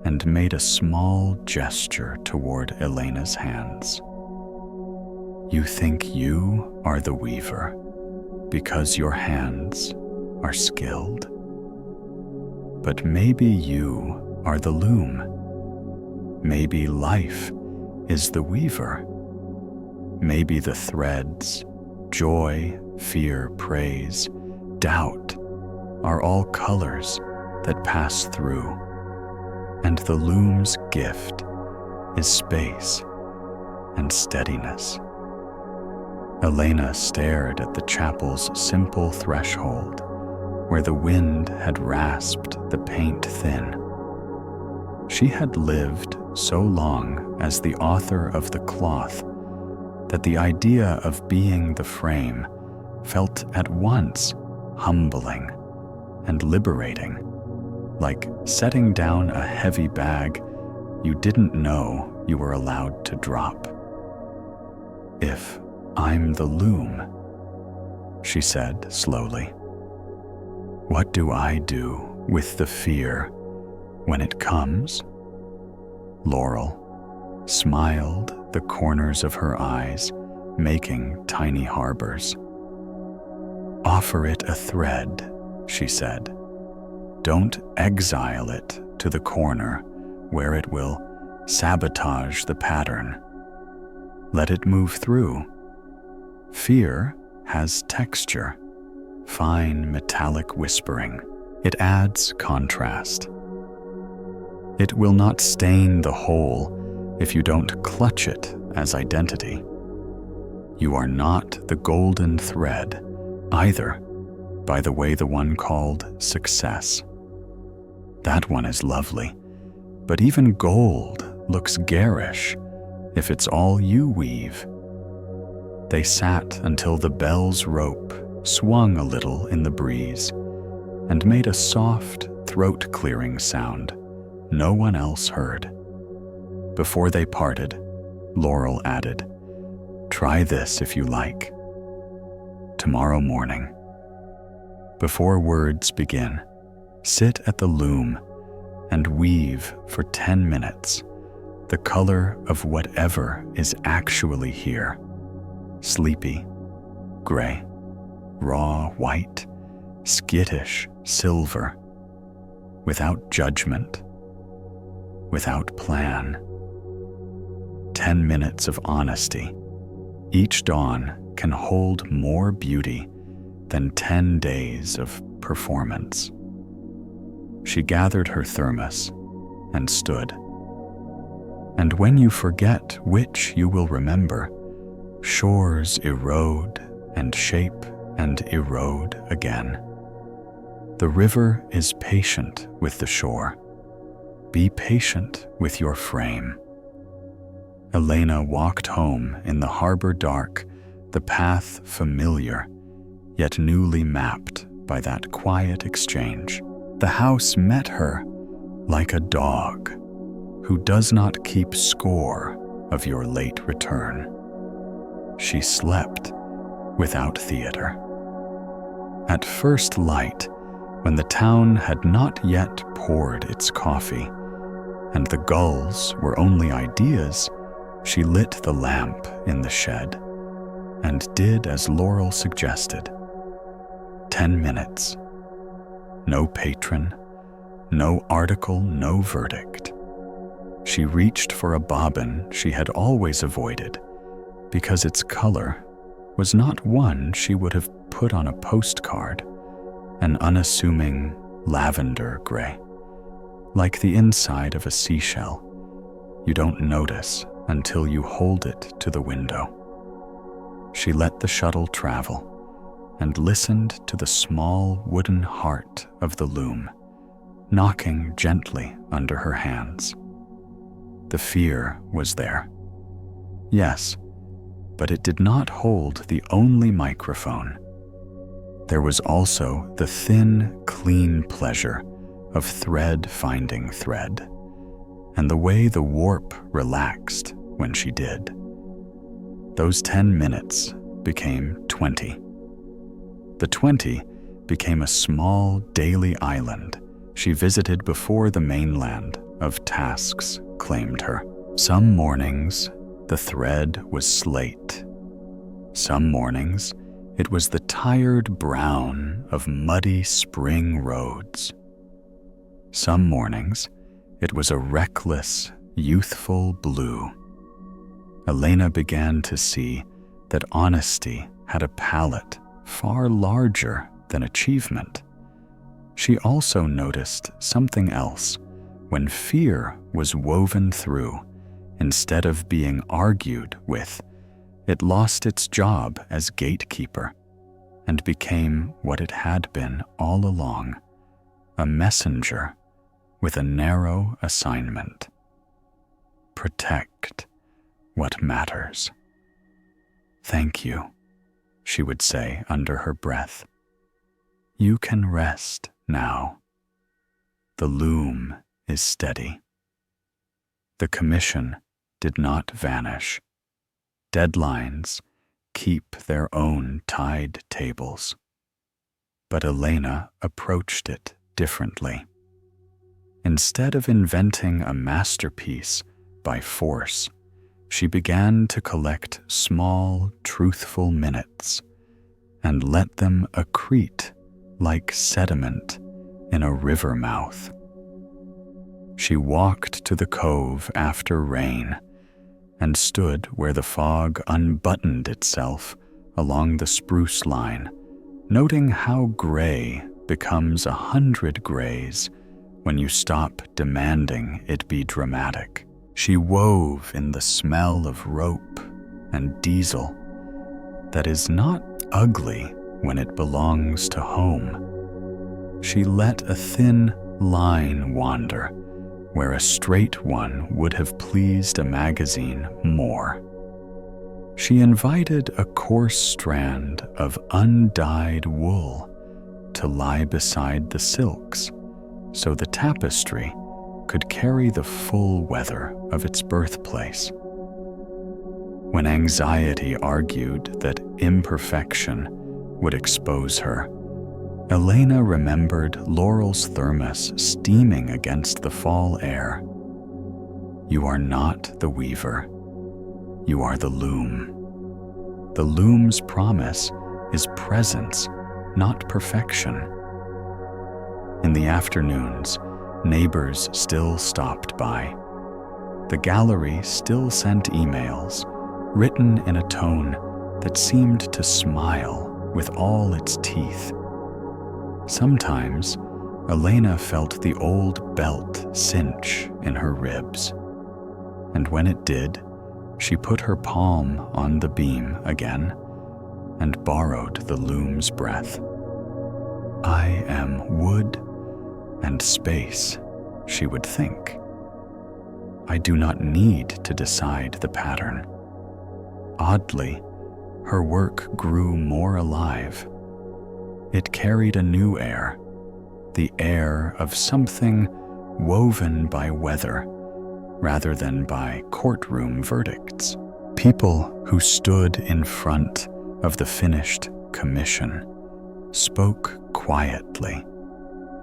and made a small gesture toward Elena's hands. "You think you are the weaver because your hands are skilled? But maybe you are the loom. Maybe life is the weaver. Maybe the threads, joy, fear, praise, doubt, are all colors that pass through, and the loom's gift is space and steadiness." Elena stared at the chapel's simple threshold, where the wind had rasped the paint thin. She had lived so long as the author of the cloth that the idea of being the frame felt at once humbling and liberating, like setting down a heavy bag you didn't know you were allowed to drop. "If I'm the loom," she said slowly, "what do I do with the fear when it comes?" Laurel smiled, the corners of her eyes making tiny harbors. "Offer it a thread," she said. "Don't exile it to the corner where it will sabotage the pattern. Let it move through. Fear has texture, fine metallic whispering. It adds contrast. It will not stain the whole if you don't clutch it as identity. You are not the golden thread either, by the way, the one called success. That one is lovely, but even gold looks garish if it's all you weave." They sat until the bell's rope swung a little in the breeze and made a soft, throat-clearing sound no one else heard. Before they parted, Laurel added, "Try this if you like. Tomorrow morning, before words begin, sit at the loom and weave for 10 minutes the color of whatever is actually here. Sleepy, gray, raw white, skittish silver, without judgment, without plan. 10 minutes of honesty. Each dawn can hold more beauty than 10 days of performance." She gathered her thermos and stood. "And when you forget which you will remember, shores erode and shape and erode again. The river is patient with the shore. Be patient with your frame." Elena walked home in the harbor dark, the path familiar, yet newly mapped by that quiet exchange. The house met her like a dog who does not keep score of your late return. She slept without theater. At first light, when the town had not yet poured its coffee, and the gulls were only ideas, she lit the lamp in the shed and did as Laurel suggested. 10 minutes. No patron, no article, no verdict. She reached for a bobbin she had always avoided because its color was not one she would have put on a postcard, an unassuming lavender gray. Like the inside of a seashell, you don't notice until you hold it to the window. She let the shuttle travel and listened to the small wooden heart of the loom, knocking gently under her hands. The fear was there. Yes, but it did not hold the only microphone. There was also the thin, clean pleasure of thread finding thread, and the way the warp relaxed when she did. Those 10 minutes became 20. The 20 became a small daily island she visited before the mainland of tasks claimed her. Some mornings, the thread was slate. Some mornings, it was the tired brown of muddy spring roads. Some mornings, it was a reckless, youthful blue. Elena began to see that honesty had a palette far larger than achievement. She also noticed something else when fear was woven through. Instead of being argued with, it lost its job as gatekeeper and became what it had been all along, a messenger with a narrow assignment. Protect what matters. Thank you, she would say under her breath. You can rest now. The loom is steady. The commission did not vanish. Deadlines keep their own tied tables. But Elena approached it differently. Instead of inventing a masterpiece by force, she began to collect small, truthful minutes and let them accrete like sediment in a river mouth. She walked to the cove after rain and stood where the fog unbuttoned itself along the spruce line, noting how gray becomes 100 grays when you stop demanding it be dramatic. She wove in the smell of rope and diesel that is not ugly when it belongs to home. She let a thin line wander where a straight one would have pleased a magazine more. She invited a coarse strand of undyed wool to lie beside the silks so the tapestry could carry the full weather of its birthplace. When anxiety argued that imperfection would expose her, Elena remembered Laurel's thermos steaming against the fall air. You are not the weaver. You are the loom. The loom's promise is presence, not perfection. In the afternoons, neighbors still stopped by. The gallery still sent emails, written in a tone that seemed to smile with all its teeth. Sometimes, Elena felt the old belt cinch in her ribs, and when it did, she put her palm on the beam again and borrowed the loom's breath. I am wood and space, she would think. I do not need to decide the pattern. Oddly, her work grew more alive. It carried a new air, the air of something woven by weather rather than by courtroom verdicts. People who stood in front of the finished commission spoke quietly,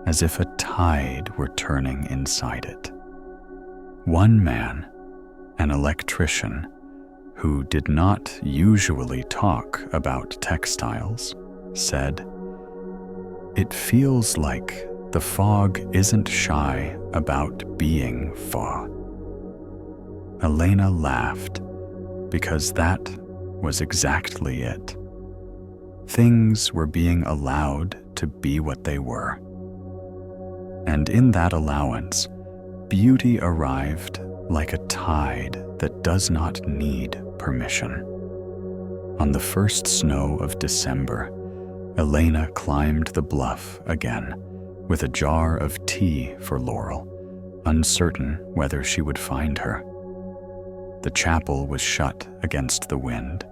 as if a tide were turning inside it. One man, an electrician, who did not usually talk about textiles, said, "It feels like the fog isn't shy about being fog." Elena laughed, because that was exactly it. Things were being allowed to be what they were. And in that allowance, beauty arrived like a tide that does not need permission. On the first snow of December, Elena climbed the bluff again with a jar of tea for Laurel, uncertain whether she would find her. The chapel was shut against the wind,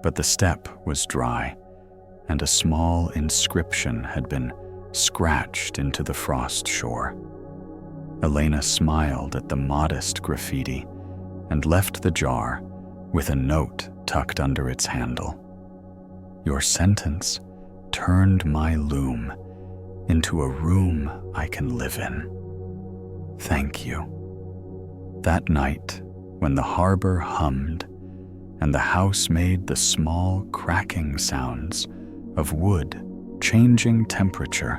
but the step was dry, and a small inscription had been scratched into the frost shore. Elena smiled at the modest graffiti and left the jar with a note tucked under its handle. "Your sentence turned my loom into a room I can live in. Thank you." That night, when the harbor hummed and the house made the small cracking sounds of wood changing temperature,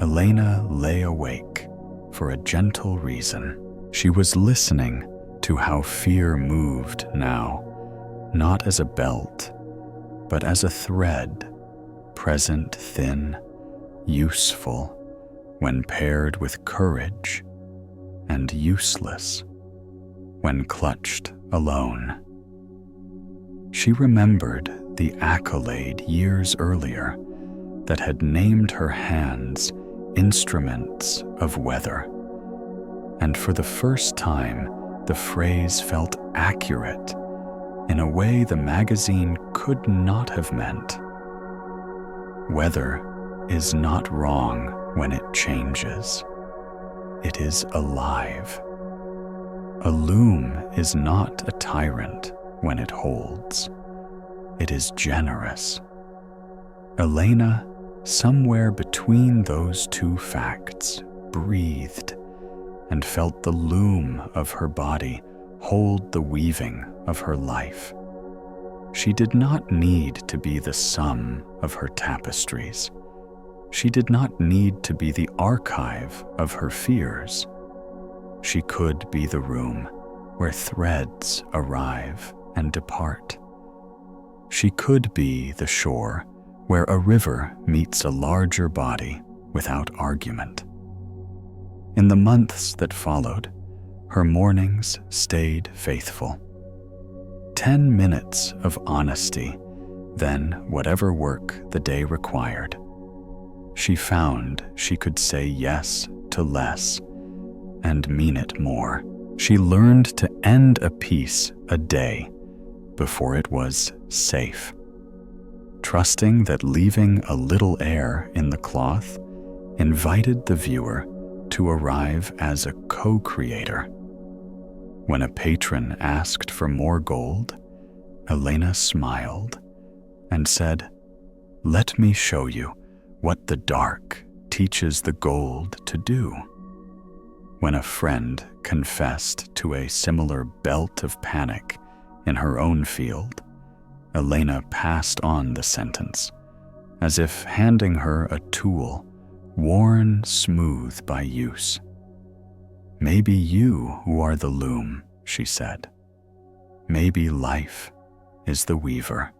Elena lay awake for a gentle reason. She was listening to how fear moved now, not as a belt, but as a thread, present, thin, useful when paired with courage, and useless when clutched alone. She remembered the accolade years earlier that had named her hands instruments of weather, and for the first time the phrase felt accurate in a way the magazine could not have meant. Weather is not wrong when it changes. It is alive. A loom is not a tyrant when it holds. It is generous. Elena, somewhere between those two facts, breathed and felt the loom of her body hold the weaving of her life. She did not need to be the sum of her tapestries. She did not need to be the archive of her fears. She could be the room where threads arrive and depart. She could be the shore where a river meets a larger body without argument. In the months that followed, her mornings stayed faithful. 10 minutes of honesty, then whatever work the day required. She found she could say yes to less and mean it more. She learned to end a piece a day before it was safe, trusting that leaving a little air in the cloth invited the viewer to arrive as a co-creator. When a patron asked for more gold, Elena smiled and said, "Let me show you what the dark teaches the gold to do." When a friend confessed to a similar belt of panic in her own field, Elena passed on the sentence, as if handing her a tool worn smooth by use. "Maybe you who are the loom," she said. "Maybe life is the weaver.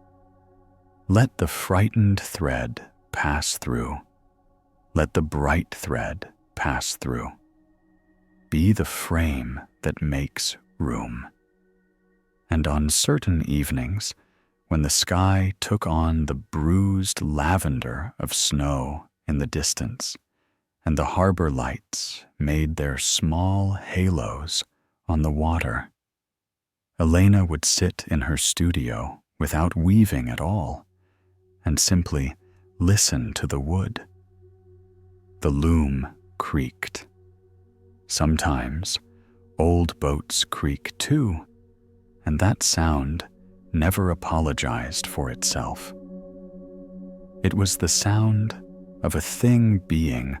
Let the frightened thread pass through. Let the bright thread pass through. Be the frame that makes room." And on certain evenings, when the sky took on the bruised lavender of snow in the distance, and the harbor lights made their small halos on the water, Elena would sit in her studio without weaving at all, and simply listen to the wood. The loom creaked. Sometimes old boats creak too, and that sound never apologized for itself. It was the sound of a thing being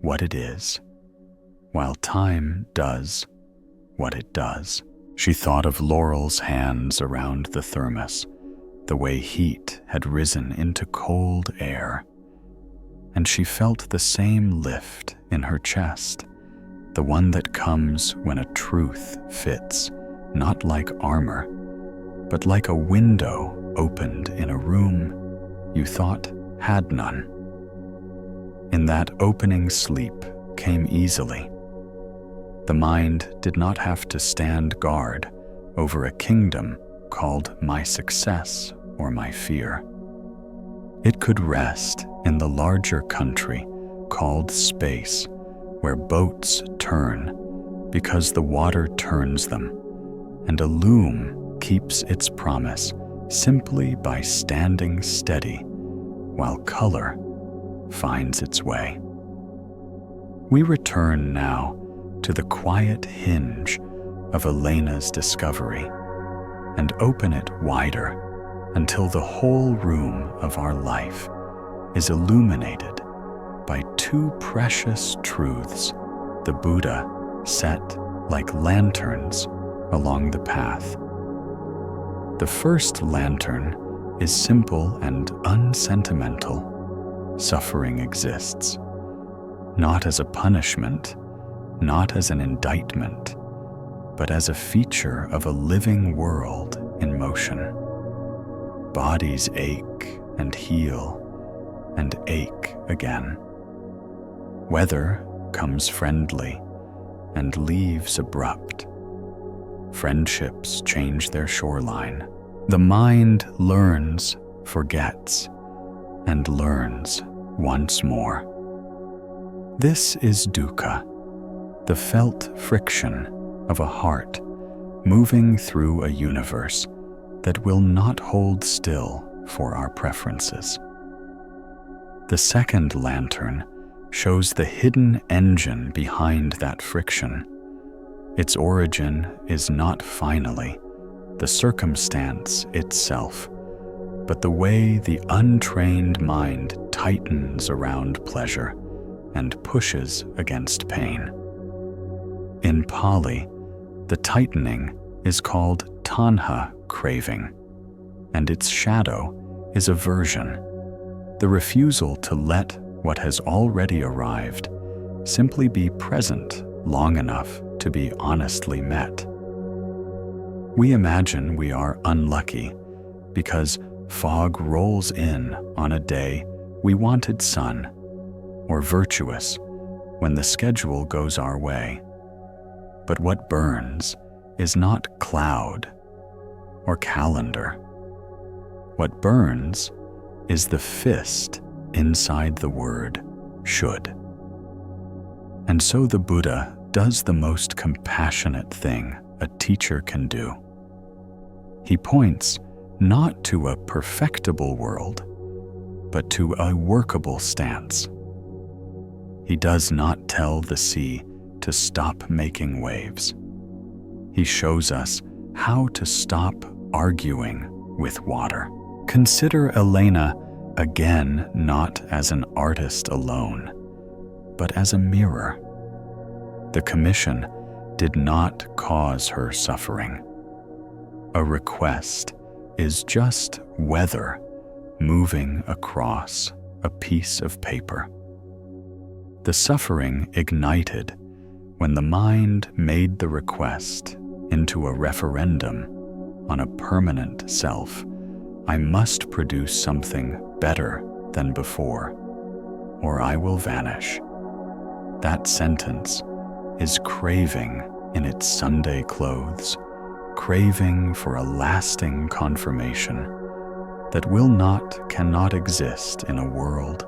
what it is, while time does what it does. She thought of Laurel's hands around the thermos, the way heat had risen into cold air, and she felt the same lift in her chest, the one that comes when a truth fits, not like armor, but like a window opened in a room you thought had none. In that opening sleep came easily. The mind did not have to stand guard over a kingdom called my success or my fear. It could rest in the larger country called space, where boats turn because the water turns them, and a loom keeps its promise simply by standing steady while color finds its way. We return now to the quiet hinge of Elena's discovery and open it wider until the whole room of our life is illuminated by two precious truths the Buddha set like lanterns along the path. The first lantern is simple and unsentimental. Suffering exists, not as a punishment, not as an indictment, but as a feature of a living world in motion. Bodies ache and heal and ache again. Weather comes friendly and leaves abrupt. Friendships change their shoreline. The mind learns, forgets, and learns once more. This is dukkha, the felt friction of a heart moving through a universe that will not hold still for our preferences. The second lantern shows the hidden engine behind that friction. Its origin is not finally the circumstance itself, but the way the untrained mind tightens around pleasure and pushes against pain. In Pali, the tightening is called tanha craving, and its shadow is aversion, the refusal to let what has already arrived simply be present long enough to be honestly met. We imagine we are unlucky because fog rolls in on a day we wanted sun, or virtuous when the schedule goes our way. But what burns is not cloud or calendar. What burns is the fist inside the word should. And so the Buddha does the most compassionate thing a teacher can do. He points not to a perfectible world, but to a workable stance. He does not tell the sea to stop making waves. He shows us how to stop arguing with water. Consider Elena again not as an artist alone, but as a mirror. The commission did not cause her suffering. A request is just weather moving across a piece of paper. The suffering ignited when the mind made the request into a referendum on a permanent self. I must produce something better than before, or I will vanish. That sentence is craving in its Sunday clothes, craving for a lasting confirmation that cannot exist in a world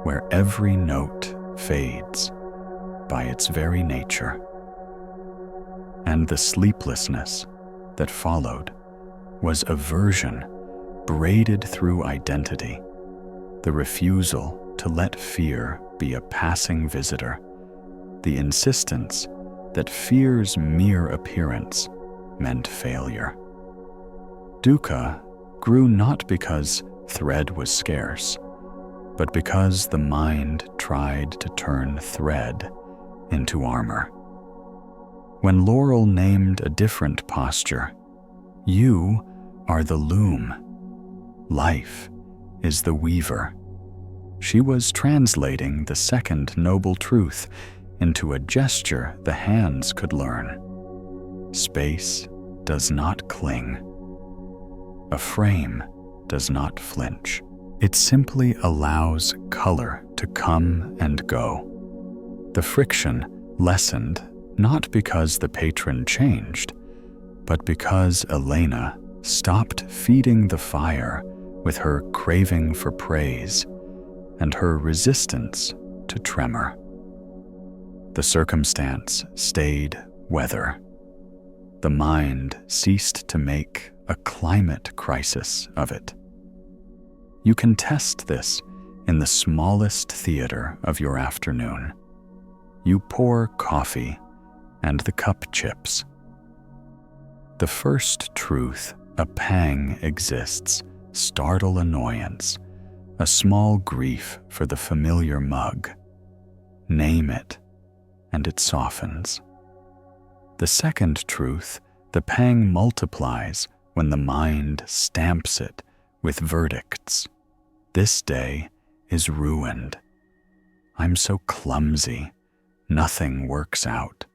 where every note fades by its very nature. And the sleeplessness that followed was aversion braided through identity, the refusal to let fear be a passing visitor, the insistence that fear's mere appearance meant failure. Dukkha grew not because thread was scarce, but because the mind tried to turn thread into armor. When Laurel named a different posture, "You are the loom. Life is the weaver," she was translating the second noble truth into a gesture the hands could learn. Space does not cling. A frame does not flinch. It simply allows color to come and go. The friction lessened not because the patron changed, but because Elena stopped feeding the fire with her craving for praise and her resistance to tremor. The circumstance stayed weather. The mind ceased to make a climate crisis of it. You can test this in the smallest theater of your afternoon. You pour coffee and the cup chips. The first truth, a pang exists, startle annoyance, a small grief for the familiar mug. Name it, and it softens. The second truth, the pang multiplies when the mind stamps it with verdicts. This day is ruined. I'm so clumsy, nothing works out.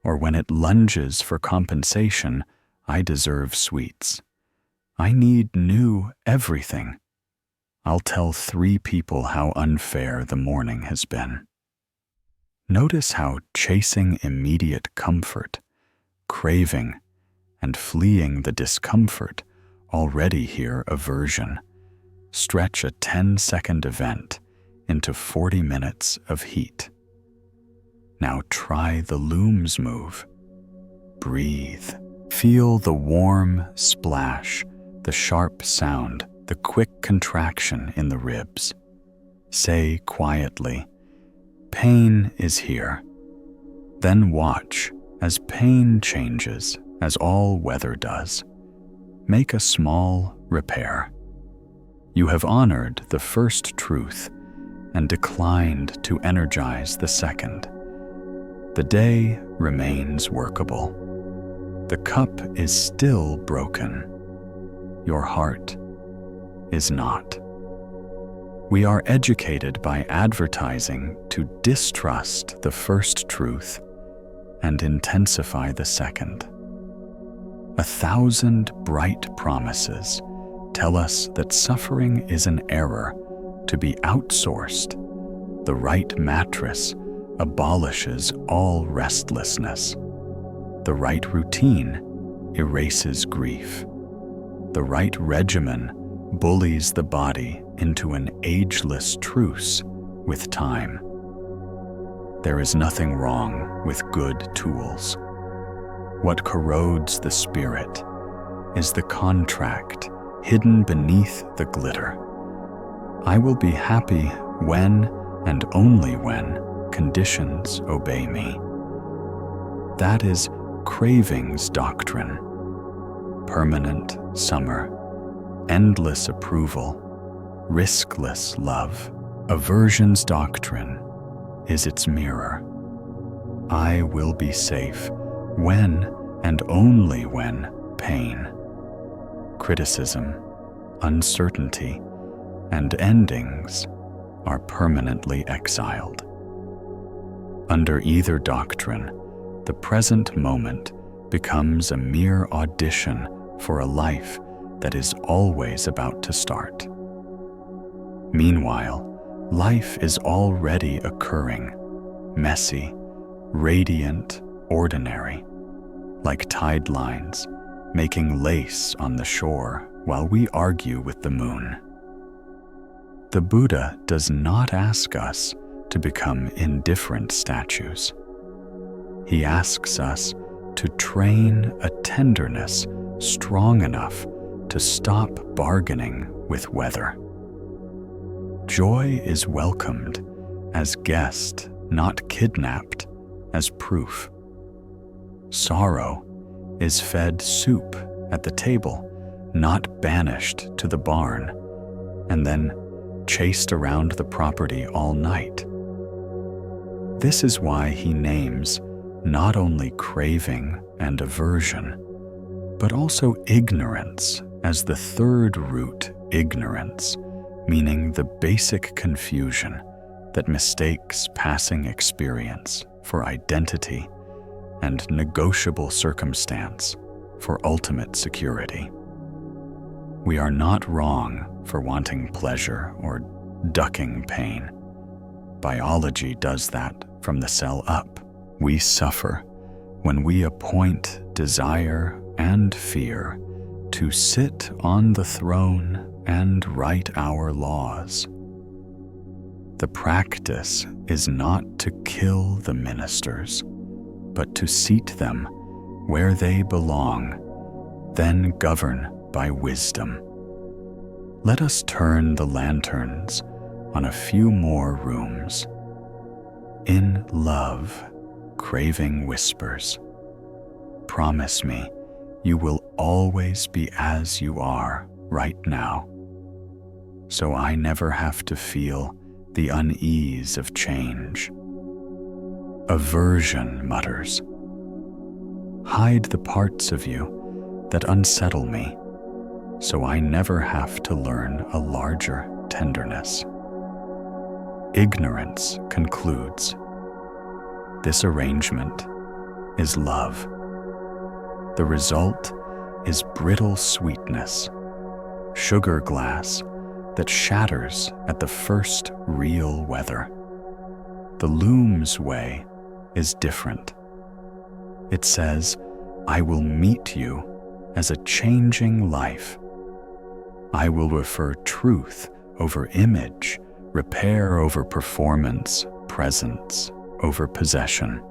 Or when it lunges for compensation, I deserve sweets. I need new everything. I'll tell 3 people how unfair the morning has been. Notice how chasing immediate comfort, craving, and fleeing the discomfort already hear aversion, stretch a 10-second event into 40 minutes of heat. Now try the loom's move. Breathe. Feel the warm splash, the sharp sound, the quick contraction in the ribs. Say quietly, "Pain is here." Then watch as pain changes, as all weather does. Make a small repair. You have honored the first truth and declined to energize the second. The day remains workable. The cup is still broken. Your heart is not. We are educated by advertising to distrust the first truth and intensify the second. 1,000 bright promises tell us that suffering is an error to be outsourced. The right mattress abolishes all restlessness. The right routine erases grief. The right regimen bullies the body into an ageless truce with time. There is nothing wrong with good tools. What corrodes the spirit is the contract hidden beneath the glitter. I will be happy when and only when conditions obey me. That is craving's doctrine. Permanent summer, endless approval, riskless love. Aversion's doctrine is its mirror. I will be safe when and only when pain, criticism, uncertainty, and endings are permanently exiled. Under either doctrine, the present moment becomes a mere audition for a life that is always about to start. Meanwhile, life is already occurring, messy, radiant, ordinary, like tide lines making lace on the shore while we argue with the moon. The Buddha does not ask us to become indifferent statues. He asks us to train a tenderness strong enough to stop bargaining with weather. Joy is welcomed as guest, not kidnapped as proof. Sorrow is fed soup at the table, not banished to the barn, and then chased around the property all night. This is why he names not only craving and aversion, but also ignorance as the third root. Ignorance, meaning the basic confusion that mistakes passing experience for identity and negotiable circumstance for ultimate security. We are not wrong for wanting pleasure or ducking pain. Biology does that from the cell up. We suffer when we appoint desire and fear to sit on the throne and write our laws. The practice is not to kill the ministers, but to seat them where they belong, then govern by wisdom. Let us turn the lanterns on a few more rooms. In love, craving whispers, "Promise me you will always be as you are right now, so I never have to feel the unease of change." Aversion mutters, "Hide the parts of you that unsettle me, so I never have to learn a larger tenderness." Ignorance concludes, "This arrangement is love." The result is brittle sweetness, sugar glass that shatters at the first real weather. The loom's way is different. It says, "I will meet you as a changing life. I will refer truth over image, repair over performance, presence over possession."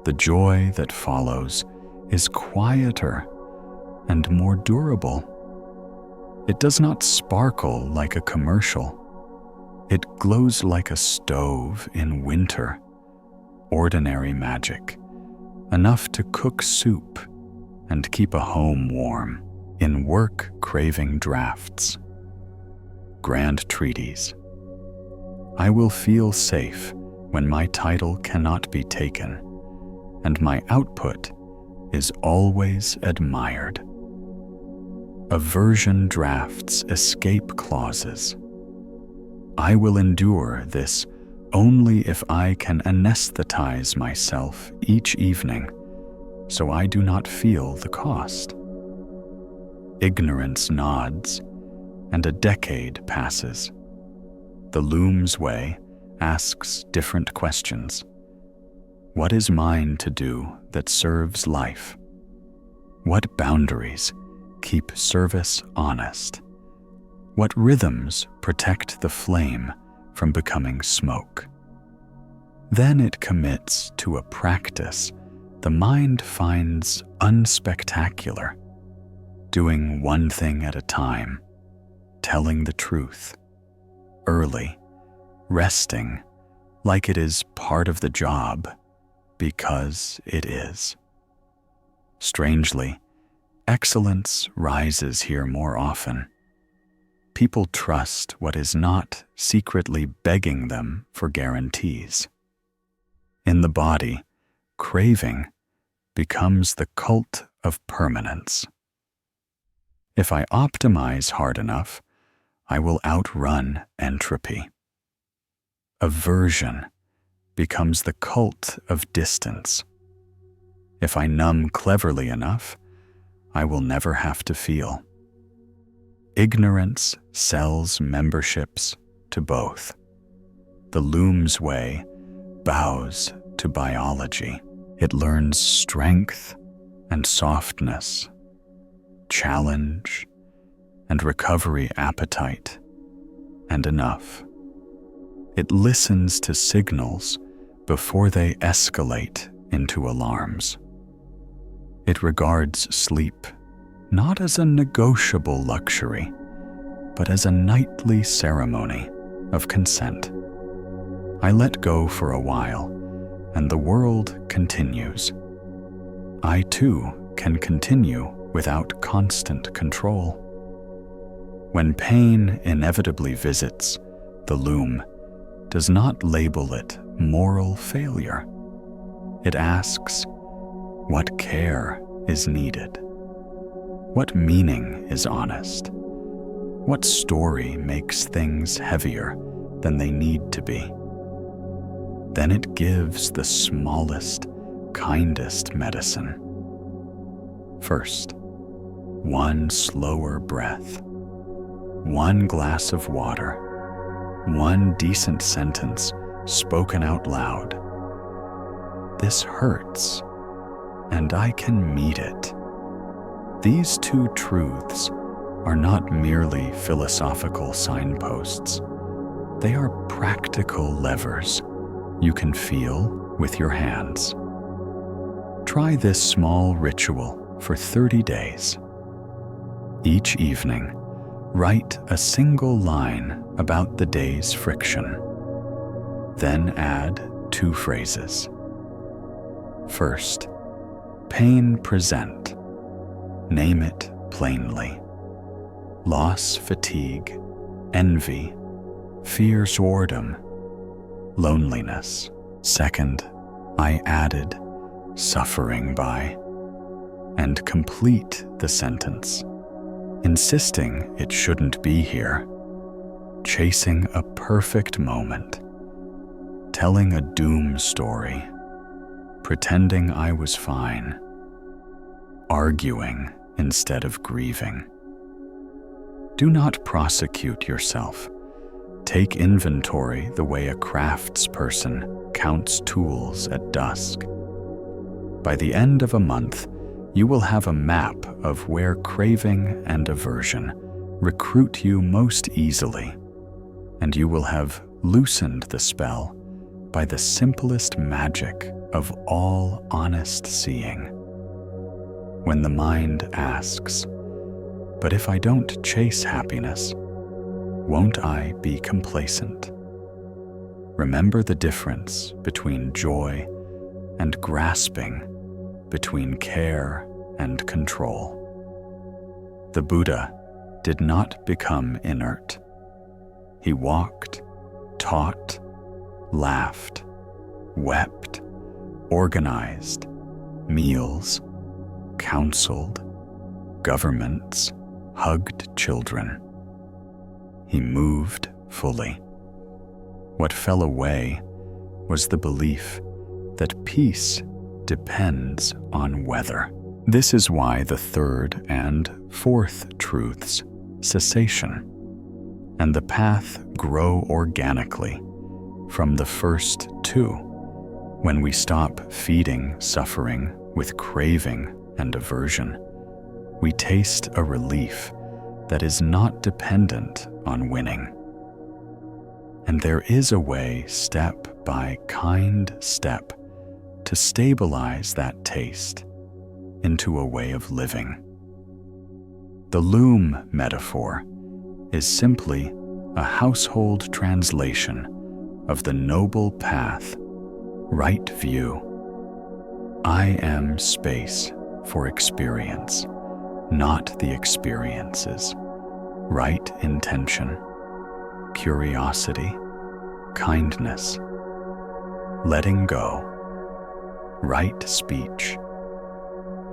The joy that follows is quieter and more durable. It does not sparkle like a commercial. It glows like a stove in winter. Ordinary magic, enough to cook soup and keep a home warm in work-craving drafts. Grand treaties. I will feel safe when my title cannot be taken, and my output is always admired. Aversion drafts escape clauses. I will endure this only if I can anesthetize myself each evening, so I do not feel the cost. Ignorance nods, and a decade passes. The loom's way asks different questions. What is mine to do that serves life? What boundaries keep service honest? What rhythms protect the flame from becoming smoke? Then it commits to a practice the mind finds unspectacular, doing one thing at a time, telling the truth, early, resting like it is part of the job because it is. Strangely, excellence rises here more often. People trust what is not secretly begging them for guarantees. In the body, craving becomes the cult of permanence. If I optimize hard enough, I will outrun entropy. Aversion becomes the cult of distance. If I numb cleverly enough, I will never have to feel. Ignorance sells memberships to both. The loom's way bows to biology. It learns strength and softness, challenge and recovery appetite, and enough. It listens to signals before they escalate into alarms. It regards sleep not as a negotiable luxury, but as a nightly ceremony of consent. I let go for a while, and the world continues. I too can continue without constant control. When pain inevitably visits, the loom does not label it moral failure. It asks, what care is needed? What meaning is honest? What story makes things heavier than they need to be? Then it gives the smallest, kindest medicine. First, one slower breath, one glass of water, one decent sentence spoken out loud. This hurts, and I can meet it. These two truths are not merely philosophical signposts. They are practical levers you can feel with your hands. Try this small ritual for 30 days. Each evening, write a single line about the day's friction. Then add 2 phrases. First, pain present. Name it plainly. Loss, fatigue, envy, fear, boredom, loneliness. Second, I added suffering by, and complete the sentence, insisting it shouldn't be here, chasing a perfect moment, telling a doom story, pretending I was fine, arguing instead of grieving. Do not prosecute yourself. Take inventory the way a craftsperson counts tools at dusk. By the end of a month, you will have a map of where craving and aversion recruit you most easily, and you will have loosened the spell by the simplest magic of all honest seeing. When the mind asks, "But if I don't chase happiness, won't I be complacent?" Remember the difference between joy and grasping, between care and control. The Buddha did not become inert. He walked, taught, laughed, wept, organized, meals, counseled, governments, hugged children. He moved fully. What fell away was the belief that peace depends on weather. This is why the third and fourth truths, cessation, and the path grow organically from the first 2, when we stop feeding suffering with craving and aversion. We taste a relief that is not dependent on winning. And there is a way, step by kind step, to stabilize that taste into a way of living. The loom metaphor is simply a household translation of the noble path, right view. I am space for experience, not the experiences. Right intention, curiosity, kindness, letting go, right speech,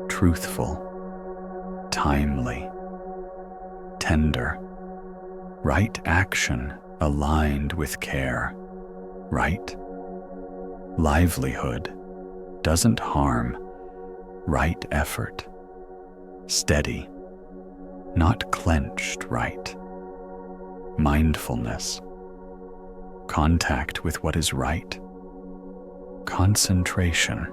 truthful, timely, tender, right action aligned with care, right livelihood doesn't harm, right effort, steady, not clenched right, mindfulness, contact with what is right, concentration,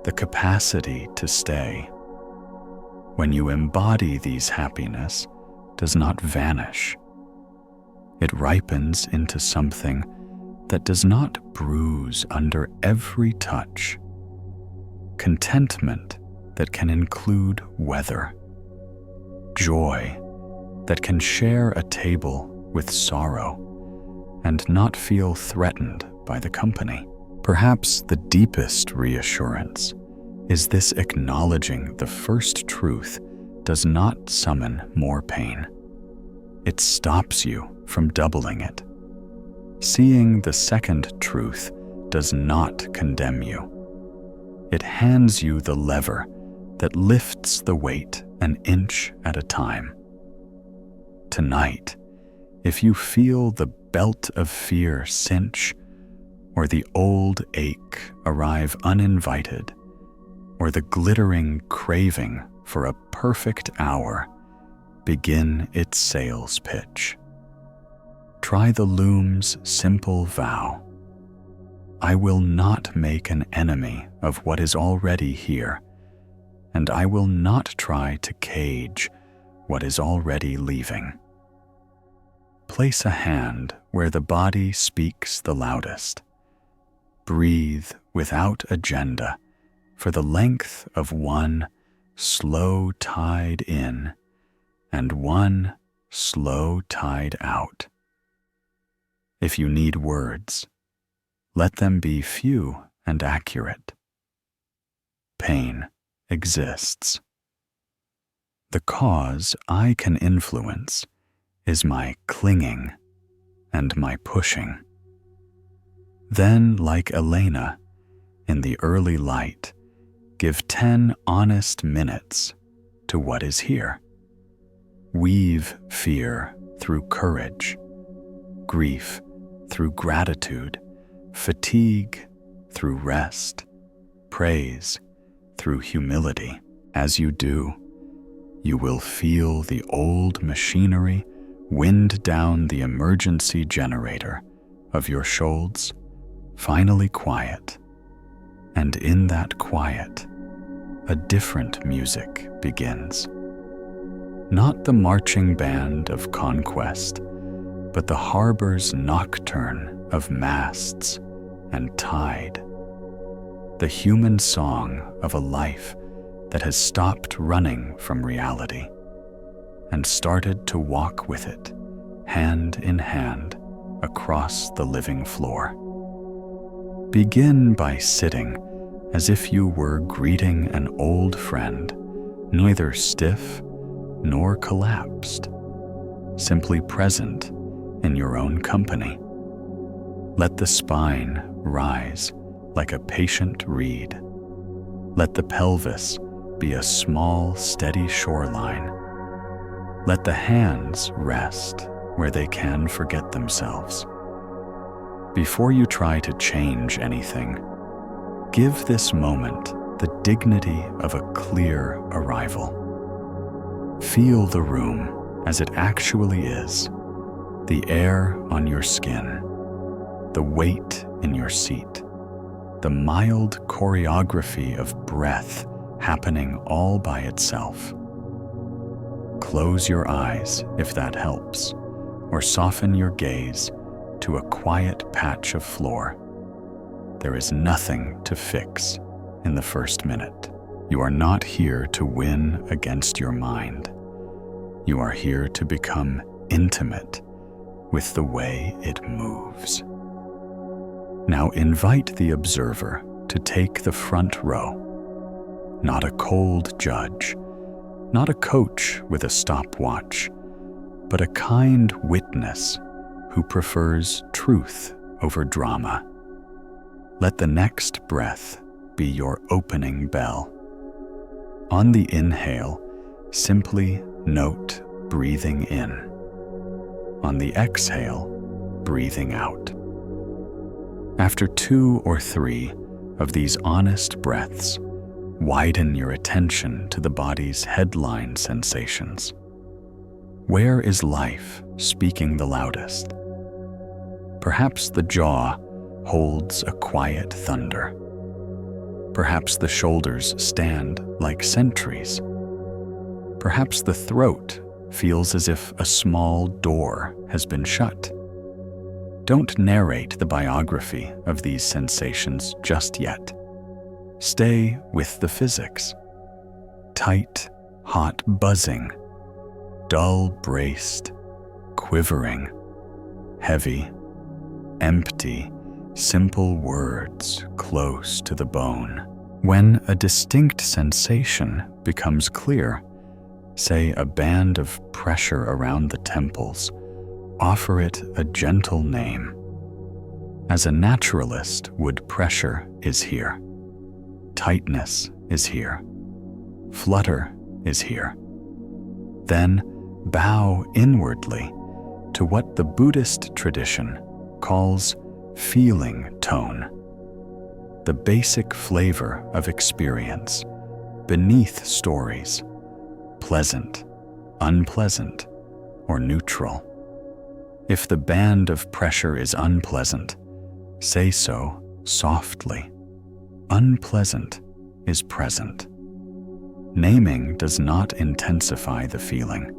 the capacity to stay. When you embody these, happiness does not vanish. It ripens into something that does not bruise under every touch. Contentment that can include weather. Joy that can share a table with sorrow and not feel threatened by the company. Perhaps the deepest reassurance is this: acknowledging the first truth does not summon more pain. It stops you from doubling it. Seeing the second truth does not condemn you. It hands you the lever that lifts the weight an inch at a time. Tonight, if you feel the belt of fear cinch, or the old ache arrive uninvited, or the glittering craving for a perfect hour begin its sales pitch, try the loom's simple vow: I will not make an enemy of what is already here, and I will not try to cage what is already leaving. Place a hand where the body speaks the loudest. Breathe without agenda for the length of one slow tide in and one slow tide out. If you need words, let them be few and accurate. Pain exists. The cause I can influence is my clinging and my pushing. Then, like Elena, in the early light, give 10 honest minutes to what is here. Weave fear through courage, grief through gratitude, fatigue through rest, praise through humility. As you do, you will feel the old machinery wind down the emergency generator of your shoulders, finally quiet. And in that quiet, a different music begins. Not the marching band of conquest, but the harbor's nocturne of masts and tide. The human song of a life that has stopped running from reality and started to walk with it, hand in hand, across the living floor. Begin by sitting as if you were greeting an old friend, neither stiff nor collapsed, simply present in your own company. Let the spine rise like a patient reed. Let the pelvis be a small, steady shoreline. Let the hands rest where they can forget themselves. Before you try to change anything, give this moment the dignity of a clear arrival. Feel the room as it actually is, the air on your skin, the weight in your seat, the mild choreography of breath happening all by itself. Close your eyes if that helps, or soften your gaze to a quiet patch of floor. There is nothing to fix in the first minute. You are not here to win against your mind. You are here to become intimate with the way it moves. Now invite the observer to take the front row. Not a cold judge, not a coach with a stopwatch, but a kind witness who prefers truth over drama. Let the next breath be your opening bell. On the inhale, simply note breathing in. On the exhale, breathing out. After 2 or 3 of these honest breaths, widen your attention to the body's headline sensations. Where is life speaking the loudest? Perhaps the jaw holds a quiet thunder. Perhaps the shoulders stand like sentries. Perhaps the throat feels as if a small door has been shut. Don't narrate the biography of these sensations just yet. Stay with the physics. Tight, hot buzzing. dull braced, quivering, heavy, empty, simple words close to the bone. When a distinct sensation becomes clear, say a band of pressure around the temples, offer it a gentle name. As a naturalist would, pressure is here. Tightness is here. Flutter is here. Then bow inwardly to what the Buddhist tradition calls feeling tone, the basic flavor of experience beneath stories, pleasant, unpleasant, or neutral. If the band of pressure is unpleasant, say so softly. Unpleasant is present. Naming does not intensify the feeling.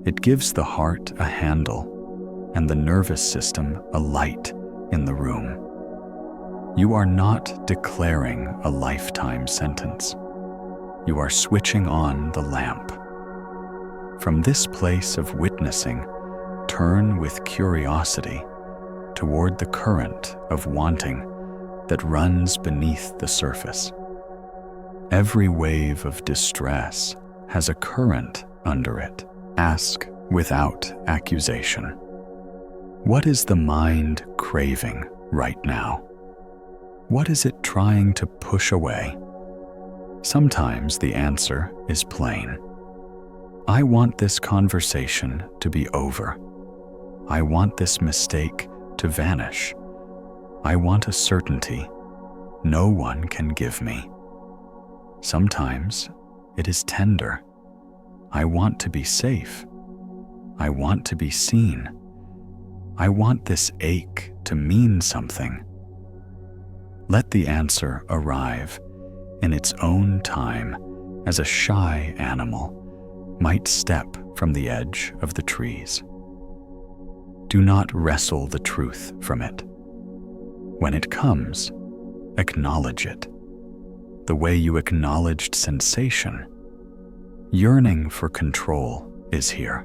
It gives the heart a handle and the nervous system a light in the room. You are not declaring a lifetime sentence. You are switching on the lamp. From this place of witnessing, turn with curiosity toward the current of wanting that runs beneath the surface. Every wave of distress has a current under it. Ask without accusation. What is the mind craving right now? What is it trying to push away? Sometimes the answer is plain. I want this conversation to be over. I want this mistake to vanish. I want a certainty no one can give me. Sometimes it is tender. I want to be safe. I want to be seen. I want this ache to mean something. Let the answer arrive in its own time, as a shy animal might step from the edge of the trees. Do not wrestle the truth from it. When it comes, acknowledge it, the way you acknowledged sensation. Yearning for control is here.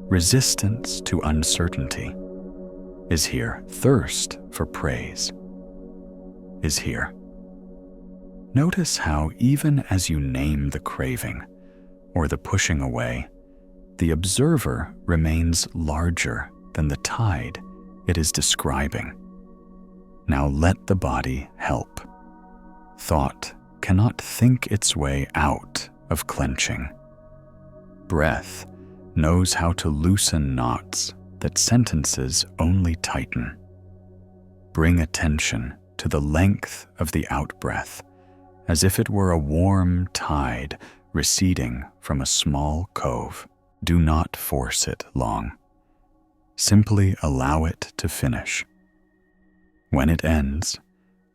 Resistance to uncertainty is here. Thirst for praise is here. Notice how even as you name the craving or the pushing away, the observer remains larger than the tide it is describing. Now let the body help. Thought cannot think its way out of clenching. Breath knows how to loosen knots that sentences only tighten. Bring attention to the length of the out-breath, as if it were a warm tide receding from a small cove. Do not force it long. Simply allow it to finish. When it ends,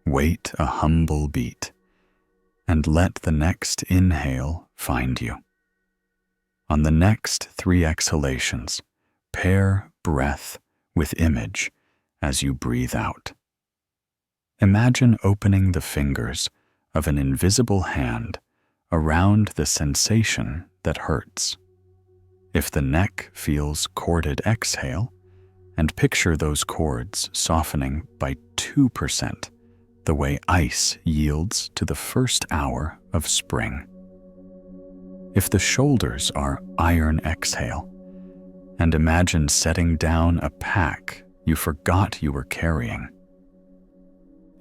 wait a humble beat, and let the next inhale find you. On the next 3 exhalations, pair breath with image as you breathe out. Imagine opening the fingers of an invisible hand around the sensation that hurts. If the neck feels corded, exhale, and picture those cords softening by 2%, the way ice yields to the first hour of spring. If the shoulders are iron, exhale, and imagine setting down a pack you forgot you were carrying.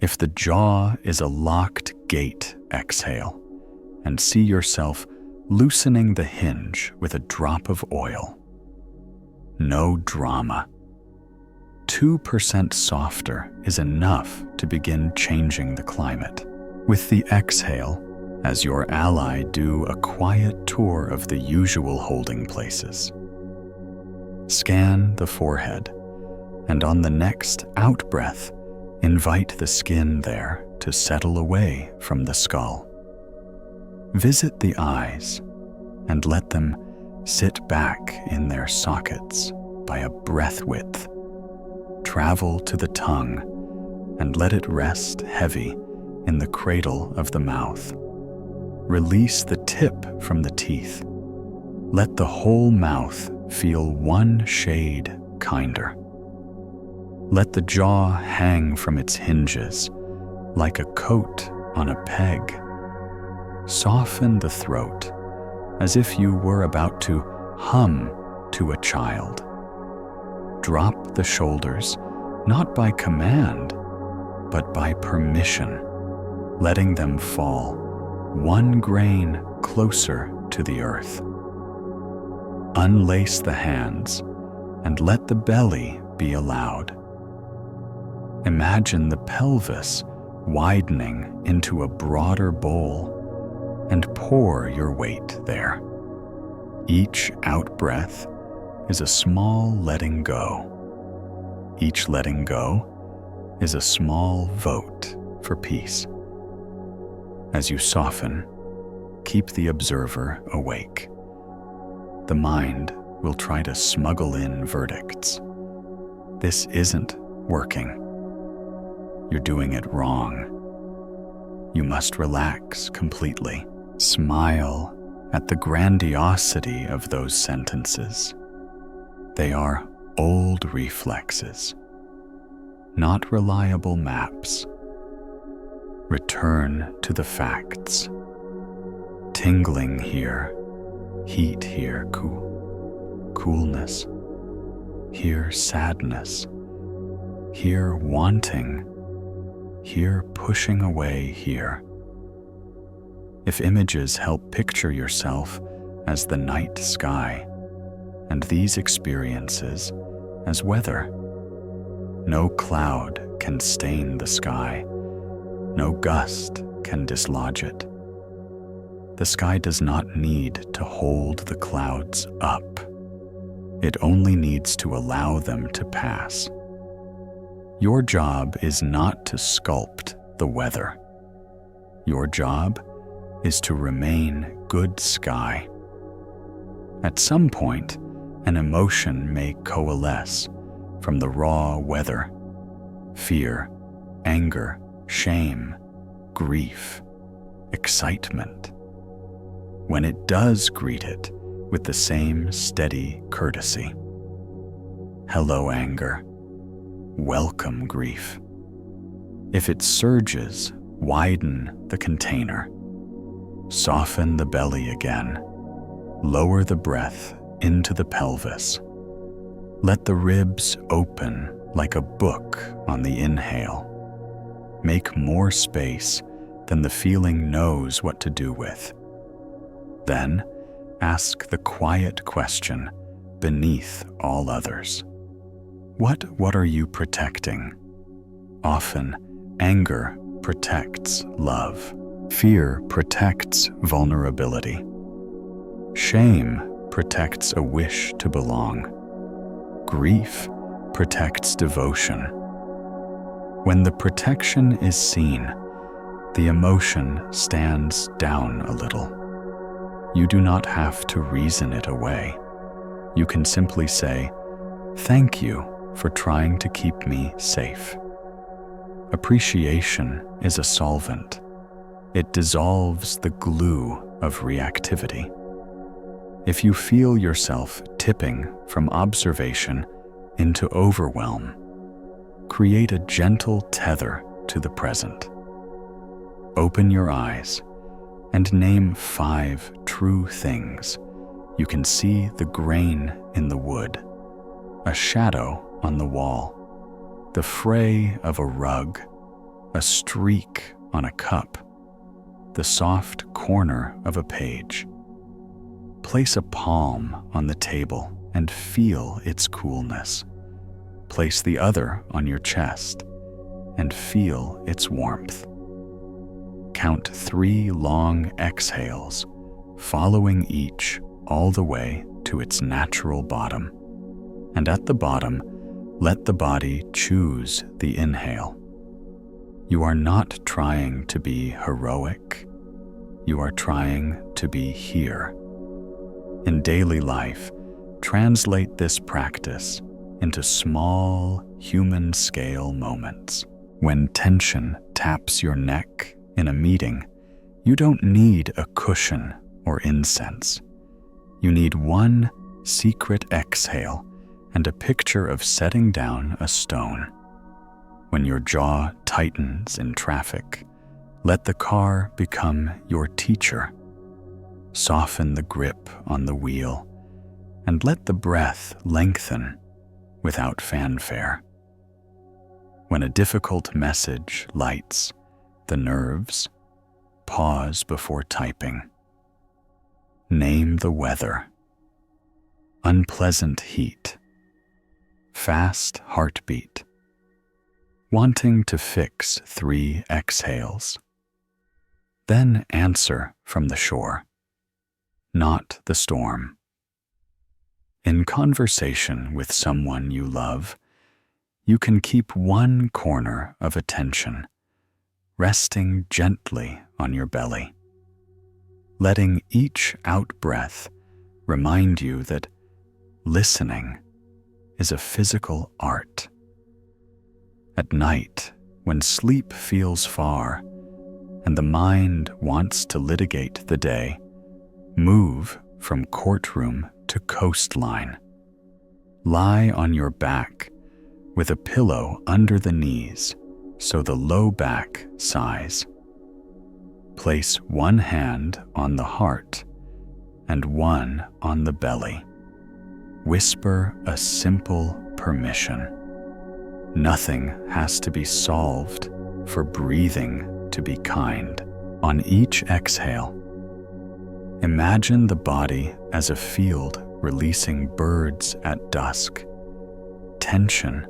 If the jaw is a locked gate, exhale, and see yourself loosening the hinge with a drop of oil. No drama. 2% softer is enough to begin changing the climate. With the exhale, as your ally, do a quiet tour of the usual holding places. Scan the forehead, and on the next out-breath, invite the skin there to settle away from the skull. Visit the eyes and let them sit back in their sockets by a breath width. Travel to the tongue and let it rest heavy in the cradle of the mouth. Release the tip from the teeth. Let the whole mouth feel one shade kinder. Let the jaw hang from its hinges like a coat on a peg. Soften the throat as if you were about to hum to a child. Drop the shoulders, not by command, but by permission, letting them fall one grain closer to the earth. Unlace the hands and let the belly be allowed. Imagine the pelvis widening into a broader bowl and pour your weight there. Each out-breath is a small letting go. Each letting go is a small vote for peace. As you soften, keep the observer awake. The mind will try to smuggle in verdicts. This isn't working. You're doing it wrong. You must relax completely. Smile at the grandiosity of those sentences. They are old reflexes, not reliable maps. Return to the facts. Tingling here, heat here, coolness. Here sadness. Here wanting. Here pushing away here. If images help picture yourself as the night sky, and these experiences as weather. No cloud can stain the sky. No gust can dislodge it. The sky does not need to hold the clouds up. It only needs to allow them to pass. Your job is not to sculpt the weather. Your job is to remain good sky. At some point, an emotion may coalesce from the raw weather: fear, anger, shame, grief, excitement. When it does greet it with the same steady courtesy. Hello, anger. Welcome, grief. If it surges, widen the container. Soften the belly again. Lower the breath into the pelvis. Let the ribs open like a book on the inhale. Make more space than the feeling knows what to do with. Then, ask the quiet question beneath all others. What are you protecting? Often, anger protects love. Fear protects vulnerability. Shame protects a wish to belong. Grief protects devotion. When the protection is seen, the emotion stands down a little. You do not have to reason it away. You can simply say, "Thank you for trying to keep me safe." Appreciation is a solvent. It dissolves the glue of reactivity. If you feel yourself tipping from observation into overwhelm, create a gentle tether to the present. Open your eyes and name 5 true things. You can see the grain in the wood, a shadow on the wall, the fray of a rug, a streak on a cup, the soft corner of a page. Place a palm on the table and feel its coolness. Place the other on your chest and feel its warmth. Count 3 long exhales, following each all the way to its natural bottom. And at the bottom, let the body choose the inhale. You are not trying to be heroic. You are trying to be here. In daily life, translate this practice into small human-scale moments. When tension taps your neck in a meeting, you don't need a cushion or incense. You need one secret exhale and a picture of setting down a stone. When your jaw tightens in traffic, let the car become your teacher. Soften the grip on the wheel and let the breath lengthen without fanfare. When a difficult message lights the nerves, pause before typing. Name the weather. Unpleasant heat. Fast heartbeat. Wanting to fix 3 exhales. Then answer from the shore, not the storm. In conversation with someone you love, you can keep one corner of attention, resting gently on your belly, letting each out-breath remind you that listening is a physical art. At night, when sleep feels far and the mind wants to litigate the day, move from courtroom to coastline. Lie on your back with a pillow under the knees so the low back sighs. Place one hand on the heart and one on the belly. Whisper a simple permission. Nothing has to be solved for breathing to be kind. On each exhale, imagine the body as a field releasing birds at dusk. Tension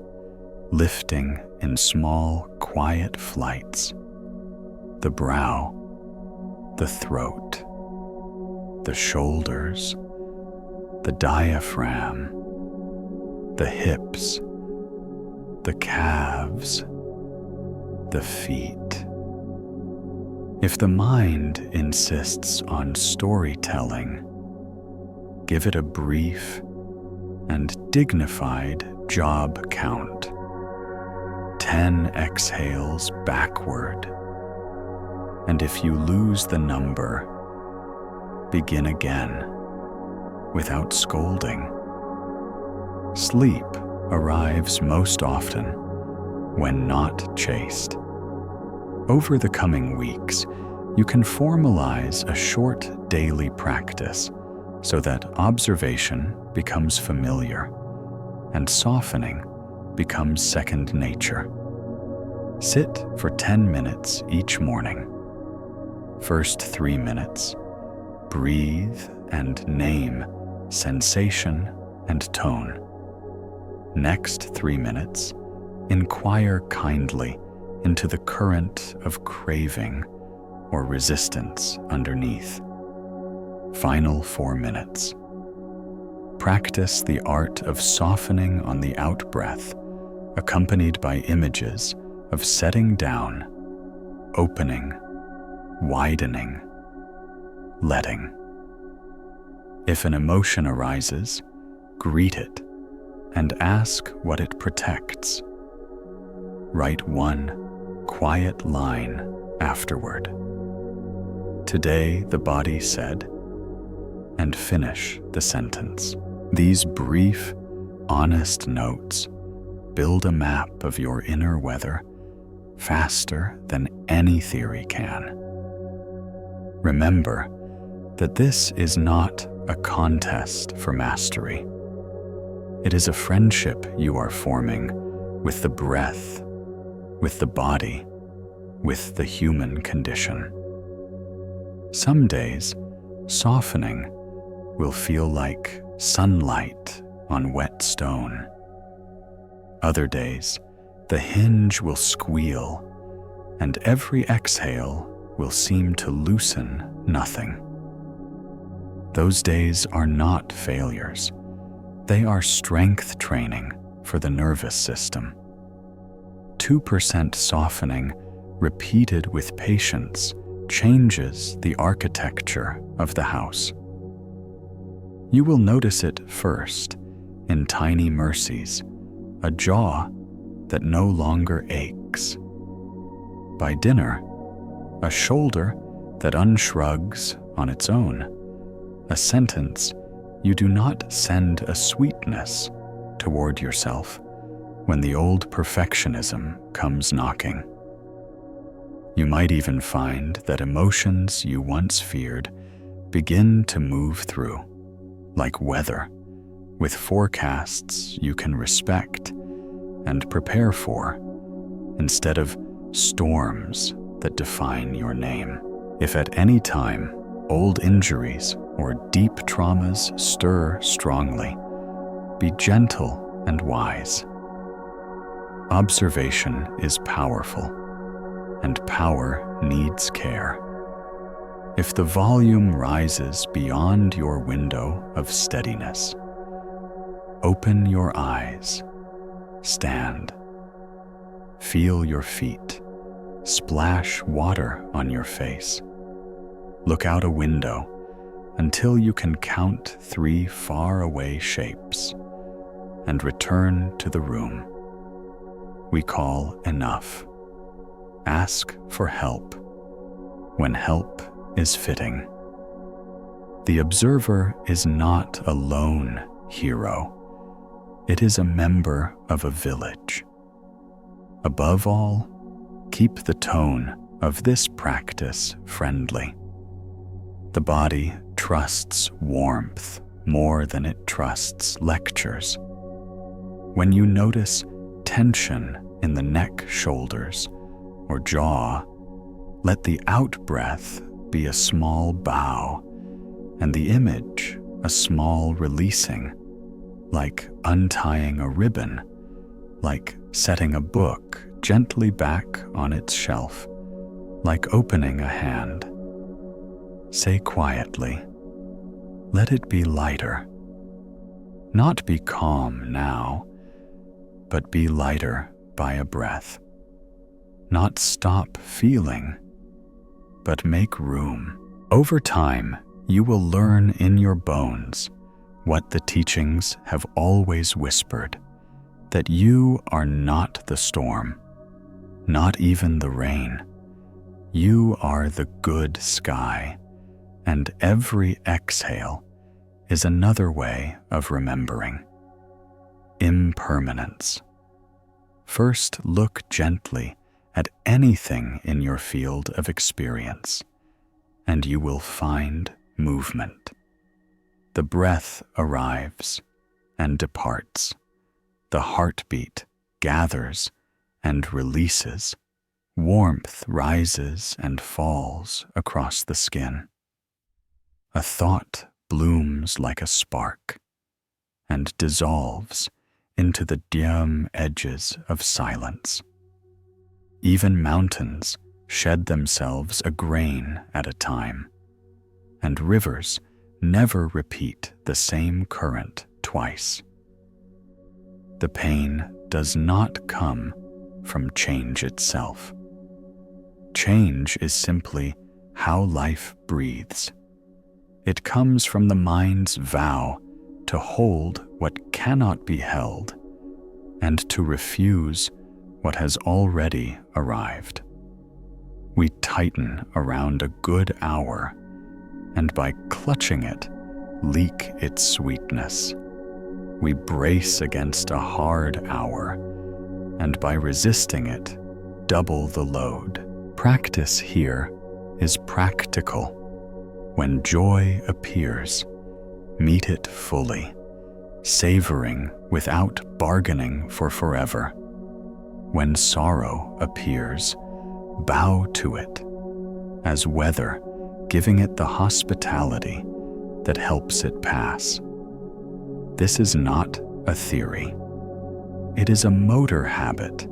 lifting in small, quiet flights. The brow, the throat, the shoulders, the diaphragm, the hips, the calves, the feet. If the mind insists on storytelling, give it a brief and dignified job count. 10 exhales backward. And if you lose the number, begin again without scolding. Sleep arrives most often when not chased. Over the coming weeks, you can formalize a short daily practice so that observation becomes familiar and softening becomes second nature. Sit for 10 minutes each morning. First 3 minutes, breathe and name sensation and tone. Next 3 minutes, inquire kindly into the current of craving or resistance underneath. Final 4 minutes. Practice the art of softening on the out-breath, accompanied by images of setting down, opening, widening, letting. If an emotion arises, greet it and ask what it protects. Write one quiet line afterward. Today the body said, and finish the sentence. These brief, honest notes build a map of your inner weather faster than any theory can. Remember that this is not a contest for mastery. It is a friendship you are forming with the breath, with the body, with the human condition. Some days, softening will feel like sunlight on wet stone. Other days, the hinge will squeal, and every exhale will seem to loosen nothing. Those days are not failures. They are strength training for the nervous system. 2% softening repeated with patience changes the architecture of the house. You will notice it first in tiny mercies, a jaw that no longer aches. By dinner, a shoulder that unshrugs on its own, a sentence you do not send a sweetness toward yourself when the old perfectionism comes knocking. You might even find that emotions you once feared begin to move through, like weather, with forecasts you can respect and prepare for, instead of storms that define your name. If at any time old injuries or deep traumas stir strongly, be gentle and wise. Observation is powerful, and power needs care. If the volume rises beyond your window of steadiness, open your eyes, stand, feel your feet, splash water on your face. Look out a window until you can count 3 faraway shapes and return to the room we call enough. Ask for help when help is fitting. The observer is not a lone hero. It is a member of a village. Above all, keep the tone of this practice friendly. The body trusts warmth more than it trusts lectures. When you notice tension in the neck, shoulders, or jaw, let the out-breath be a small bow, and the image a small releasing, like untying a ribbon, like setting a book gently back on its shelf, like opening a hand. Say quietly, let it be lighter. Not be calm now, but be lighter by a breath. Not stop feeling, but make room. Over time, you will learn in your bones what the teachings have always whispered, that you are not the storm, not even the rain. You are the good sky, and every exhale is another way of remembering. Impermanence. First, look gently at anything in your field of experience, and you will find movement. The breath arrives and departs. The heartbeat gathers and releases. Warmth rises and falls across the skin. A thought blooms like a spark and dissolves into the dim edges of silence. Even mountains shed themselves a grain at a time, and rivers never repeat the same current twice. The pain does not come from change itself. Change is simply how life breathes. It comes from the mind's vow to hold what cannot be held and to refuse what has already arrived. We tighten around a good hour, and by clutching it, leak its sweetness. We brace against a hard hour, and by resisting it, double the load. Practice here is practical. When joy appears, meet it fully, savoring without bargaining for forever. When sorrow appears, bow to it as weather, giving it the hospitality that helps it pass. This is not a theory. It is a motor habit.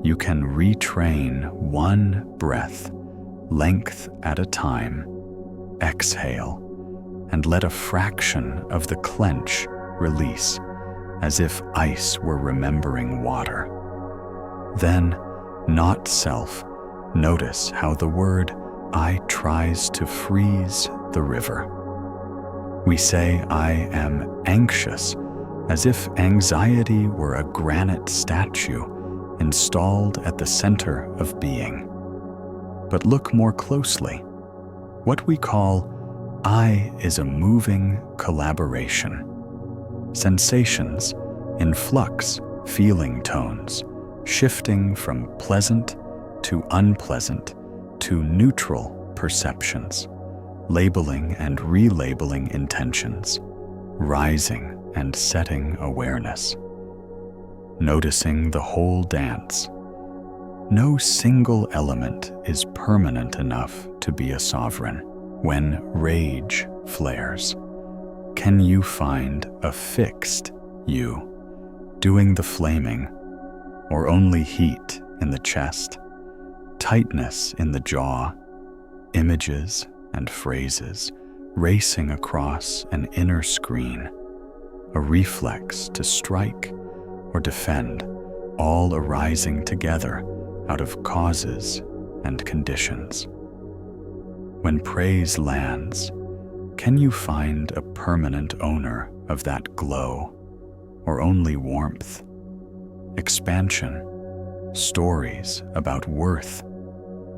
You can retrain one breath, length at a time. Exhale, and let a fraction of the clench release, as if ice were remembering water. Then, not self, notice how the word I tries to freeze the river. We say I am anxious, as if anxiety were a granite statue installed at the center of being. But look more closely. What we call I is a moving collaboration. Sensations in flux, feeling tones, shifting from pleasant to unpleasant to neutral perceptions, labeling and relabeling intentions, rising and setting awareness, noticing the whole dance. No single element is permanent enough to be a sovereign. When rage flares, can you find a fixed you doing the flaming, or only heat in the chest, tightness in the jaw, images and phrases racing across an inner screen, a reflex to strike or defend, all arising together out of causes and conditions? When praise lands, can you find a permanent owner of that glow, or only warmth, expansion, stories about worth,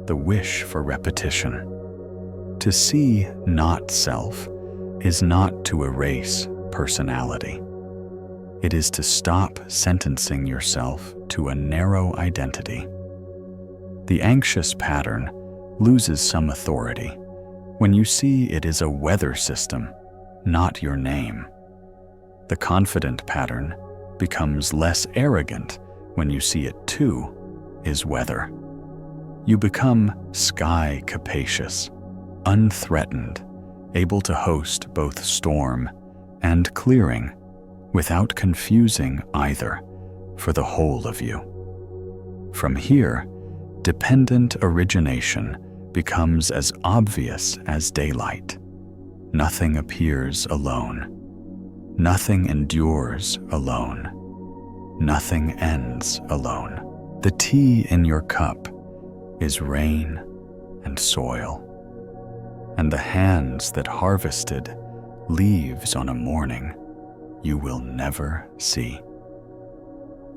the wish for repetition? To see not self is not to erase personality. It is to stop sentencing yourself to a narrow identity. The anxious pattern loses some authority when you see it is a weather system, not your name. The confident pattern becomes less arrogant when you see it too is weather. You become sky capacious, unthreatened, able to host both storm and clearing without confusing either for the whole of you. From here, dependent origination becomes as obvious as daylight. Nothing appears alone. Nothing endures alone. Nothing ends alone. The tea in your cup is rain and soil, and the hands that harvested leaves on a morning you will never see.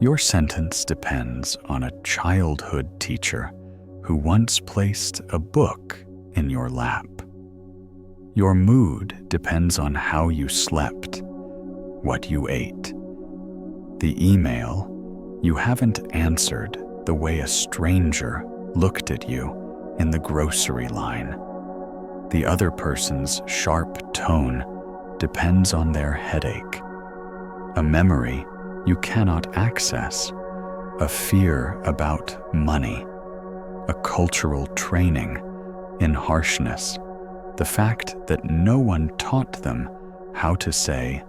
Your sentence depends on a childhood teacher who once placed a book in your lap. Your mood depends on how you slept, what you ate. The email you haven't answered the way a stranger looked at you in the grocery line. The other person's sharp tone depends on their headache. A memory you cannot access, a fear about money, a cultural training in harshness, the fact that no one taught them how to say,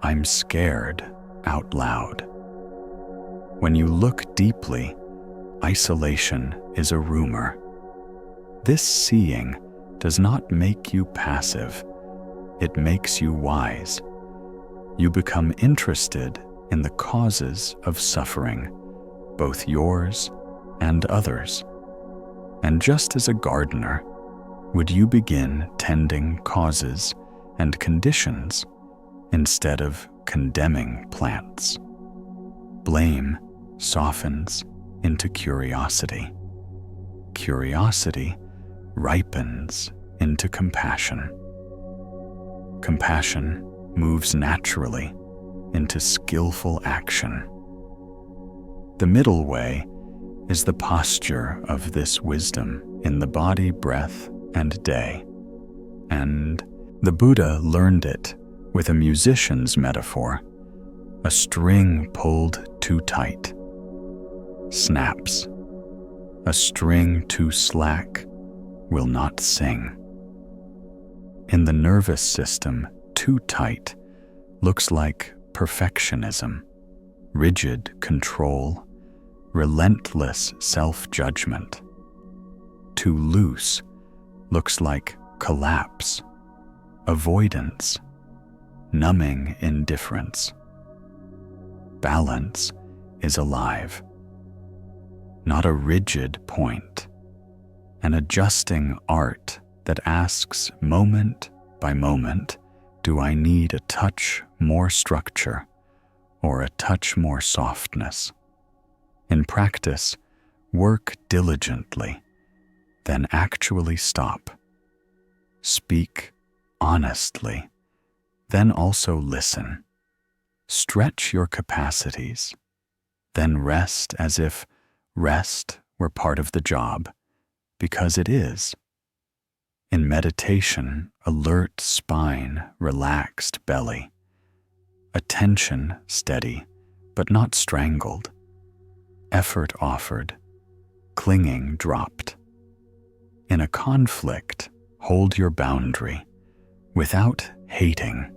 "I'm scared," out loud. When you look deeply, isolation is a rumor. This seeing does not make you passive, it makes you wise. You become interested in the causes of suffering, both yours and others. And just as a gardener, would you begin tending causes and conditions instead of condemning plants? Blame softens into curiosity. Curiosity ripens into compassion. Compassion moves naturally into skillful action. The middle way is the posture of this wisdom in the body, breath, and day. And the Buddha learned it with a musician's metaphor. A string pulled too tight snaps. A string too slack will not sing. In the nervous system, too tight looks like perfectionism, rigid control, relentless self-judgment. Too loose looks like collapse, avoidance, numbing indifference. Balance is alive, not a rigid point, an adjusting art that asks moment by moment, do I need a touch more structure or a touch more softness? In practice, work diligently, then actually stop. Speak honestly, then also listen. Stretch your capacities, then rest as if rest were part of the job, because it is. In meditation, alert spine, relaxed belly, attention steady, but not strangled, effort offered, clinging dropped. In a conflict, hold your boundary without hating.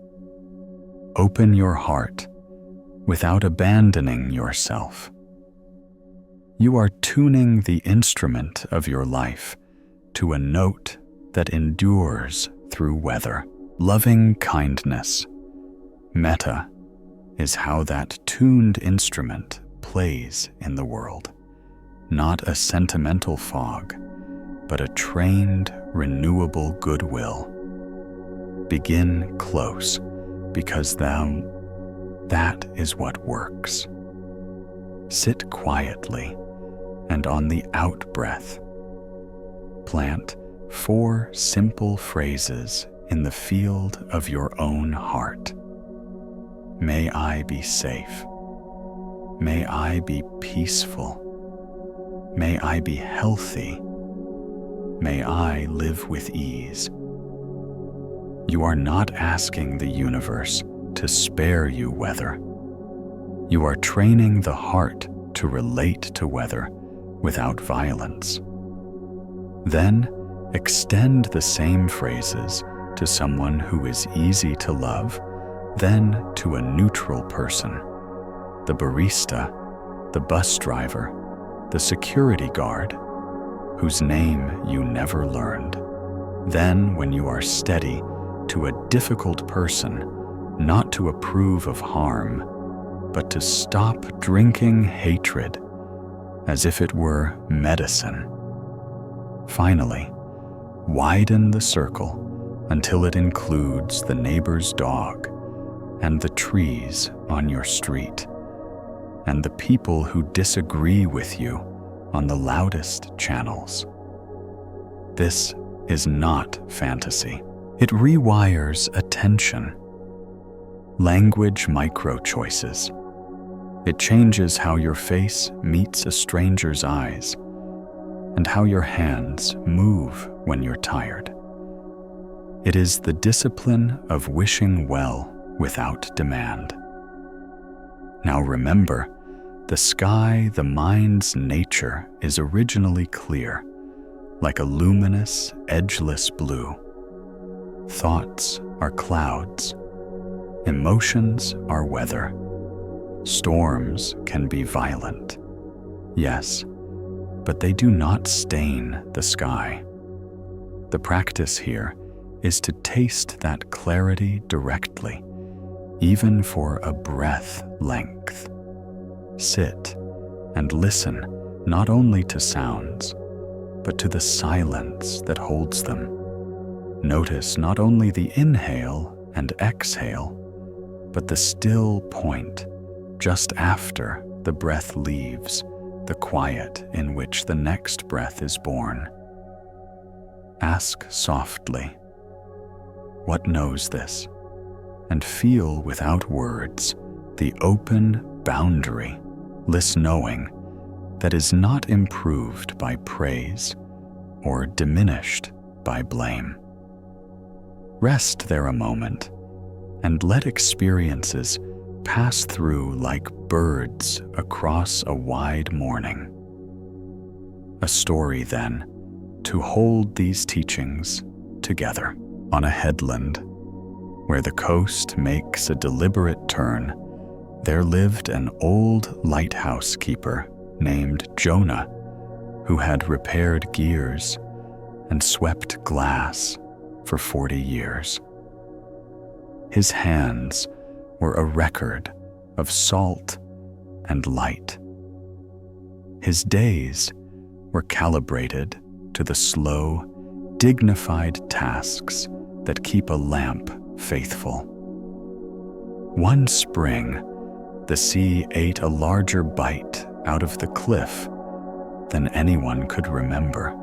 Open your heart without abandoning yourself. You are tuning the instrument of your life to a note that endures through weather. Loving kindness, metta, is how that tuned instrument plays in the world. Not a sentimental fog, but a trained, renewable goodwill. Begin close, because that is what works. Sit quietly, and on the out-breath, plant 4 simple phrases in the field of your own heart. May I be safe. May I be peaceful. May I be healthy. May I live with ease. You are not asking the universe to spare you weather. You are training the heart to relate to weather without violence. Then extend the same phrases to someone who is easy to love, then to a neutral person, the barista, the bus driver, the security guard, whose name you never learned. Then, when you are steady, to a difficult person, not to approve of harm, but to stop drinking hatred as if it were medicine. Finally, widen the circle until it includes the neighbor's dog and the trees on your street and the people who disagree with you on the loudest channels. This is not fantasy. It rewires attention. Language micro-choices. It changes how your face meets a stranger's eyes and how your hands move when you're tired. It is the discipline of wishing well without demand. Now remember, the sky, the mind's nature, is originally clear, like a luminous, edgeless blue. Thoughts are clouds. Emotions are weather. Storms can be violent. Yes, but they do not stain the sky. The practice here is to taste that clarity directly, even for a breath length. Sit and listen not only to sounds, but to the silence that holds them. Notice not only the inhale and exhale, but the still point just after the breath leaves, the quiet in which the next breath is born. Ask softly, what knows this? And feel without words the open boundary-less knowing that is not improved by praise or diminished by blame. Rest there a moment and let experiences pass through like birds across a wide morning. A story, then, to hold these teachings together. On a headland, where the coast makes a deliberate turn, there lived an old lighthouse keeper named Jonah, who had repaired gears and swept glass for 40 years. His hands were a record of salt and light. His days were calibrated to the slow, dignified tasks that keep a lamp faithful. One spring, the sea ate a larger bite out of the cliff than anyone could remember.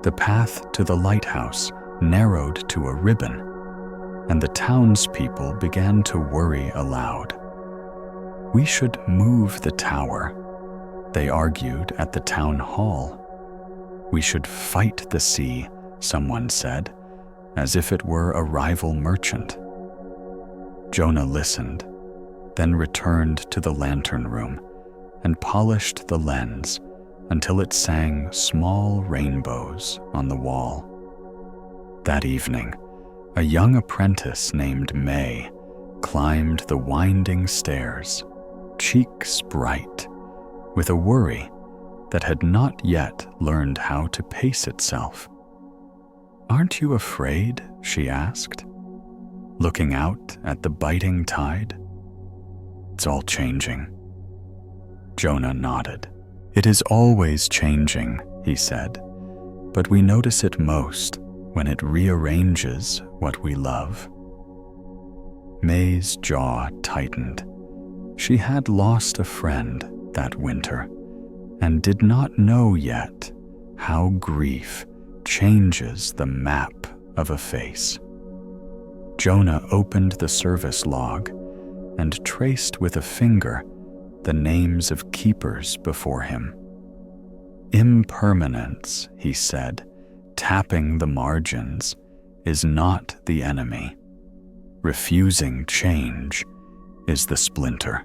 The path to the lighthouse narrowed to a ribbon, and the townspeople began to worry aloud. "We should move the tower," they argued at the town hall. "We should fight the sea," someone said, as if it were a rival merchant. Jonah listened, then returned to the lantern room and polished the lens until it sang small rainbows on the wall. That evening, a young apprentice named May climbed the winding stairs, cheeks bright, with a worry that had not yet learned how to pace itself. "Aren't you afraid?" she asked, looking out at the biting tide. "It's all changing." Jonah nodded. "It is always changing," he said, "but we notice it most when it rearranges what we love." May's jaw tightened. She had lost a friend that winter and did not know yet how grief changes the map of a face. Jonah opened the service log and traced with a finger the names of keepers before him. "Impermanence," he said, tapping the margins, "is not the enemy. Refusing change is the splinter."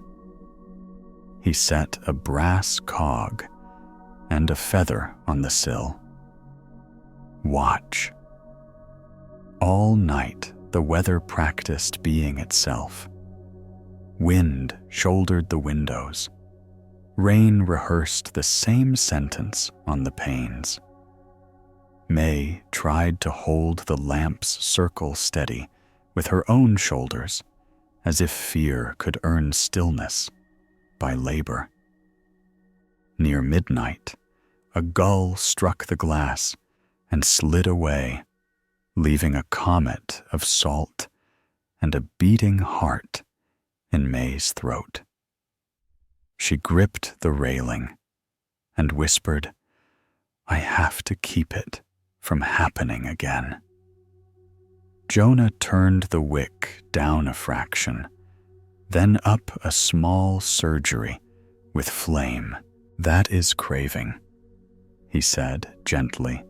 He set a brass cog and a feather on the sill. "Watch." All night the weather practiced being itself. Wind shouldered the windows. Rain rehearsed the same sentence on the panes. May tried to hold the lamp's circle steady with her own shoulders, as if fear could earn stillness by labor. Near midnight, a gull struck the glass and slid away, leaving a comet of salt and a beating heart in May's throat. She gripped the railing and whispered, "I have to keep it from happening again." Jonah turned the wick down a fraction, then up a small surgery with flame. "That is craving," he said gently,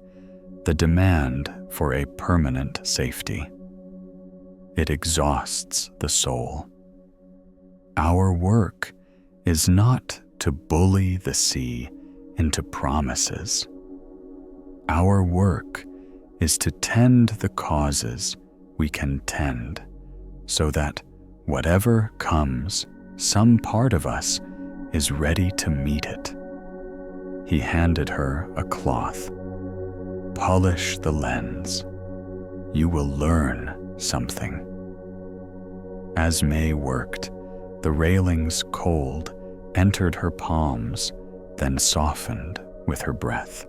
"the demand for a permanent safety. It exhausts the soul. Our work is not to bully the sea into promises. Our work is to tend the causes we can tend, so that whatever comes, some part of us is ready to meet it." He handed her a cloth. "Polish the lens. You will learn something." As May worked, the railing's cold entered her palms, then softened with her breath.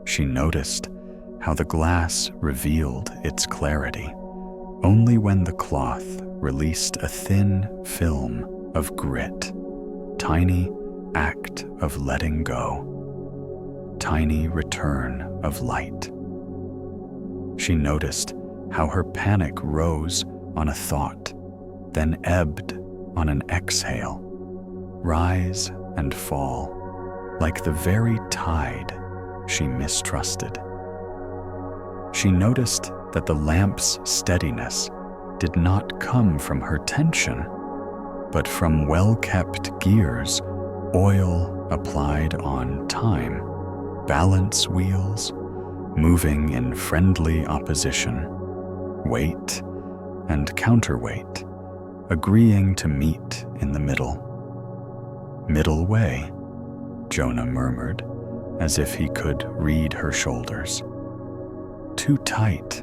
She noticed how the glass revealed its clarity only when the cloth released a thin film of grit, tiny act of letting go, tiny return of light. She noticed how her panic rose on a thought, then ebbed on an exhale, rise and fall, like the very tide she mistrusted. She noticed that the lamp's steadiness did not come from her tension, but from well-kept gears, oil applied on time, balance wheels moving in friendly opposition, weight and counterweight agreeing to meet in the middle. "Middle way," Jonah murmured, as if he could read her shoulders. "Too tight,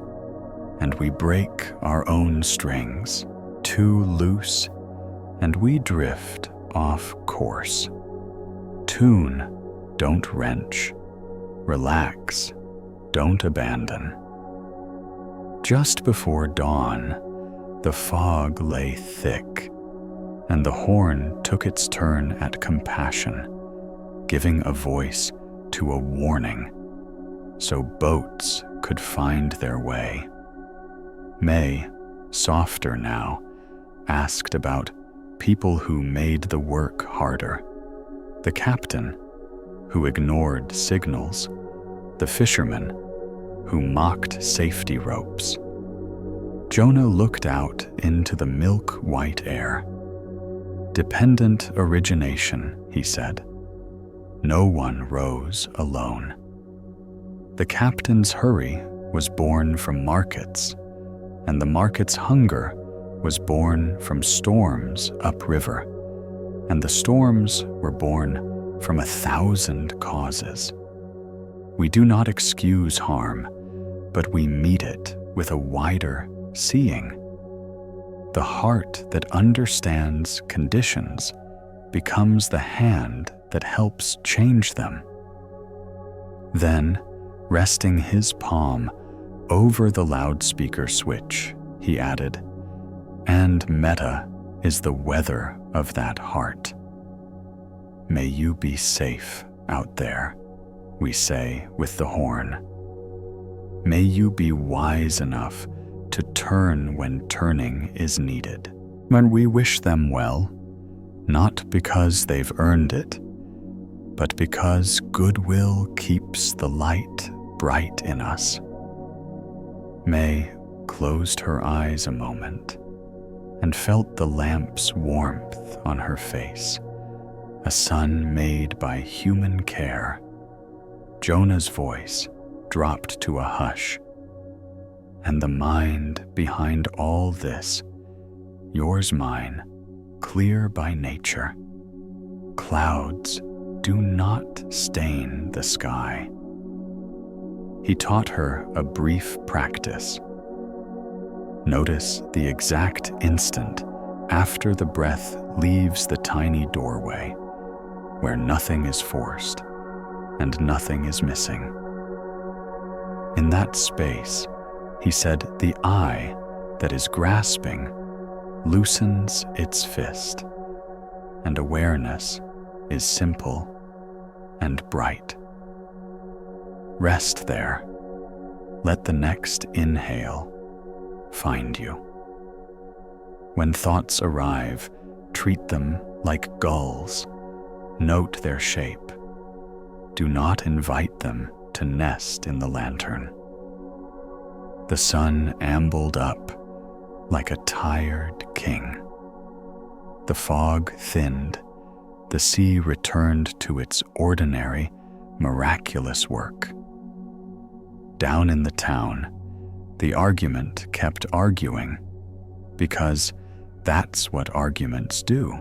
and we break our own strings. Too loose, and we drift off course. Tune, don't wrench. Relax, don't abandon." Just before dawn, the fog lay thick, and the horn took its turn at compassion, giving a voice to a warning, so boats could find their way. May, softer now, asked about people who made the work harder. The captain, who ignored signals. The fisherman, who mocked safety ropes. Jonah looked out into the milk-white air. Dependent origination, he said. No one rose alone. The captain's hurry was born from markets, and the market's hunger was born from storms upriver, and the storms were born from 1,000 causes. We do not excuse harm, but we meet it with a wider seeing. The heart that understands conditions becomes the hand that helps change them. Then, resting his palm over the loudspeaker switch, he added, "And metta is the weather of that heart. May you be safe out there," we say with the horn. May you be wise enough to turn when turning is needed. When we wish them well, not because they've earned it, but because goodwill keeps the light bright in us. May closed her eyes a moment and felt the lamp's warmth on her face, a sun made by human care. Jonah's voice dropped to a hush, and the mind behind all this, yours mine, clear by nature. Clouds do not stain the sky. He taught her a brief practice. Notice the exact instant after the breath leaves the tiny doorway, where nothing is forced and nothing is missing. In that space, he said, the eye that is grasping loosens its fist, and awareness is simple and bright. Rest there. Let the next inhale find you. When thoughts arrive, treat them like gulls. Note their shape. Do not invite them to nest in the lantern. The sun ambled up like a tired king. The fog thinned. The sea returned to its ordinary, miraculous work. Down in the town, the argument kept arguing, because that's what arguments do.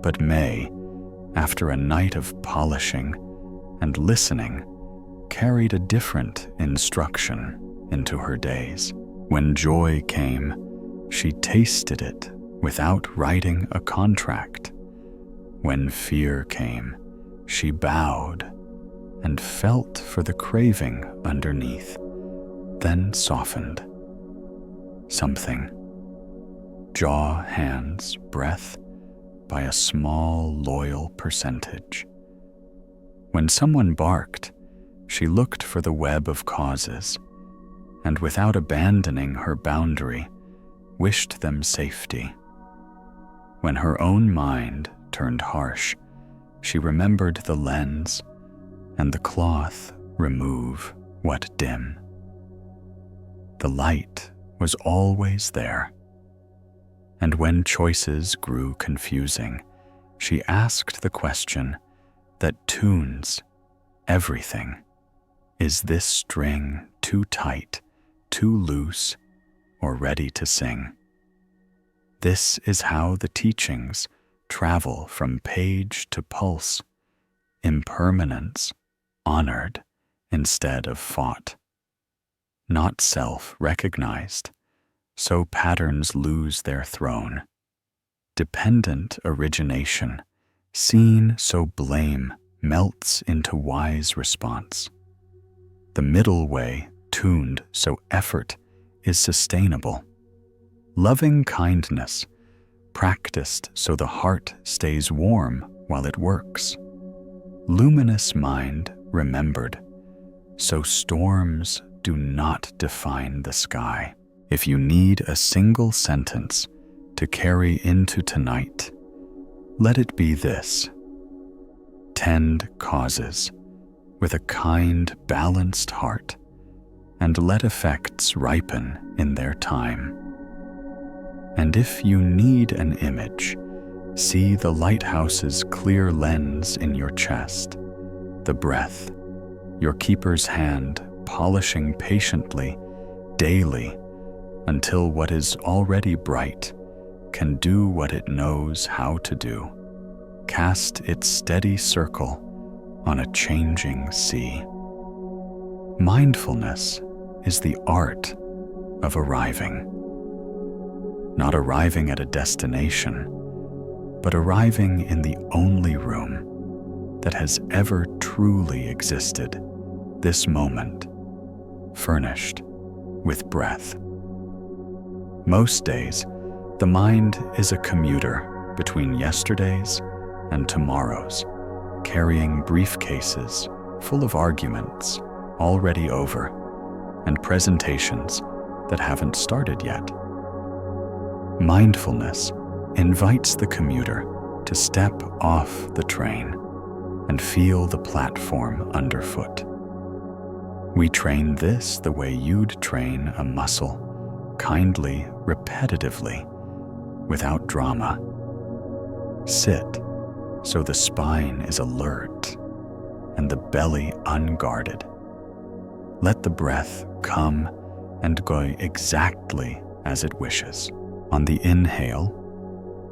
But May, after a night of polishing and listening, carried a different instruction into her days. When joy came, she tasted it without writing a contract. When fear came, she bowed and felt for the craving underneath, then softened. Something. Jaw, hands, breath, by a small, loyal percentage. When someone barked, she looked for the web of causes, and without abandoning her boundary, wished them safety. When her own mind turned harsh, she remembered the lens and the cloth remove what dim. The light was always there. And when choices grew confusing, she asked the question that tunes everything. Is this string too tight, too loose, or ready to sing? This is how the teachings travel from page to pulse, impermanence honored instead of fought, not self-recognized, so patterns lose their throne. Dependent origination, seen so blame melts into wise response. The middle way tuned so effort is sustainable. Loving kindness, practiced so the heart stays warm while it works. Luminous mind remembered, so storms do not define the sky. If you need a single sentence to carry into tonight, let it be this: tend causes with a kind, balanced heart, and let effects ripen in their time. And if you need an image, see the lighthouse's clear lens in your chest, the breath, your keeper's hand polishing patiently, daily, until what is already bright can do what it knows how to do, cast its steady circle on a changing sea. Mindfulness is the art of arriving. Not arriving at a destination, but arriving in the only room that has ever truly existed, this moment, furnished with breath. Most days, the mind is a commuter between yesterdays and tomorrows, carrying briefcases full of arguments already over and presentations that haven't started yet. Mindfulness invites the commuter to step off the train and feel the platform underfoot. We train this the way you'd train a muscle, kindly, repetitively, without drama. Sit so the spine is alert and the belly unguarded. Let the breath come and go exactly as it wishes. On the inhale,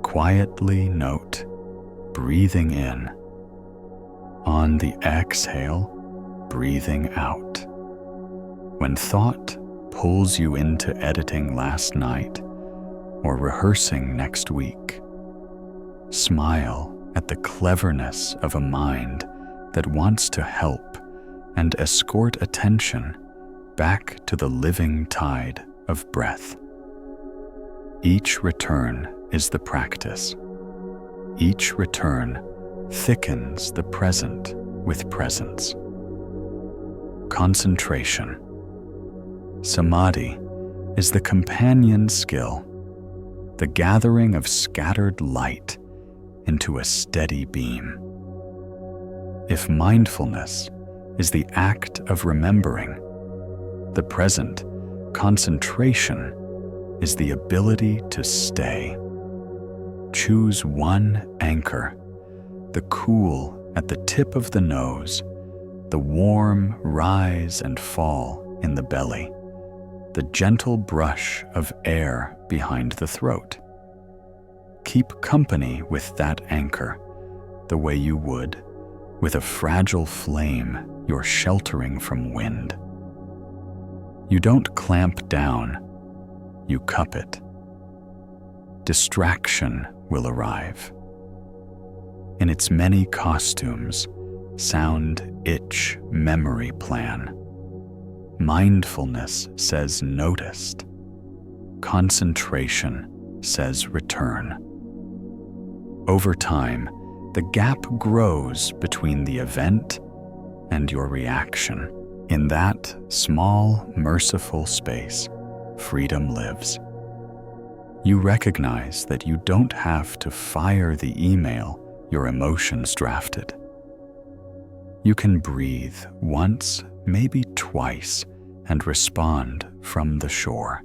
quietly note breathing in. On the exhale, breathing out. When thought pulls you into editing last night or rehearsing next week, smile at the cleverness of a mind that wants to help and escort attention back to the living tide of breath. Each return is the practice. Each return thickens the present with presence. Concentration. Samadhi is the companion skill, the gathering of scattered light into a steady beam. If mindfulness is the act of remembering, the present concentration is the ability to stay. Choose one anchor, the cool at the tip of the nose, the warm rise and fall in the belly, the gentle brush of air behind the throat. Keep company with that anchor, the way you would with a fragile flame you're sheltering from wind. You don't clamp down, you cup it. Distraction will arrive. In its many costumes, sound, itch, memory plan. Mindfulness says noticed. Concentration says return. Over time, the gap grows between the event and your reaction. In that small, merciful space, freedom lives. You recognize that you don't have to fire the email your emotions drafted. You can breathe once, maybe twice, and respond from the shore,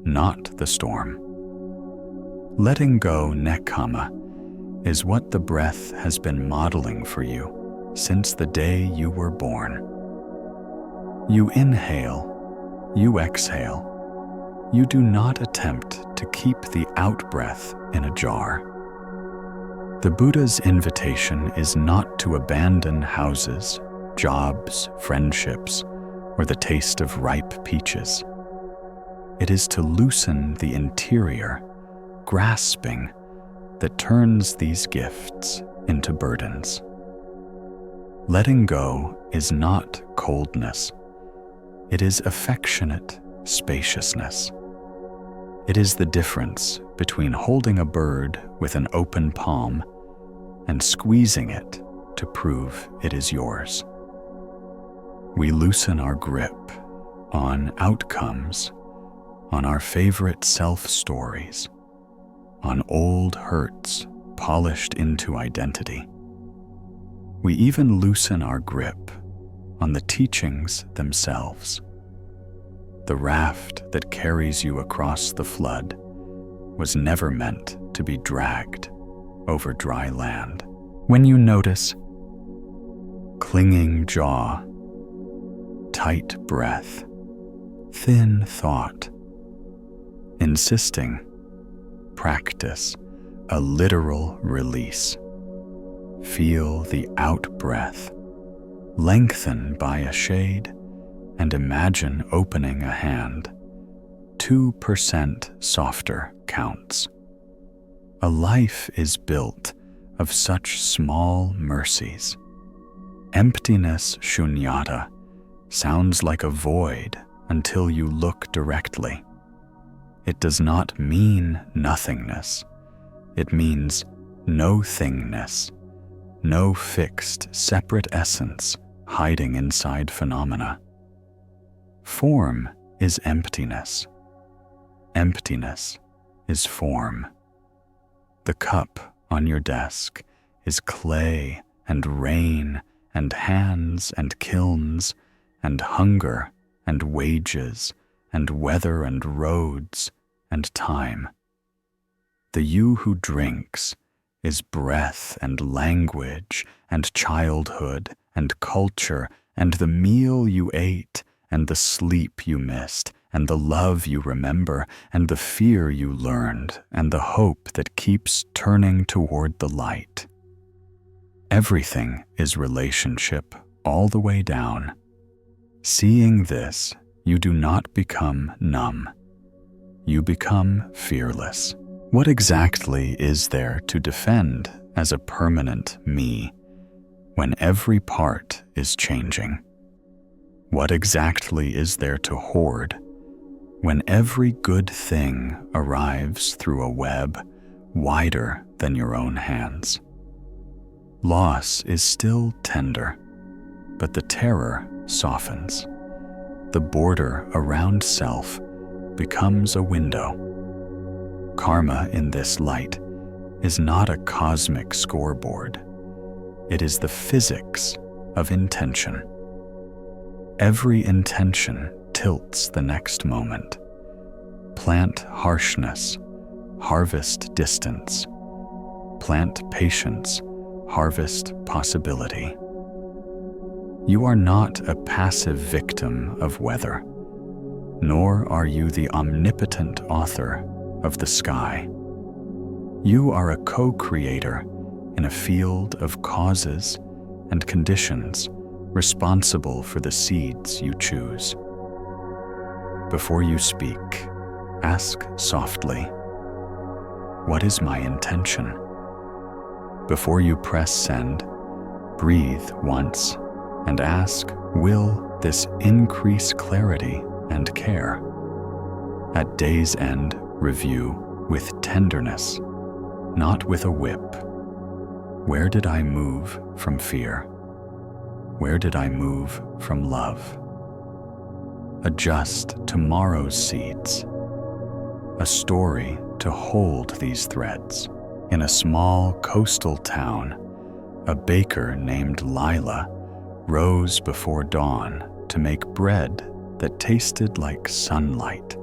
not the storm. Letting go nekkhamma is what the breath has been modeling for you since the day you were born. You inhale, you exhale. You do not attempt to keep the out-breath in a jar. The Buddha's invitation is not to abandon houses, jobs, friendships, or the taste of ripe peaches. It is to loosen the interior, grasping, that turns these gifts into burdens. Letting go is not coldness. It is affectionate spaciousness. It is the difference between holding a bird with an open palm and squeezing it to prove it is yours. We loosen our grip on outcomes, on our favorite self-stories, on old hurts polished into identity. We even loosen our grip on the teachings themselves. The raft that carries you across the flood was never meant to be dragged over dry land. When you notice clinging jaw, tight breath, thin thought, insisting, practice a literal release. Feel the out-breath lengthen by a shade and imagine opening a hand. 2% softer counts. A life is built of such small mercies. Emptiness shunyata sounds like a void until you look directly. It does not mean nothingness. It means no thingness, no fixed, separate essence hiding inside phenomena. Form is emptiness. Emptiness is form. The cup on your desk is clay and rain and hands and kilns and hunger and wages and weather and roads and time. The you who drinks is breath and language and childhood and culture and the meal you ate and the sleep you missed and the love you remember and the fear you learned and the hope that keeps turning toward the light. Everything is relationship all the way down. Seeing this, you do not become numb. You become fearless. What exactly is there to defend as a permanent me when every part is changing? What exactly is there to hoard when every good thing arrives through a web wider than your own hands? Loss is still tender, but the terror softens. The border around self becomes a window. Karma in this light is not a cosmic scoreboard. It is the physics of intention. Every intention tilts the next moment. Plant harshness, harvest distance. Plant patience, harvest possibility. You are not a passive victim of weather, nor are you the omnipotent author of the sky. You are a co-creator in a field of causes and conditions responsible for the seeds you choose. Before you speak, ask softly, "What is my intention?" Before you press send, breathe once and ask, "Will this increase clarity and care?" At day's end, review with tenderness, not with a whip. Where did I move from fear? Where did I move from love? Adjust tomorrow's seeds. A story to hold these threads. In a small coastal town, a baker named Lila rose before dawn to make bread that tasted like sunlight.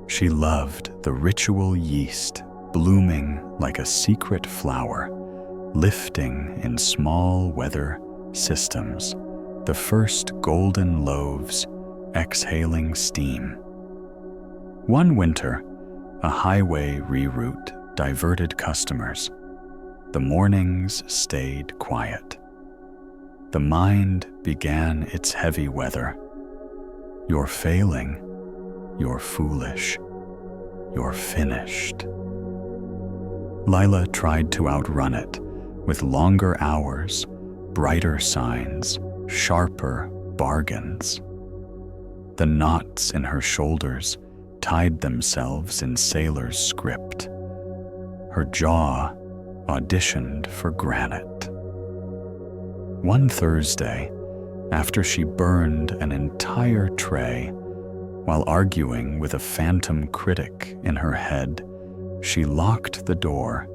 She loved the ritual yeast blooming like a secret flower, lifting in small weather systems, the first golden loaves exhaling steam. One winter, a highway reroute diverted customers. The mornings stayed quiet. The mind began its heavy weather. You're failing. You're foolish. You're finished. Lila tried to outrun it with longer hours, brighter signs, sharper bargains. The knots in her shoulders tied themselves in sailor's script. Her jaw auditioned for granite. One Thursday, after she burned an entire tray while arguing with a phantom critic in her head, she locked the door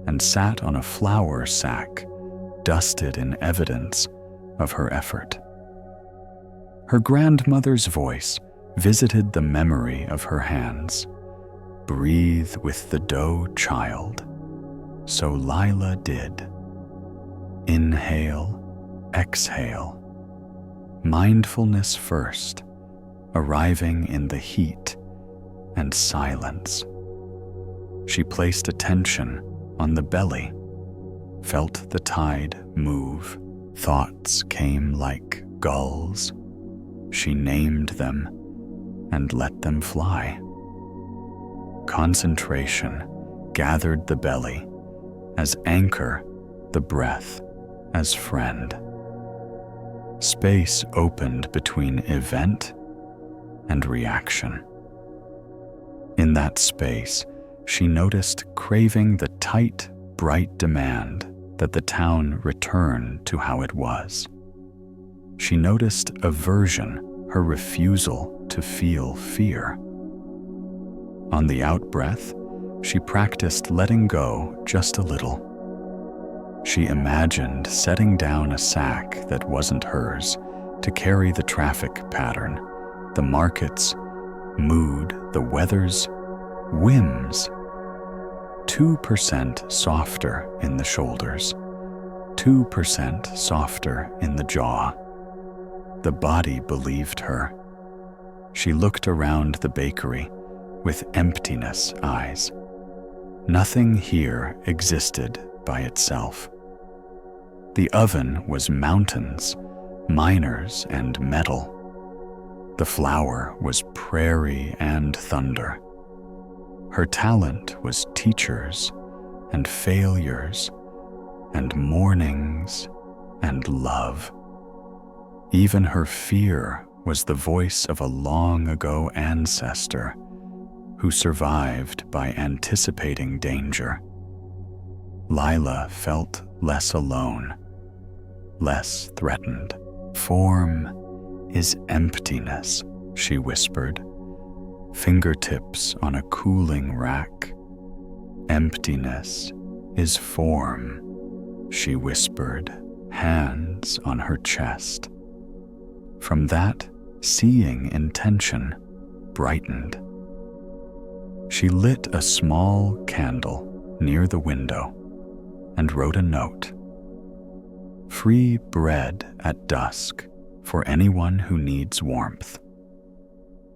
and sat on a flour sack dusted in evidence of her effort. Her grandmother's voice visited the memory of her hands. Breathe with the dough, child. So Lila did. Inhale, exhale. Mindfulness first, arriving in the heat and silence. She placed attention on the belly, felt the tide move. Thoughts came like gulls. She named them and let them fly. Concentration gathered the belly as anchor, the breath as friend. Space opened between event and reaction. In that space, she noticed craving the tight, bright demand that the town return to how it was. She noticed aversion, her refusal to feel fear. On the out-breath, she practiced letting go just a little. She imagined setting down a sack that wasn't hers to carry the traffic pattern, the market's mood, the weather's whims. 2% softer in the shoulders, 2% softer in the jaw. The body believed her. She looked around the bakery with emptiness eyes. Nothing here existed by itself. The oven was mountains, miners, and metal. The flour was prairie and thunder. Her talent was teachers and failures and mornings and love. Even her fear was the voice of a long-ago ancestor who survived by anticipating danger. Lila felt less alone, less threatened. Form is emptiness, she whispered, fingertips on a cooling rack. Emptiness is form, she whispered, hands on her chest. From that, seeing intention brightened. She lit a small candle near the window and wrote a note. Free bread at dusk for anyone who needs warmth.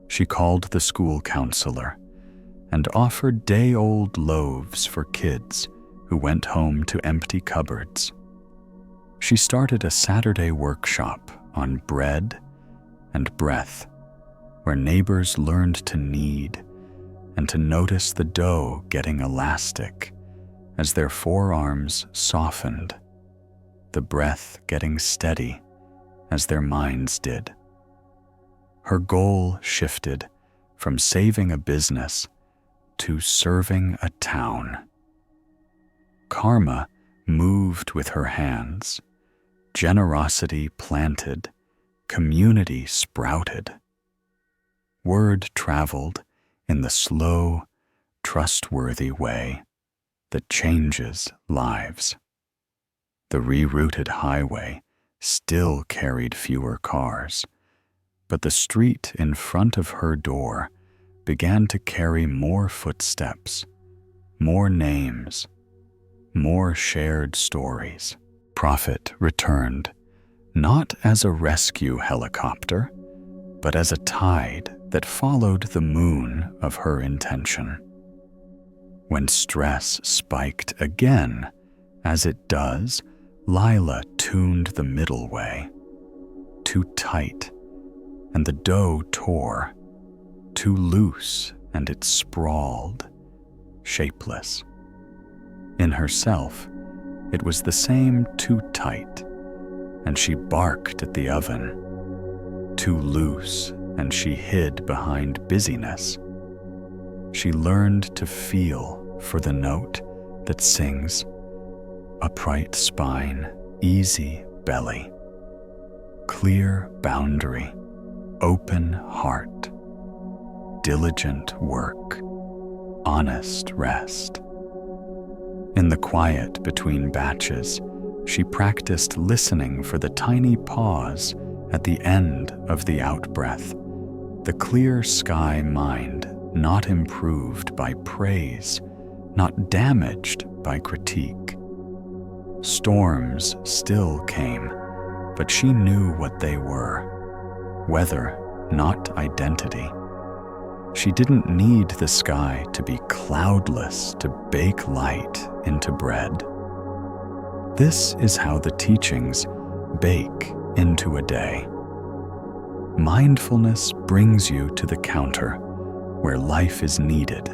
She called the school counselor and offered day-old loaves for kids who went home to empty cupboards. She started a Saturday workshop on bread and breath, where neighbors learned to knead and to notice the dough getting elastic as their forearms softened, the breath getting steady as their minds did. Her goal shifted from saving a business to serving a town. Karma moved with her hands, generosity planted, community sprouted. Word traveled in the slow, trustworthy way that changes lives. The rerouted highway still carried fewer cars, but the street in front of her door began to carry more footsteps, more names, more shared stories. Prophet returned, not as a rescue helicopter, but as a tide that followed the moon of her intention. When stress spiked again, as it does, Lila tuned the middle way. Too tight, and the dough tore. Too loose, and it sprawled, shapeless. In herself, it was the same too tight, and she barked at the oven. Too loose, and she hid behind busyness. She learned to feel for the note that sings, upright spine, easy belly. clear boundary, open heart, diligent work, honest rest. In the quiet between batches, she practiced listening for the tiny pause at the end of the out-breath, the clear sky mind not improved by praise, not damaged by critique. Storms still came, but she knew what they were: weather, not identity. She didn't need the sky to be cloudless to bake light into bread. This is how the teachings bake into a day. Mindfulness brings you to the counter where life is needed.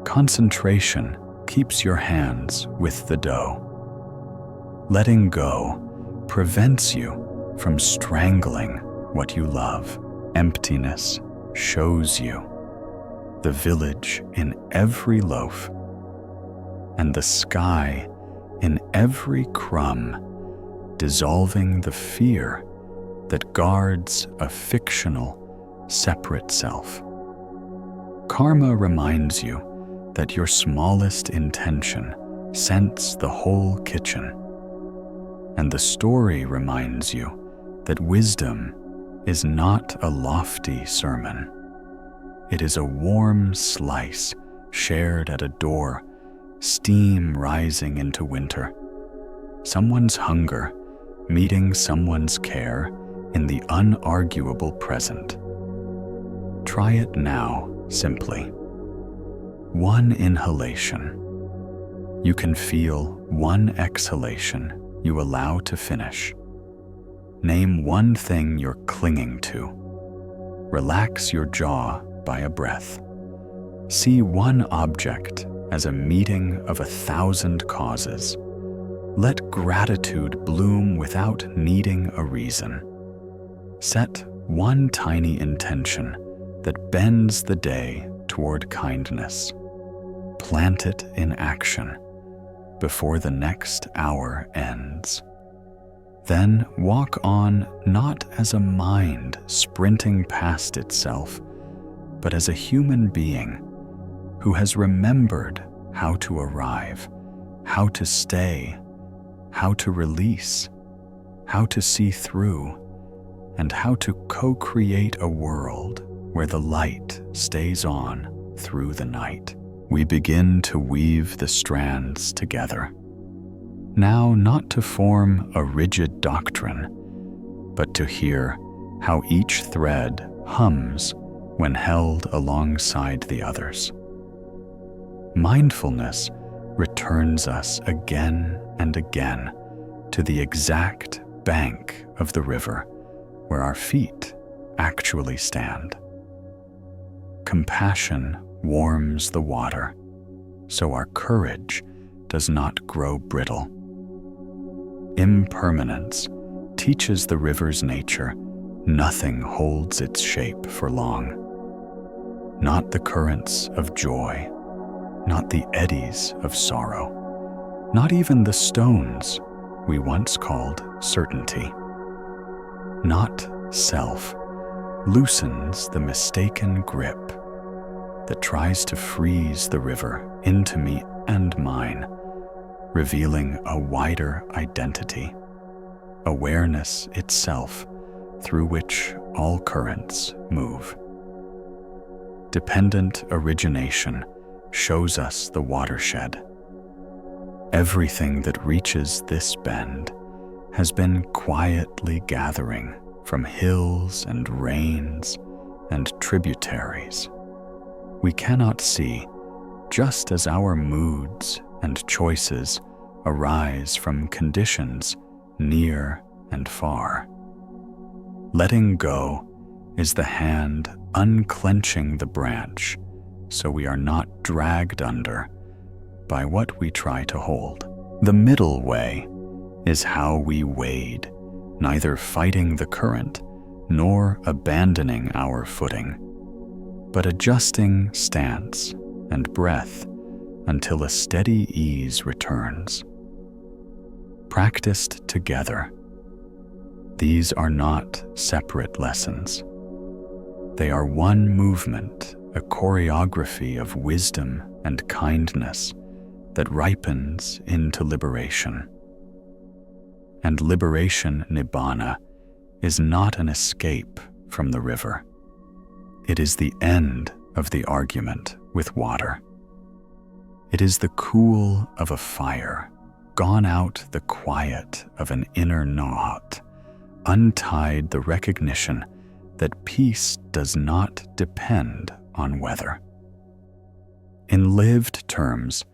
Concentration keeps your hands with the dough. Letting go prevents you from strangling what you love. Emptiness shows you the village in every loaf and the sky in every crumb, dissolving the fear that guards a fictional, separate self. Karma reminds you that your smallest intention scents the whole kitchen, and the story reminds you that wisdom is not a lofty sermon. It is a warm slice shared at a door, steam rising into winter. Someone's hunger meeting someone's care in the unarguable present. Try it now, simply. One inhalation. You can feel one exhalation you allow to finish. Name one thing you're clinging to. Relax your jaw by a breath. See one object as a meeting of 1,000 causes. Let gratitude bloom without needing a reason. Set one tiny intention that bends the day toward kindness. Plant it in action before the next hour ends. Then walk on not as a mind sprinting past itself, but as a human being who has remembered how to arrive, how to stay, how to release, how to see through, and how to co-create a world where the light stays on through the night. We begin to weave the strands together. Now, not to form a rigid doctrine, but to hear how each thread hums when held alongside the others. Mindfulness returns us again and again to the exact bank of the river where our feet actually stand. Compassion warms the water, so our courage does not grow brittle. Impermanence teaches the river's nature nothing holds its shape for long. Not the currents of joy, not the eddies of sorrow, not even the stones we once called certainty. Not self loosens the mistaken grip that tries to freeze the river into me and mine, revealing a wider identity, awareness itself through which all currents move. Dependent origination shows us the watershed. Everything that reaches this bend has been quietly gathering from hills and rains and tributaries. We cannot see, just as our moods and choices arise from conditions near and far. Letting go is the hand unclenching the branch so we are not dragged under by what we try to hold. The middle way is how we wade, neither fighting the current nor abandoning our footing, but adjusting stance and breath until a steady ease returns. Practiced together, These are not separate lessons. They are one movement, a choreography of wisdom and kindness that ripens into liberation. And liberation, nibbana, is not an escape from the river. It is the end of the argument with water. It is the cool of a fire, gone out the quiet of an inner knot, untied the recognition that peace does not depend on weather. In lived terms,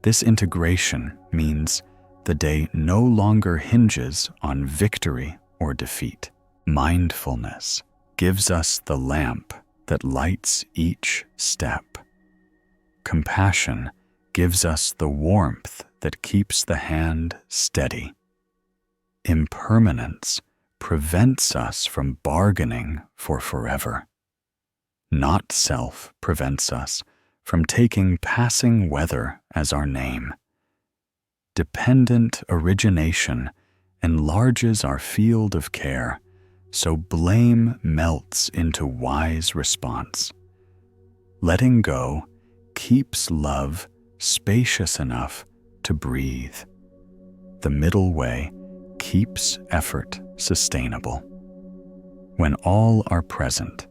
this integration means the day no longer hinges on victory or defeat. Mindfulness gives us the lamp that lights each step. Compassion gives us the warmth that keeps the hand steady. Impermanence prevents us from bargaining for forever. Not self prevents us from taking passing weather as our name. Dependent origination enlarges our field of care, so blame melts into wise response. Letting go keeps love spacious enough to breathe. The middle way keeps effort sustainable. When all are present,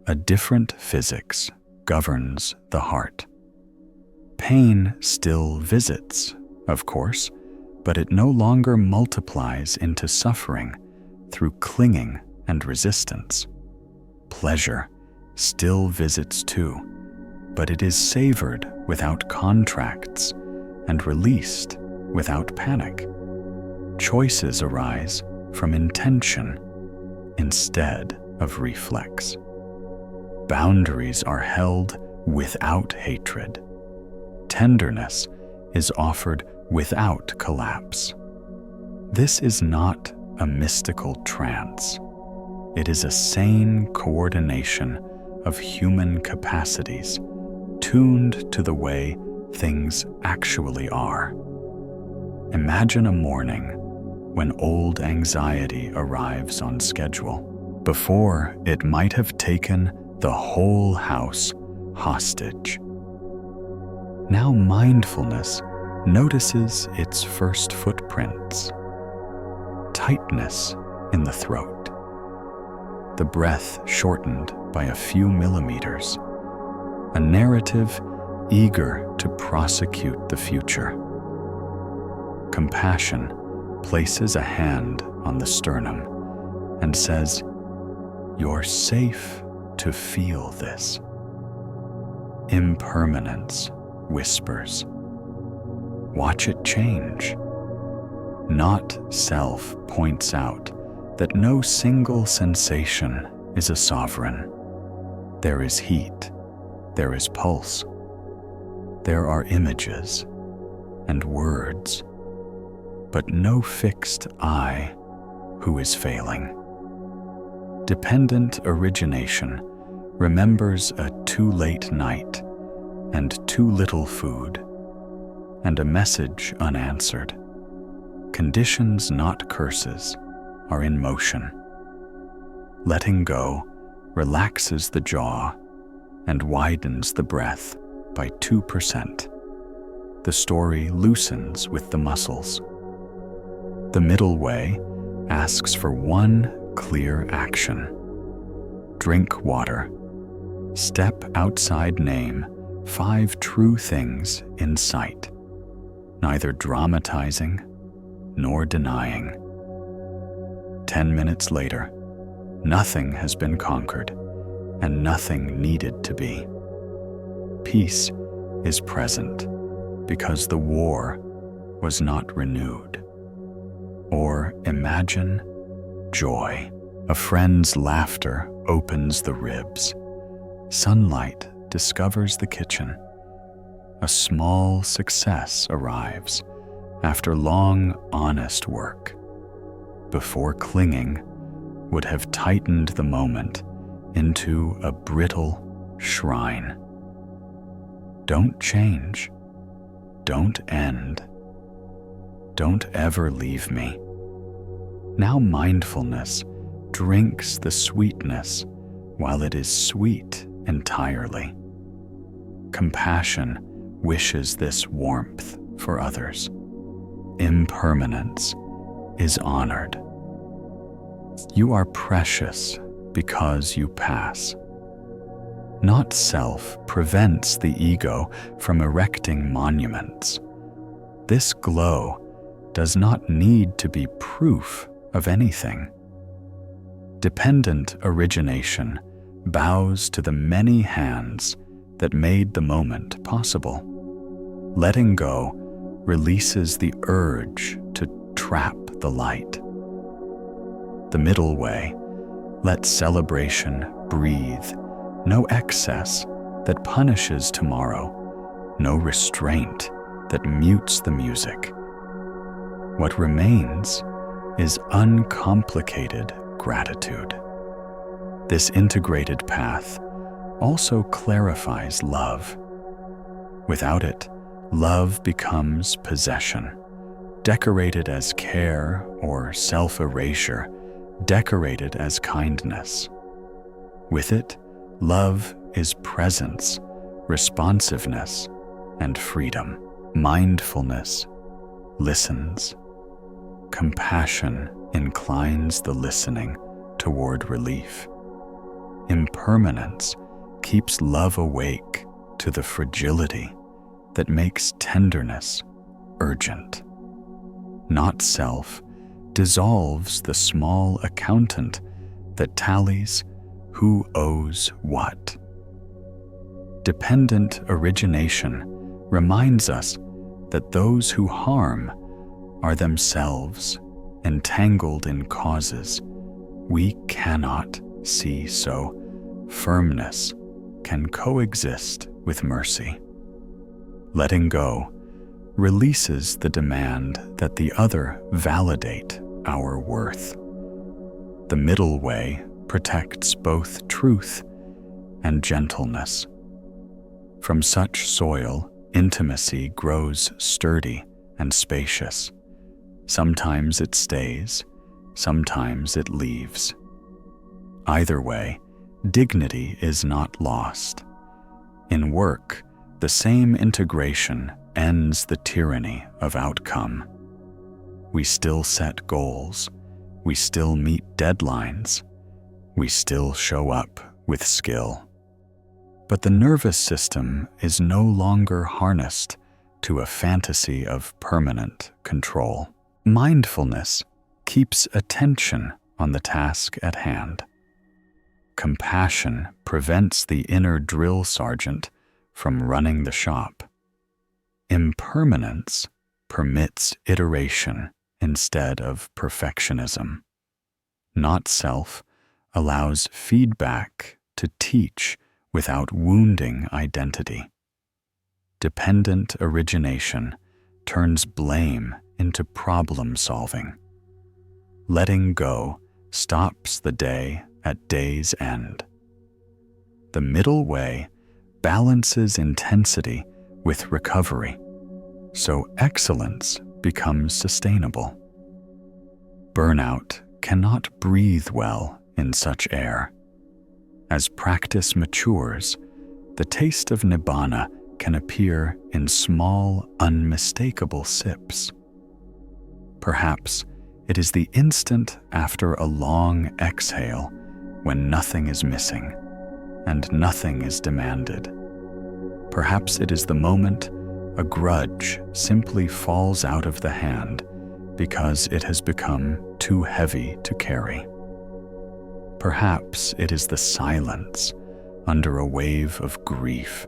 a different physics governs the heart. Pain still visits, of course, but it no longer multiplies into suffering through clinging and resistance. Pleasure still visits too, but it is savored without contracts and released without panic. Choices arise from intention instead of reflex. Boundaries are held without hatred. Tenderness is offered without collapse. This is not a mystical trance. It is a sane coordination of human capacities, tuned to the way things actually are. Imagine a morning when old anxiety arrives on schedule. Before, it might have taken the whole house hostage. Now mindfulness notices its first footprints. Tightness in the throat. The breath shortened by a few millimeters. A narrative eager to prosecute the future. Compassion places a hand on the sternum and says, "You're safe to feel this." Impermanence whispers, "Watch it change." Not self points out that no single sensation is a sovereign. There is heat, there is pulse, there are images and words, but no fixed I who is failing. Dependent origination remembers a too late night and too little food, and a message unanswered. Conditions, not curses, are in motion. Letting go relaxes the jaw and widens the breath by 2%. The story loosens with the muscles. The middle way asks for one clear action. Drink water. Step outside, name 5 true things in sight, neither dramatizing nor denying. 10 minutes later, nothing has been conquered and nothing needed to be. Peace is present because the war was not renewed. Or imagine joy. A friend's laughter opens the ribs. Sunlight discovers the kitchen. A small success arrives after long, honest work. Before clinging would have tightened the moment into a brittle shrine. Don't change. Don't end. Don't ever leave me. Now mindfulness drinks the sweetness while it is sweet entirely. Compassion wishes this warmth for others. Impermanence is honored. You are precious because you pass. Not self prevents the ego from erecting monuments. This glow does not need to be proof of anything. Dependent origination bows to the many hands that made the moment possible. Letting go releases the urge to trap the light. The middle way, let celebration breathe. No excess that punishes tomorrow, no restraint that mutes the music. What remains is uncomplicated gratitude. This integrated path also clarifies love. Without it, love becomes possession, decorated as care or self-erasure, decorated as kindness. With it, love is presence, responsiveness, and freedom. Mindfulness listens. Compassion inclines the listening toward relief. Impermanence keeps love awake to the fragility that makes tenderness urgent. Not self dissolves the small accountant that tallies who owes what. Dependent origination reminds us that those who harm are themselves entangled in causes we cannot see, so firmness can coexist with mercy. Letting go releases the demand that the other validate our worth. The middle way protects both truth and gentleness. From such soil, intimacy grows sturdy and spacious. Sometimes it stays, sometimes it leaves. Either way, dignity is not lost. In work, the same integration ends the tyranny of outcome. We still set goals, we still meet deadlines, we still show up with skill. But the nervous system is no longer harnessed to a fantasy of permanent control. Mindfulness keeps attention on the task at hand. Compassion prevents the inner drill sergeant from running the shop. Impermanence permits iteration instead of perfectionism. Not self allows feedback to teach without wounding identity. Dependent origination turns blame into problem solving. Letting go stops the day at day's end. The middle way balances intensity with recovery, so excellence becomes sustainable. Burnout cannot breathe well in such air. As practice matures, the taste of nibbana can appear in small, unmistakable sips. Perhaps it is the instant after a long exhale when nothing is missing and nothing is demanded. Perhaps it is the moment a grudge simply falls out of the hand because it has become too heavy to carry. Perhaps it is the silence under a wave of grief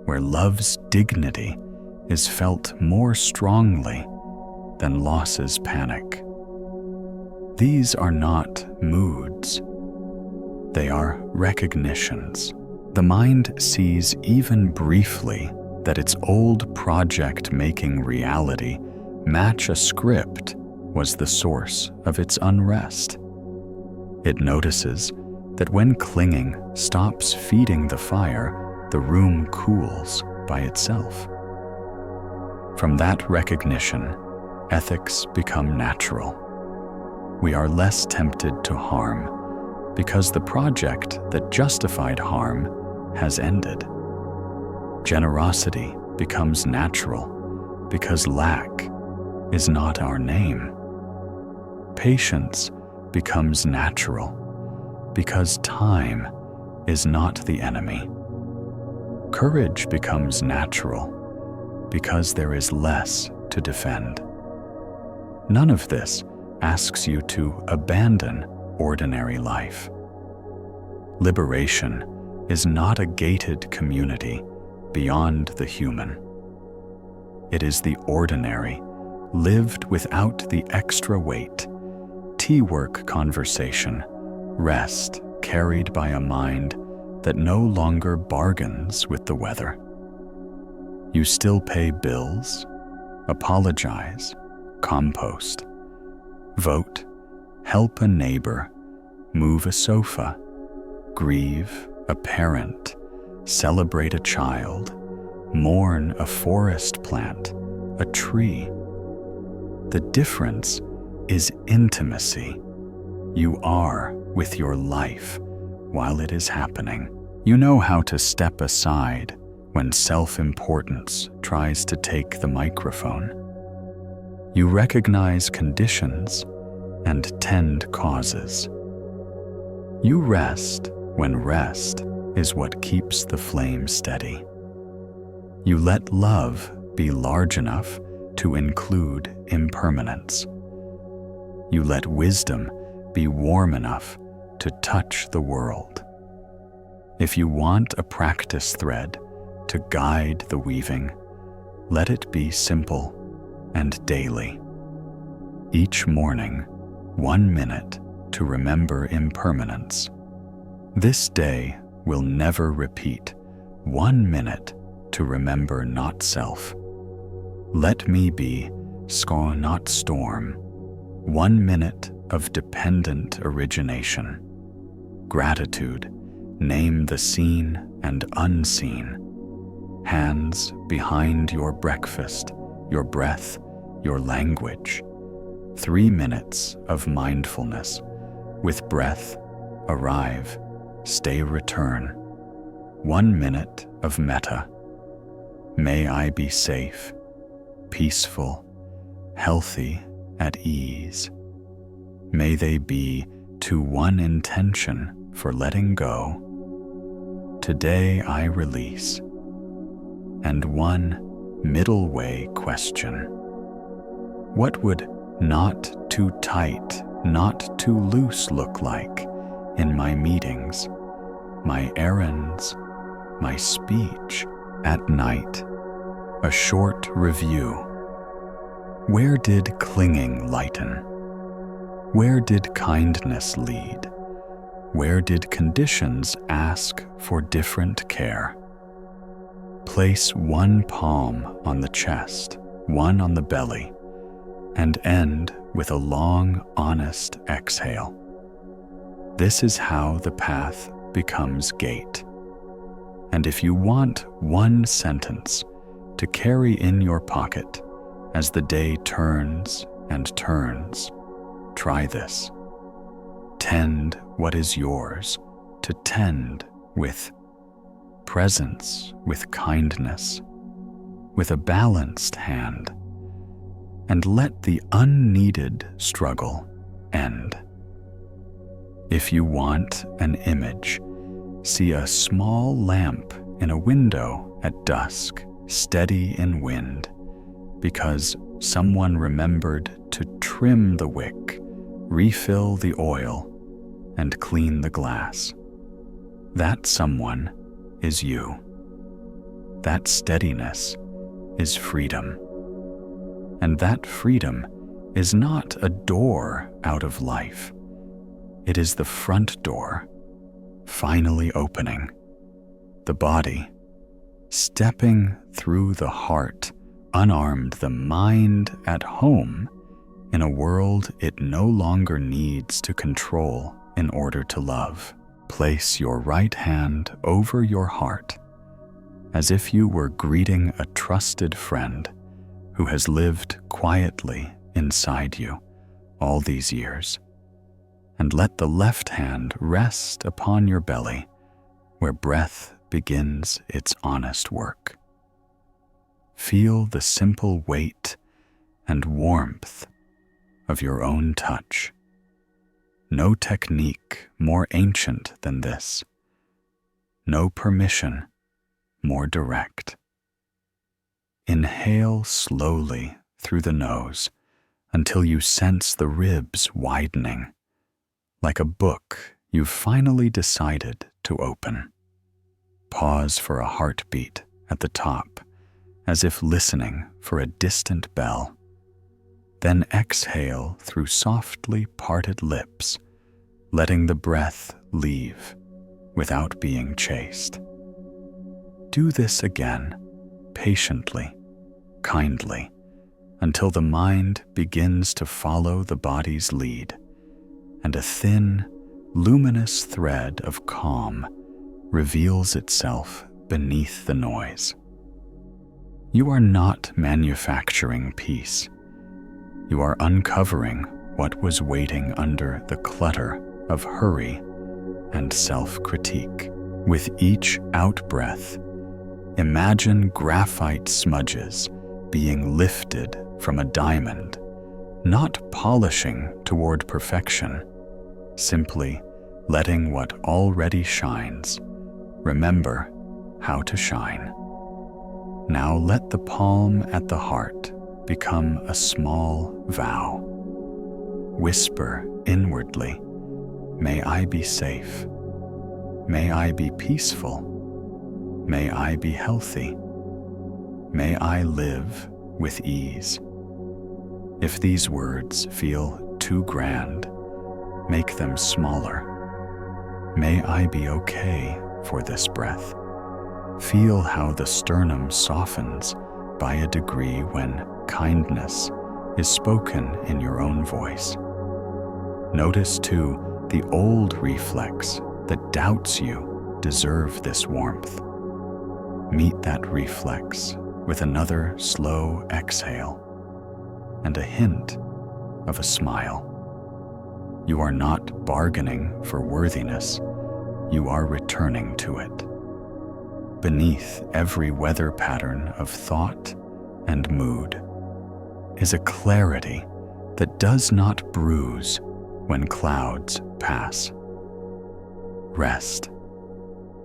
where love's dignity is felt more strongly than loss's panic. These are not moods. They are recognitions. The mind sees even briefly that its old project-making reality match a script was the source of its unrest. It notices that when clinging stops feeding the fire, the room cools by itself. From that recognition, ethics become natural. we are less tempted to harm because the project that justified harm has ended. Generosity becomes natural because lack is not our name. Patience becomes natural because time is not the enemy. Courage becomes natural because there is less to defend. None of this asks you to abandon ordinary life. Liberation is not a gated community beyond the human. It is the ordinary, lived without the extra weight, tea-work conversation, rest carried by a mind that no longer bargains with the weather. You still pay bills, apologize, compost, vote, help a neighbor, move a sofa, grieve a parent, celebrate a child, mourn a forest plant, a tree. The difference is intimacy. You are with your life while it is happening. You know how to step aside when self-importance tries to take the microphone. You recognize conditions and tend causes. You rest when rest is what keeps the flame steady. You let love be large enough to include impermanence. You let wisdom be warm enough to touch the world. If you want a practice thread to guide the weaving, let it be simple and daily. Each morning, 1 minute to remember impermanence. This day will never repeat. 1 minute to remember not self. Let me be, not storm. 1 minute of dependent origination. Gratitude, name the seen and unseen. Hands behind your breakfast, your breath, your language. 3 minutes of mindfulness. With breath, arrive, stay, return. 1 minute of metta. May I be safe, peaceful, healthy, at ease. May they be to one intention for letting go. Today I release. And one middle way question. What would not too tight, not too loose look like in my meetings, my errands, my speech at night? A short review. Where did clinging lighten? Where did kindness lead? Where did conditions ask for different care? Place one palm on the chest, one on the belly, and end with a long, honest exhale. This is how the path becomes gate. And if you want one sentence to carry in your pocket as the day turns and turns, try this. Tend what is yours to tend with presence, with kindness, with a balanced hand, and let the unneeded struggle end. If you want an image, see a small lamp in a window at dusk, steady in wind, because someone remembered to trim the wick, refill the oil, and clean the glass. That someone is you. That steadiness is freedom. And that freedom is not a door out of life. It is the front door, finally opening. The body, stepping through the heart, unarmed, the mind at home in a world it no longer needs to control in order to love. Place your right hand over your heart as if you were greeting a trusted friend who has lived quietly inside you all these years. and let the left hand rest upon your belly, where breath begins its honest work. Feel the simple weight and warmth of your own touch. No technique more ancient than this. No permission more direct. Inhale slowly through the nose until you sense the ribs widening, like a book you've finally decided to open. Pause for a heartbeat at the top, as if listening for a distant bell. Then exhale through softly parted lips, letting the breath leave without being chased. Do this again, patiently, kindly, until the mind begins to follow the body's lead, and a thin, luminous thread of calm reveals itself beneath the noise. You are not manufacturing peace. You are uncovering what was waiting under the clutter of hurry and self-critique. With each out-breath, imagine graphite smudges being lifted from a diamond, not polishing toward perfection, simply letting what already shines remember how to shine. Now let the palm at the heart become a small vow. Whisper inwardly, "May I be safe. May I be peaceful. May I be healthy. May I live with ease." If these words feel too grand, make them smaller. May I be okay for this breath. Feel how the sternum softens by a degree when kindness is spoken in your own voice. Notice too the old reflex that doubts you deserve this warmth. Meet that reflex with another slow exhale and a hint of a smile. You are not bargaining for worthiness, you are returning to it. Beneath every weather pattern of thought and mood is a clarity that does not bruise when clouds pass. Rest.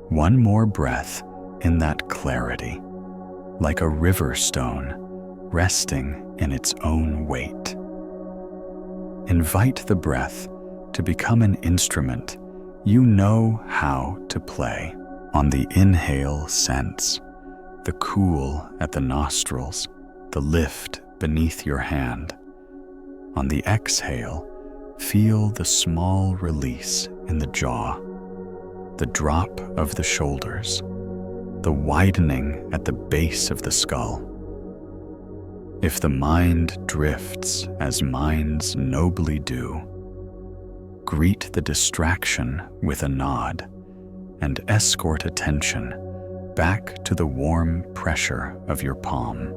One more breath in that clarity, like a river stone resting in its own weight. Invite the breath to become an instrument you know how to play. On the inhale, sense the cool at the nostrils, the lift beneath your hand. On the exhale, feel the small release in the jaw, the drop of the shoulders, the widening at the base of the skull. If the mind drifts as minds nobly do, greet the distraction with a nod and escort attention back to the warm pressure of your palm.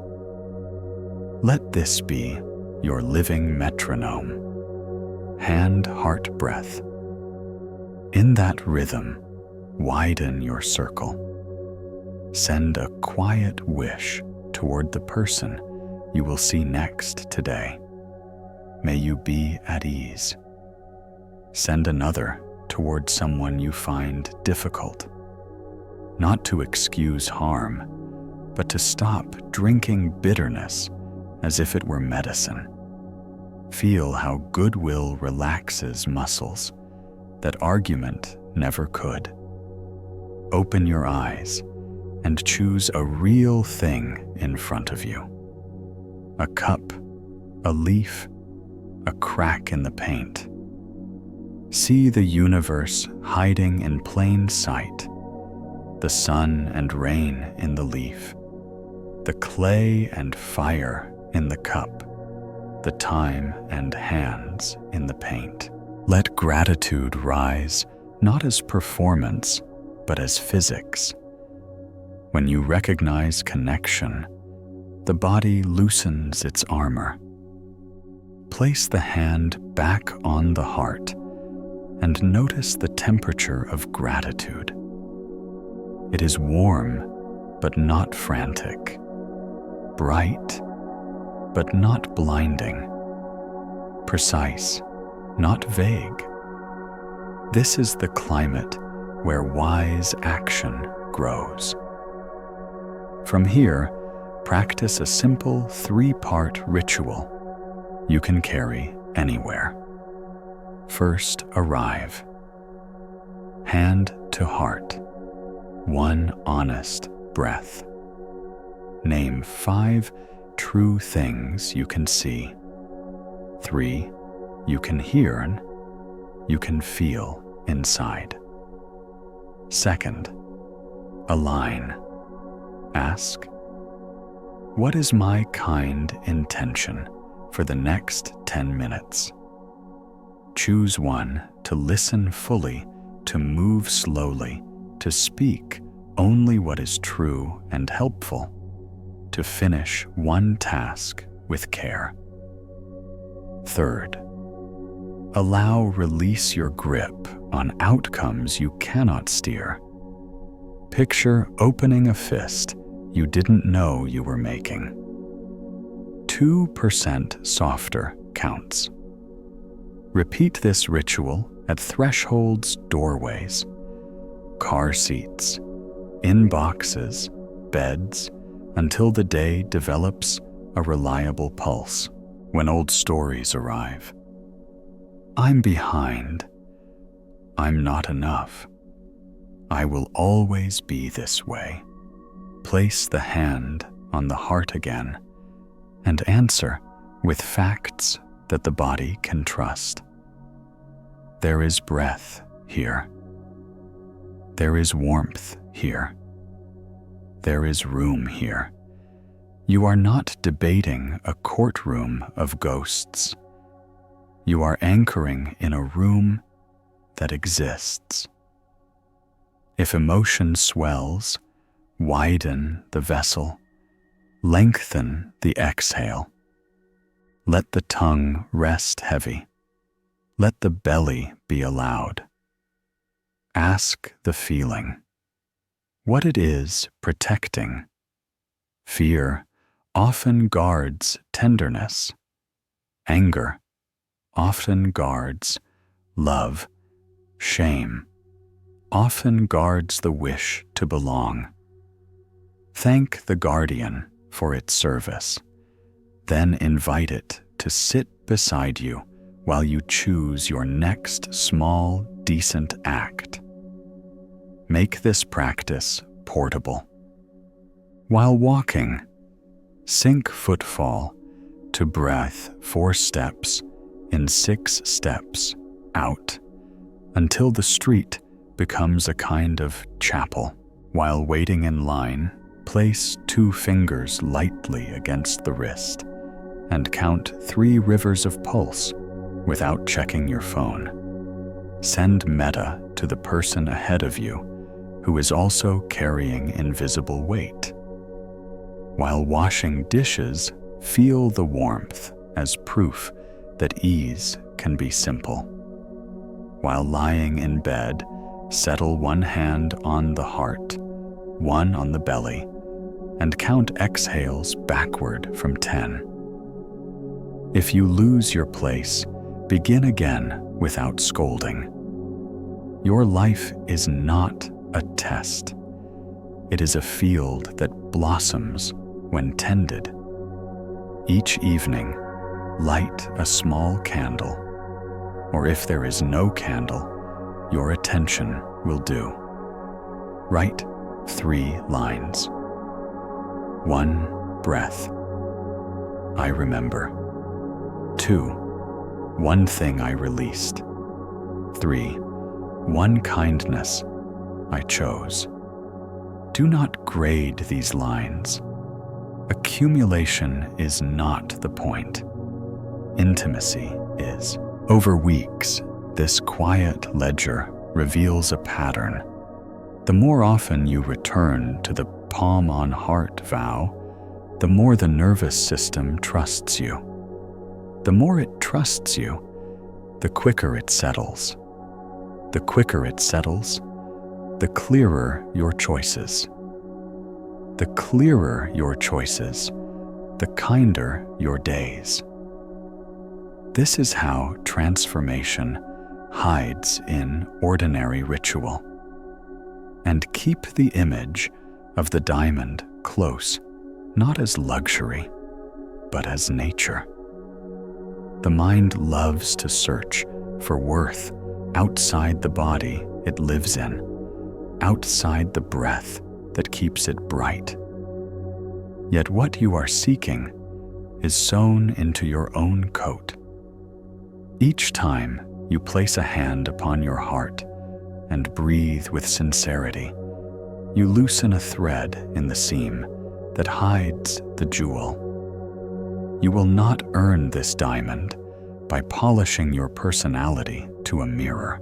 Let this be your living metronome, hand-heart breath. In that rhythm, widen your circle. Send a quiet wish toward the person you will see next today. May you be at ease. Send another toward someone you find difficult. Not to excuse harm, but to stop drinking bitterness as if it were medicine. Feel how goodwill relaxes muscles that argument never could. Open your eyes and choose a real thing in front of you. A cup, a leaf, a crack in the paint. See the universe hiding in plain sight, the sun and rain in the leaf, the clay and fire in the cup, the time and hands in the paint. Let gratitude rise not as performance, but as physics. When you recognize connection, the body loosens its armor. Place the hand back on the heart and notice the temperature of gratitude. It is warm, but not frantic, bright, but not blinding, precise, not vague. This is the climate where wise action grows. From here, practice a simple 3-part ritual you can carry anywhere. First, arrive. Hand to heart. 1 honest breath. Name 5 true things you can see. 3 you can hear and you can feel inside. Second, align. Ask, what is my kind intention for the next 10 minutes? Choose one to listen fully, to move slowly, to speak only what is true and helpful, to finish one task with care. Third, release your grip on outcomes you cannot steer. Picture opening a fist you didn't know you were making. 2% softer counts. Repeat this ritual at thresholds, doorways, car seats, inboxes, beds, until the day develops a reliable pulse. When old stories arrive, I'm behind, I'm not enough, I will always be this way. Place the hand on the heart again and answer with facts that the body can trust. There is breath here. There is warmth here. There is room here. You are not debating a courtroom of ghosts. You are anchoring in a room that exists. If emotion swells, widen the vessel, lengthen the exhale. Let the tongue rest heavy. Let the belly be allowed. Ask the feeling what it is protecting. Fear often guards tenderness. Anger often guards love. Shame often guards the wish to belong. Thank the guardian for its service. Then invite it to sit beside you while you choose your next small, decent act. Make this practice portable. While walking, sync footfall to breath 4 steps in 6 steps out until the street becomes a kind of chapel. While waiting in line, place 2 fingers lightly against the wrist and count 3 rivers of pulse without checking your phone. Send metta to the person ahead of you who is also carrying invisible weight. While washing dishes, feel the warmth as proof that ease can be simple. While lying in bed, settle 1 hand on the heart, 1 on the belly, and count exhales backward from 10. If you lose your place, begin again without scolding. Your life is not a test. It is a field that blossoms when tended. Each evening, light a small candle, or if there is no candle, your attention will do. Write 3 lines. 1 breath. I remember. 2 one thing I released. 3 one kindness I chose. Do not grade these lines. Accumulation is not the point. Intimacy is. Over weeks, this quiet ledger reveals a pattern. The more often you return to the palm on heart vow, the more the nervous system trusts you. The more it trusts you, the quicker it settles. The quicker it settles, the clearer your choices. The clearer your choices, the kinder your days. This is how transformation hides in ordinary ritual. And keep the image of the diamond close, not as luxury, but as nature. The mind loves to search for worth outside the body it lives in, outside the breath that keeps it bright. Yet what you are seeking is sewn into your own coat. Each time you place a hand upon your heart and breathe with sincerity, you loosen a thread in the seam that hides the jewel. You will not earn this diamond by polishing your personality to a mirror.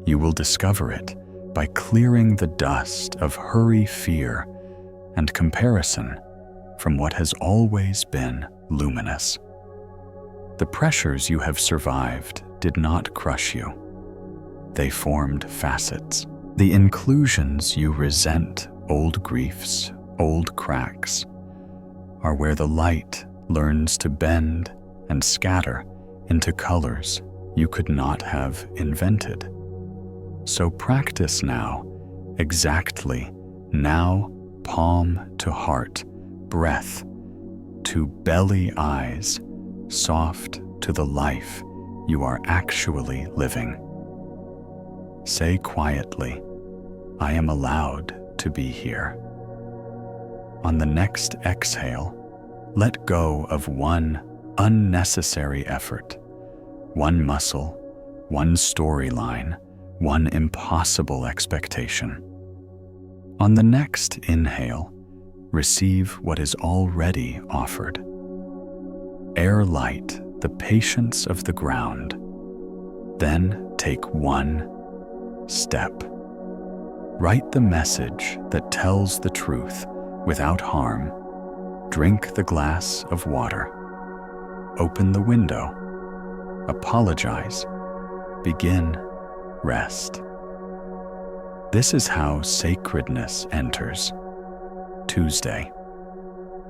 You will discover it by clearing the dust of hurry, fear, and comparison from what has always been luminous. The pressures you have survived did not crush you. They formed facets. The inclusions you resent, old griefs, old cracks, are where the light learns to bend and scatter into colors you could not have invented. So practice now, exactly now, palm to heart, breath to belly eyes, soft to the life you are actually living. Say quietly, I am allowed to be here. On the next exhale, let go of one unnecessary effort, one muscle, one storyline, one impossible expectation. On the next inhale, receive what is already offered. Air light the patience of the ground. Then take one step. Write the message that tells the truth without harm. Drink the glass of water. Open the window. Apologize. Begin. Rest. This is how sacredness enters. Tuesday.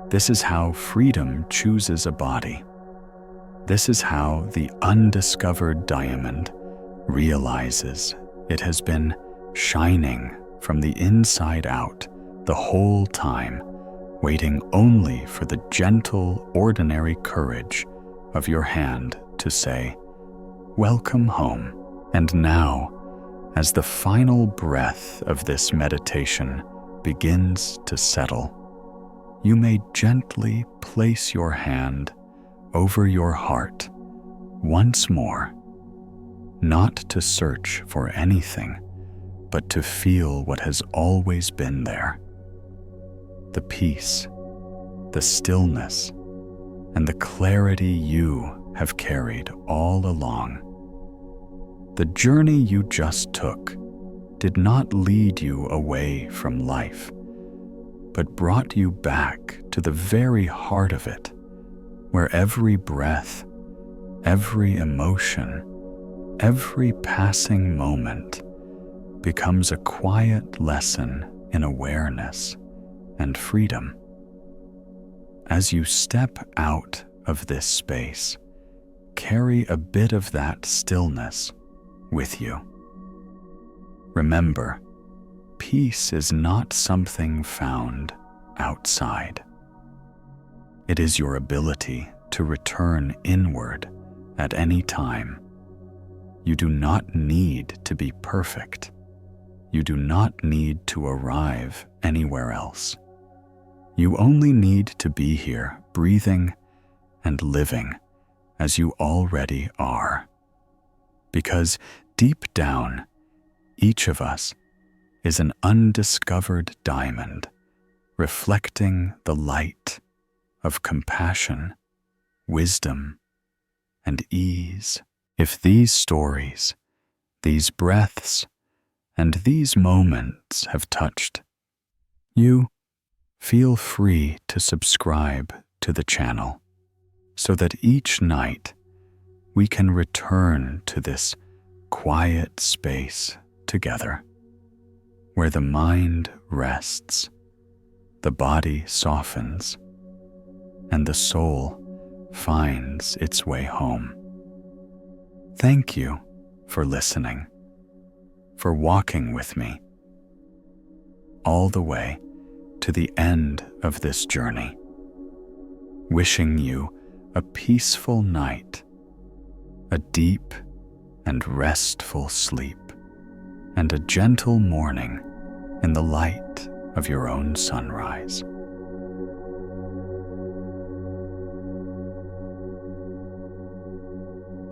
This is how freedom chooses a body. This is how the undiscovered diamond realizes it has been shining from the inside out the whole time, waiting only for the gentle, ordinary courage of your hand to say, "Welcome home." And now, as the final breath of this meditation begins to settle, you may gently place your hand over your heart once more, not to search for anything, but to feel what has always been there. The peace, the stillness, and the clarity you have carried all along. The journey you just took did not lead you away from life, but brought you back to the very heart of it, where every breath, every emotion, every passing moment becomes a quiet lesson in awareness and freedom. As you step out of this space, carry a bit of that stillness with you. Remember, peace is not something found outside. It is your ability to return inward at any time. You do not need to be perfect. You do not need to arrive anywhere else. You only need to be here, breathing and living as you already are. Because deep down, each of us is an undiscovered diamond, reflecting the light of compassion, wisdom, and ease. If these stories, these breaths, and these moments have touched you, feel free to subscribe to the channel so that each night we can return to this quiet space together where the mind rests, the body softens, and the soul finds its way home. Thank you for listening, for walking with me all the way to the end of this journey. Wishing you a peaceful night, a deep and restful sleep, and a gentle morning in the light of your own sunrise.